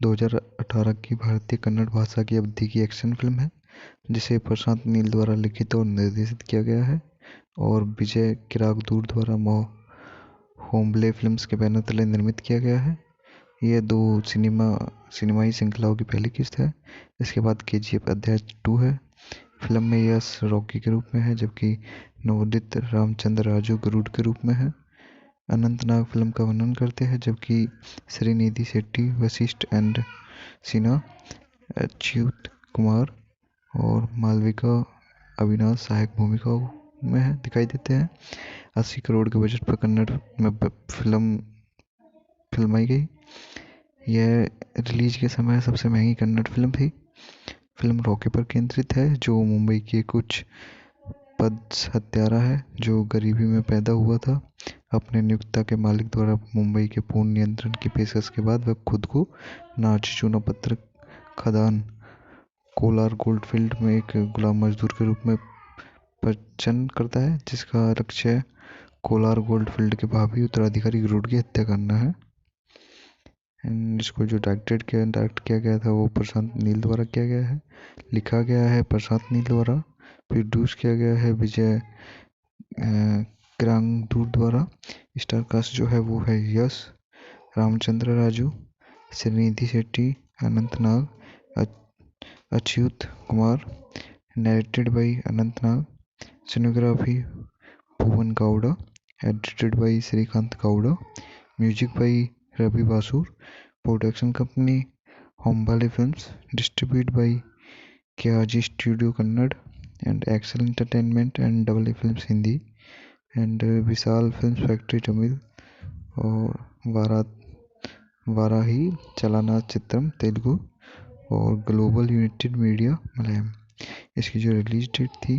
2018 की भारतीय कन्नड़ भाषा की अवधि की एक्शन फिल्म है, जिसे प्रशांत नील द्वारा लिखित और निर्देशित किया गया है और विजय किरागदूर द्वारा होम्बले फिल्म्स के बैनर तले निर्मित किया गया है। यह दो सिनेमाई श्रृंखलाओं की पहली किस्त है। इसके बाद KGF अध्याय 2 है। फिल्म में यश रॉकी के रूप में है, जबकि नवोदित रामचंद्र राजू गरुड़ के रूप में है। अनंतनाग फिल्म का वर्णन करते हैं, जबकि श्रीनिधि शेट्टी, वशिष्ठ एंड सिन्हा, अच्युत कुमार और मालविका अविनाश सहायक भूमिकाओं में दिखाई देते हैं। 80 करोड़ के बजट पर कन्नड़ में फिल्माई गई। यह रिलीज के समय सबसे महंगी कन्नड़ फिल्म थी। फिल्म रॉकी पर केंद्रित है, जो मुंबई के कुछ पद हत्यारा है जो गरीबी में पैदा हुआ था। अपने नियोक्ता के मालिक द्वारा मुंबई के पूर्ण नियंत्रण की पेशकश के बाद वह खुद को नाची चूना पत्थर खदान कोलार गोल्डफील्ड में एक गुलाम मजदूर के रूप में प्रचन करता है, जिसका लक्ष्य कोलार गोल्डफील्ड के भावी उत्तराधिकारी गरुड़ की हत्या करना है। इसको जो डायरेक्ट किया गया था वो प्रशांत नील द्वारा किया गया है। लिखा गया है प्रशांत नील द्वारा। प्रोड्यूस किया गया है विजय किरागदूर द्वारा। स्टार कास्ट जो है वो है Yash, Ramachandra Raju, Srinidhi Shetty, Anant Nag, Achyut Kumar. Narrated by Anant Nag. Cinematography Bhuvan Gowda. Edited by Srikanth Gowda. Music by Ravi Basrur. Production company Hombale films. Distribute by KRG studio Kannada and Excel entertainment and AA films Hindi and Vishal films factory Tamil और वाराही चलाना चित्रम तेलुगु और ग्लोबल यूनाइटेड मीडिया मलयालम। इसकी जो रिलीज डेट थी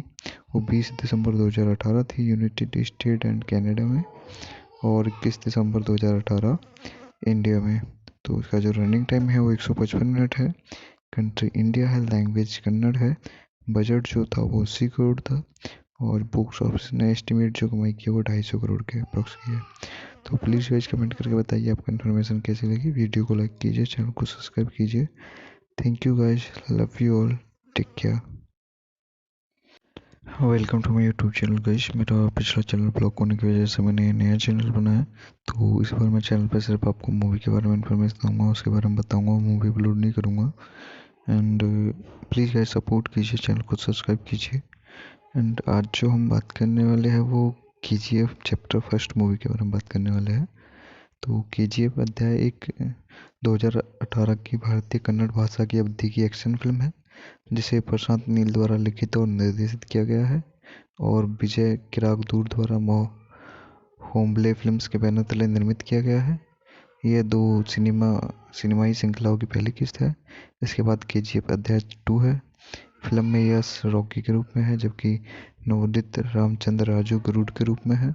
वो 20 दिसंबर 2018 थी यूनाइटेड स्टेट एंड कनाडा में, और 21 दिसंबर 2018 इंडिया में। तो इसका जो रनिंग टाइम है वो 155 मिनट है। कंट्री इंडिया है, लैंग्वेज कन्नड़ है। बजट जो था वो 80 करोड़ था और बॉक्स ऑफिस ने एस्टिमेट जो कमाई की वो 250 करोड़ के अप्रॉक्स की है। तो प्लीज़ गाइस कमेंट करके बताइए आपको इन्फॉर्मेशन कैसी लगी। वीडियो को लाइक कीजिए, चैनल को सब्सक्राइब कीजिए। Thank you guys, love you all, take care. Welcome to my YouTube channel guys. मेरा पिछला चैनल ब्लॉक होने की वजह से मैंने नया चैनल बनाया। तो इस बार मैं चैनल पर सिर्फ आपको मूवी के बारे में इन्फॉर्मेशन दूंगा, उसके बारे में बताऊंगा, मूवी अपलोड नहीं करूंगा। एंड प्लीज़ गाइस सपोर्ट कीजिए, चैनल को सब्सक्राइब कीजिए। एंड आज जो हम बात करने वाले हैं वो KGF चैप्टर फर्स्ट मूवी के बारे में बात करने वाले हैं। तो KGF अध्याय एक 2018 की भारतीय कन्नड़ भाषा की अवधि की एक्शन फिल्म है, जिसे प्रशांत नील द्वारा लिखित और निर्देशित किया गया है और विजय किरागदूर द्वारा होम्बले फिल्म्स के बैनर तले निर्मित किया गया है। यह दो सिनेमाई श्रृंखलाओं की पहली किस्त है। इसके बाद KGF अध्याय 2 है। फिल्म में यश रॉकी के रूप में है, जबकि नवोदित रामचंद्र राजू गरुड़ के रूप में है।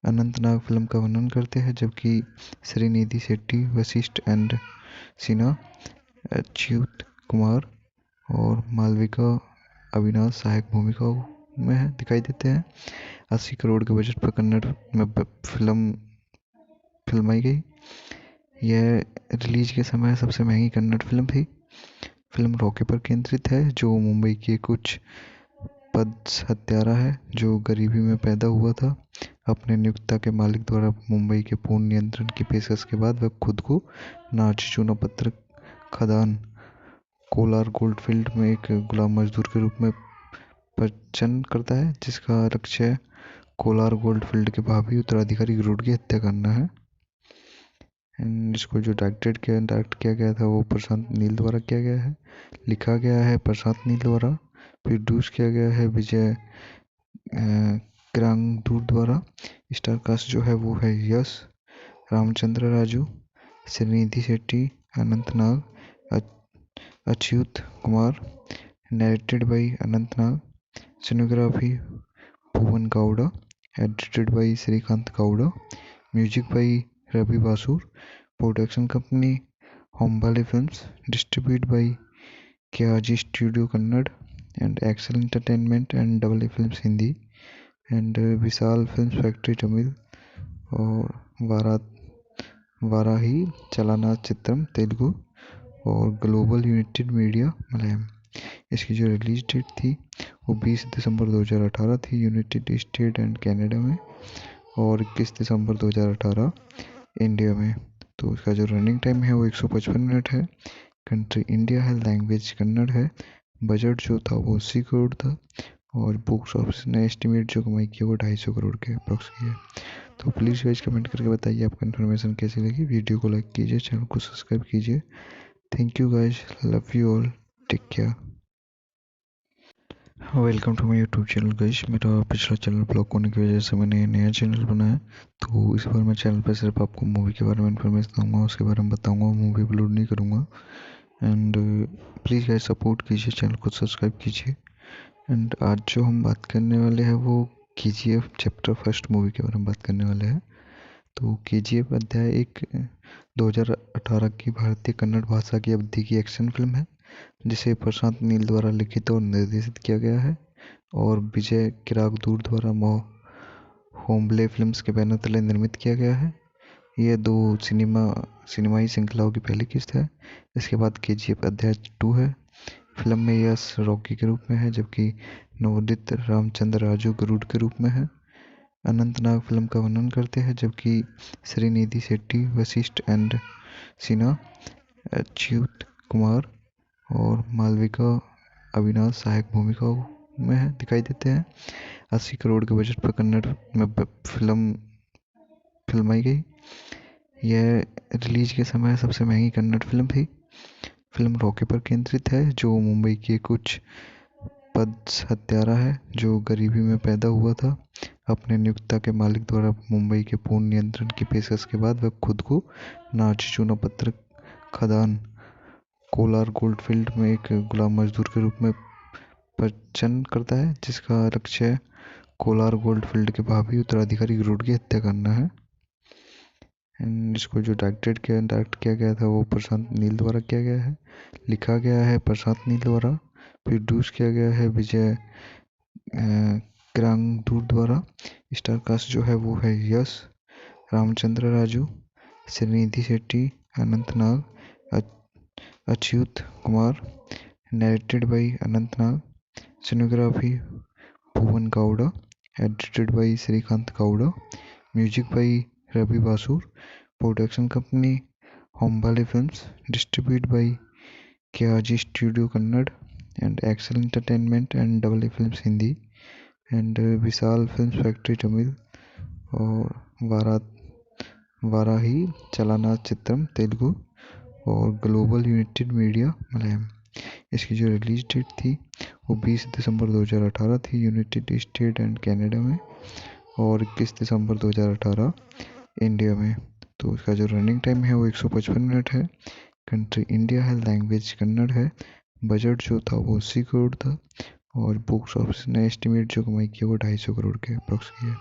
अनंतनाग फिल्म का वर्णन करते हैं, जबकि श्रीनिधि शेट्टी, वशिष्ठ एंड सिन्हा, अच्युत कुमार और मालविका अविनाश सहायक भूमिकाओं में दिखाई देते हैं। 80 करोड़ के बजट पर कन्नड़ में फिल्माई गई। यह रिलीज के समय सबसे महंगी कन्नड़ फिल्म थी। फिल्म रॉकी पर केंद्रित है, जो मुंबई के कुछ पद हत्यारा है जो गरीबी में पैदा हुआ था। अपने नियोक्ता के मालिक द्वारा मुंबई के पूर्ण नियंत्रण की पेशकश के बाद वह खुद को नाची चूना पत्थर खदान कोलार गोल्डफील्ड में एक गुलाम मजदूर के रूप में प्रचन करता है, जिसका लक्ष्य कोलार गोल्डफील्ड के भावी उत्तराधिकारी गरुड़ की हत्या करना है। इसको जो डायरेक्ट किया गया था वो प्रशांत नील द्वारा किया गया है। लिखा गया है प्रशांत नील द्वारा। प्रोड्यूस किया गया है विजय किरागदूर द्वारा। स्टार कास्ट जो है वो है Yash, Ramachandra Raju, Srinidhi Shetty, Anant Nag, Achyut Kumar. Narrated by Anant Nag. Cinematography Bhuvan Gowda, edited by Srikanth Gowda, music by Ravi Basrur, production company Hombale films, distribute by KRG studio Kannada and Excel entertainment and double A films Hindi and Vishal films factory Tamil और वाराही चलाना चित्रम तेलुगु और ग्लोबल यूनाइटेड मीडिया मलयालम। इसकी जो रिलीज डेट थी वो 20 दिसंबर 2018 थी यूनाइटेड स्टेट एंड कनाडा में और 21 दिसंबर 2018 इंडिया में। तो इसका जो रनिंग टाइम है वो 155 मिनट है। कंट्री इंडिया है, लैंग्वेज कन्नड़ है। बजट जो था वो 80 करोड़ था और बॉक्स ऑफिस ने एस्टिमेट जो कमाई की वो 250 करोड़ के अप्रॉक्स की है। तो प्लीज़ गाइस कमेंट करके बताइए आपको इन्फॉर्मेशन कैसी लगी। वीडियो को लाइक कीजिए, चैनल को सब्सक्राइब कीजिए। Thank you guys, love you all, take care. Welcome to my YouTube channel guys. मेरा पिछला चैनल ब्लॉक होने की वजह से मैंने नया चैनल बनाया, तो इस बार मैं चैनल पर सिर्फ आपको मूवी के बारे में इन्फॉर्मेशन दूंगा, उसके बारे में बताऊंगा, मूवी अपलोड नहीं करूंगा। एंड प्लीज़ गाइस सपोर्ट कीजिए, चैनल को सब्सक्राइब कीजिए। एंड आज जो हम बात करने वाले हैं वो KGF चैप्टर फर्स्ट मूवी के बारे में बात करने वाले हैं। तो KGF अध्याय एक 2018 की भारतीय कन्नड़ भाषा की अवधि की एक्शन फिल्म है जिसे प्रशांत नील द्वारा लिखित और निर्देशित किया गया है और विजय किरागदूर द्वारा होम्बले फिल्म्स के बैनर तले निर्मित किया गया है। यह दो सिनेमाई श्रृंखलाओं की पहली किस्त है। इसके बाद KGF अध्याय 2 है। फिल्म में यश रॉकी के रूप में है जबकि नवोदित रामचंद्र राजू गरुड़ के रूप में है। अनंतनाग फिल्म का वर्णन करते हैं जबकि श्रीनिधि शेट्टी, वशिष्ठ एंड सिन्हा, अच्युत कुमार और मालविका अविनाश सहायक भूमिकाओं में दिखाई देते हैं। 80 करोड़ के बजट पर कन्नड़ में फिल्माई गई। यह रिलीज के समय सबसे महंगी कन्नड़ फिल्म थी। फिल्म रॉकी पर केंद्रित है जो मुंबई की कुछ पद हत्यारा है जो गरीबी में पैदा हुआ था। अपने नियोक्ता के मालिक द्वारा मुंबई के पूर्ण नियंत्रण की पेशकश के बाद वह खुद को नाची चूना पत्थर खदान कोलार गोल्डफील्ड में एक गुलाम मजदूर के रूप में प्रचन करता है जिसका लक्ष्य कोलार गोल्डफील्ड के भावी उत्तराधिकारी गरुड़ की हत्या करना है। इसको जो डायरेक्ट किया गया था वो प्रशांत नील द्वारा किया गया है। लिखा गया है प्रशांत नील द्वारा। प्रोड्यूस किया गया है विजय किरागदूर द्वारा। स्टार कास्ट जो है वो है Yash, Ramachandra Raju, Srinidhi Shetty, Anant Nag, Achyut Kumar, narrated by Anant Nag, cinematography Bhuvan Gowda, edited by Srikanth Gowda, music by Ravi Basrur, production company Hombale films, distribute by KRG studio Kannada and Excel entertainment and double A films Hindi and Vishal films factory Tamil और वाराही चलाना चित्रम तेलुगु और ग्लोबल यूनाइटेड मीडिया मलयालम। इसकी जो रिलीज डेट थी वो 20 दिसंबर 2018 थी यूनाइटेड स्टेट एंड कनाडा में और 21 दिसंबर 2018 इंडिया में। तो इसका जो रनिंग टाइम है वो 155 मिनट है। कंट्री इंडिया है, लैंग्वेज कन्नड़ है। बजट जो था वो 80 करोड़ था और बॉक्स ऑफिस ने एस्टिमेट जो कमाई की वो 250 करोड़ के अप्रॉक्स की है।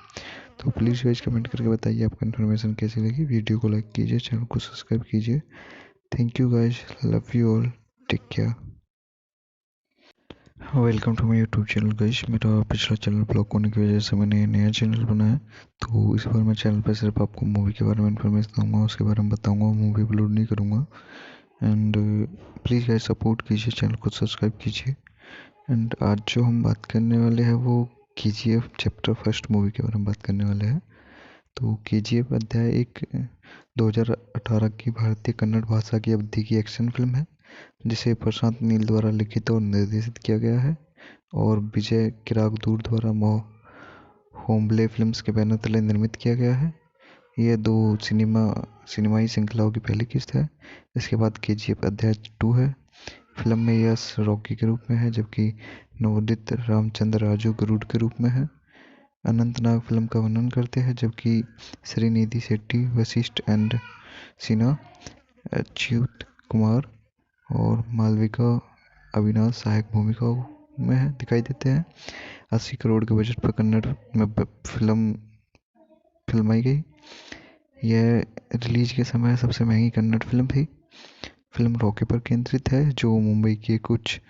तो प्लीज़ गाइस कमेंट करके बताइए आपको इन्फॉर्मेशन कैसी लगी। वीडियो को लाइक कीजिए, चैनल को सब्सक्राइब कीजिए। Thank you guys, love you all, take care. Welcome to my YouTube channel guys. मेरा पिछला चैनल ब्लॉक होने की वजह से मैंने नया चैनल बनाया, तो इस बार मैं चैनल पर सिर्फ आपको मूवी के बारे में इन्फॉर्मेशन दूंगा, उसके बारे में बताऊंगा, मूवी अपलोड नहीं करूंगा। एंड प्लीज़ गाइस सपोर्ट कीजिए, चैनल को सब्सक्राइब कीजिए। एंड आज जो हम बात करने वाले हैं वो KGF चैप्टर फर्स्ट मूवी के बारे में बात करने वाले हैं। तो KGF अध्याय एक 2018 की भारतीय कन्नड़ भाषा की अवधि की एक्शन फिल्म है जिसे प्रशांत नील द्वारा लिखित और निर्देशित किया गया है और विजय किरागदूर द्वारा होम्बले फिल्म्स के बैनर तले निर्मित किया गया है। यह दो सिनेमाई श्रृंखलाओं की पहली किस्त है। इसके बाद KGF अध्याय 2 है। फिल्म में यश रॉकी के रूप में है जबकि नवोदित रामचंद्र राजू गरुड़ के रूप में है। अनंतनाग फिल्म का वर्णन करते हैं जबकि श्रीनिधि शेट्टी, वशिष्ठ एंड सिन्हा, अच्युत कुमार और मालविका अविनाश सहायक भूमिकाओं में दिखाई देते हैं। 80 करोड़ के बजट पर कन्नड़ में फिल्माई गई। यह रिलीज के समय सबसे महंगी कन्नड़ फिल्म थी। फिल्म रॉकी पर केंद्रित है, जो मुंबई के कुछ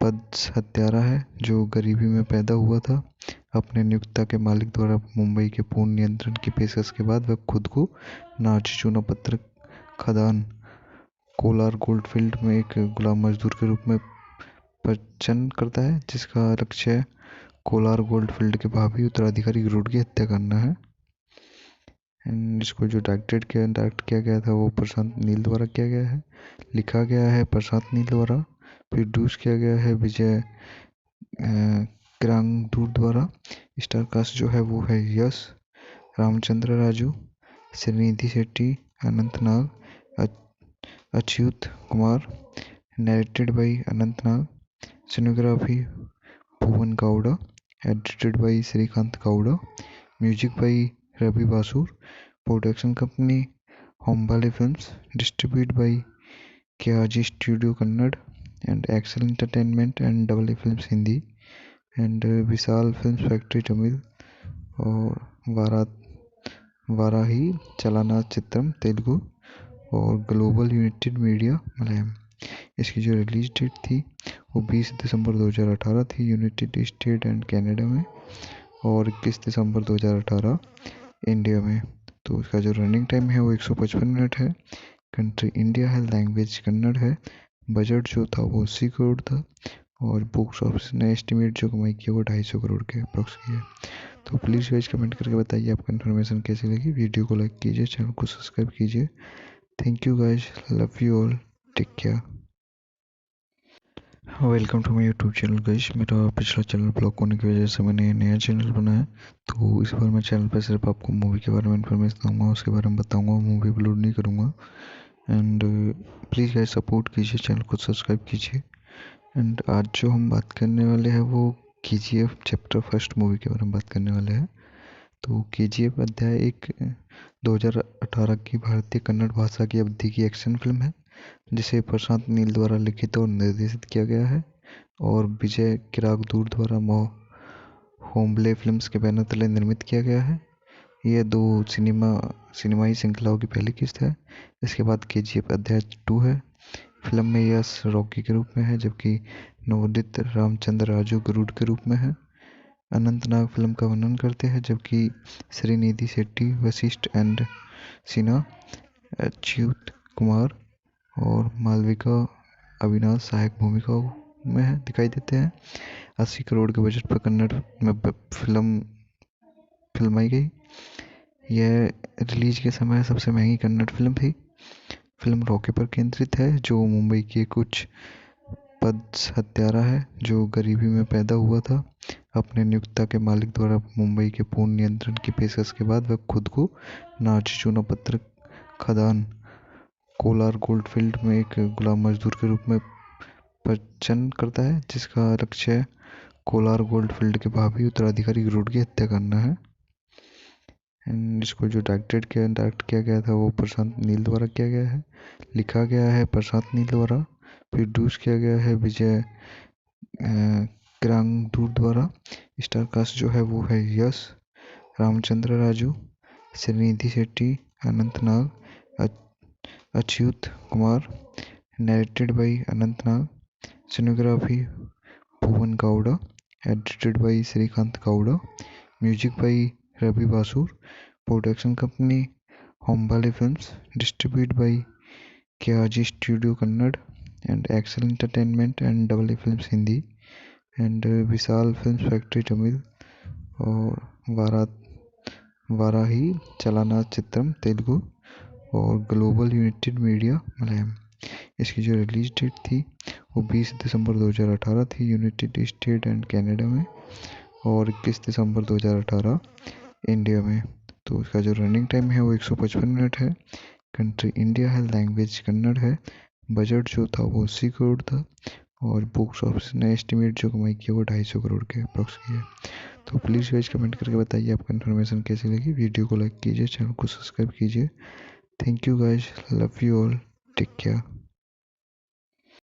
पद हत्यारा है जो गरीबी में पैदा हुआ था। अपने नियोक्ता के मालिक द्वारा मुंबई के पूर्ण नियंत्रण की पेशकश के बाद वह खुद को नाची चूना पत्थर खदान कोलार गोल्डफील्ड में एक गुलाम मजदूर के रूप में प्रचन करता है, जिसका लक्ष्य कोलार गोल्डफील्ड के भावी उत्तराधिकारी गरुड़ की हत्या करना है। एंड इसको जो डायरेक्ट किया गया था वो प्रशांत नील द्वारा किया गया है। लिखा गया है प्रशांत नील द्वारा। प्रोड्यूस किया गया है विजय किरांगदूर द्वारा। स्टार कास्ट जो है वो है Yash, Ramachandra Raju, Srinidhi Shetty, Anant Nag, Achyut Kumar. Narrated by Anant Nag. Cinematography Bhuvan Gowda. Edited by Srikanth Gowda. Music by Ravi Basrur. Production company Hombale films. Distribute by KRG studio Kannada and Excel entertainment and double A films Hindi and Vishal film factory Tamil और वाराही चलाना चित्रम तेलुगु और ग्लोबल यूनाइटेड मीडिया मलयालम। इसकी जो रिलीज डेट थी वो 20 दिसंबर 2018 थी यूनाइटेड स्टेट एंड कनाडा में, और 21 दिसंबर 2018 इंडिया में। तो इसका जो रनिंग टाइम है वो 155 मिनट है। कंट्री इंडिया है, लैंग्वेज कन्नड़ है। बजट जो था वो 80 करोड़ था, और बॉक्स ऑफिस ने एस्टिमेट जो कमाई की वो 250 करोड़ के अप्रॉक्स की है। तो प्लीज़ गाइस कमेंट करके बताइए आपको इन्फॉर्मेशन कैसी लगी। वीडियो को लाइक कीजिए, चैनल को सब्सक्राइब कीजिए। Thank you guys, love you all, take care. Welcome to my YouTube channel guys. मेरा पिछला चैनल ब्लॉक होने की वजह से मैंने नया चैनल बनाया, तो इस बार मैं चैनल पर सिर्फ आपको मूवी के बारे में इन्फॉर्मेशन दूंगा, उसके बारे में बताऊंगा, मूवी अपलोड नहीं करूंगा। एंड प्लीज़ गाइस सपोर्ट कीजिए, चैनल को सब्सक्राइब कीजिए। एंड आज जो हम बात करने वाले हैं वो KGF चैप्टर फर्स्ट मूवी के बारे में बात करने वाले हैं। तो KGF अध्याय एक 2018 की भारतीय कन्नड़ भाषा की अवधि की एक्शन फिल्म है, जिसे प्रशांत नील द्वारा लिखित और निर्देशित किया गया है और विजय किरागदूर द्वारा होम्बले फिल्म्स के बैनर तले निर्मित किया गया है। यह 2 सिनेमाई श्रृंखलाओं की पहली किस्त है। इसके बाद KGF अध्याय 2 है। फिल्म में यश रॉकी के रूप में है, जबकि नवोदित रामचंद्र राजू गरुड़ के रूप में है। अनंत नाग फिल्म का वर्णन करते हैं, जबकि श्रीनिधि शेट्टी, वशिष्ठ एंड सिन्हा, अच्युत कुमार और मालविका अविनाश सहायक भूमिकाओं में दिखाई देते हैं। 80 करोड़ के बजट पर कन्नड़ में फिल्माई गई। यह रिलीज के समय सबसे महंगी कन्नड़ फिल्म थी। फिल्म रॉकी पर केंद्रित है, जो मुंबई के कुछ पद हत्यारा है जो गरीबी में पैदा हुआ था। अपने नियोक्ता के मालिक द्वारा मुंबई के पूर्ण नियंत्रण की पेशकश के बाद वह खुद को नाची चूना पत्थर खदान कोलार गोल्डफील्ड में एक गुलाम मजदूर के रूप में प्रचन करता है, जिसका लक्ष्य कोलार गोल्डफील्ड के भावी उत्तराधिकारी गरुड़ की हत्या करना है। एंड इसको जो डायरेक्ट किया गया था वो प्रशांत नील द्वारा किया गया है। लिखा गया है प्रशांत नील द्वारा। प्रोड्यूस किया गया है विजय किरांगदूर द्वारा। स्टार कास्ट जो है वो है Yash, Ramachandra Raju, Srinidhi Shetty, Anant Nag, Achyut Kumar. Narrated by Anant Nag. Cinematography Bhuvan Gowda. Edited by Srikanth Gowda. Music by Ravi Basrur. Production company Hombale films. Distribute by KRG studio Kannada and Excel entertainment and double A films Hindi and Vishal film factory Tamil और वाराही चलाना चित्रम तेलुगु और ग्लोबल यूनाइटेड मीडिया मलयालम। इसकी जो रिलीज डेट थी वो 20 दिसंबर 2018 थी यूनाइटेड स्टेट एंड कनाडा में, और 21 दिसंबर 2018 इंडिया में। तो इसका जो रनिंग टाइम है वो 155 मिनट है। कंट्री इंडिया है, लैंग्वेज कन्नड़ है। बजट जो था वो 80 करोड़ था, और बॉक्स ऑफिस ने एस्टिमेट जो कमाई की वो 250 करोड़ के अप्रॉक्स की है। तो प्लीज़ गाइस कमेंट करके बताइए आपको इन्फॉर्मेशन कैसी लगी। वीडियो को लाइक कीजिए, चैनल को सब्सक्राइब कीजिए। Thank you guys, love you all, take care.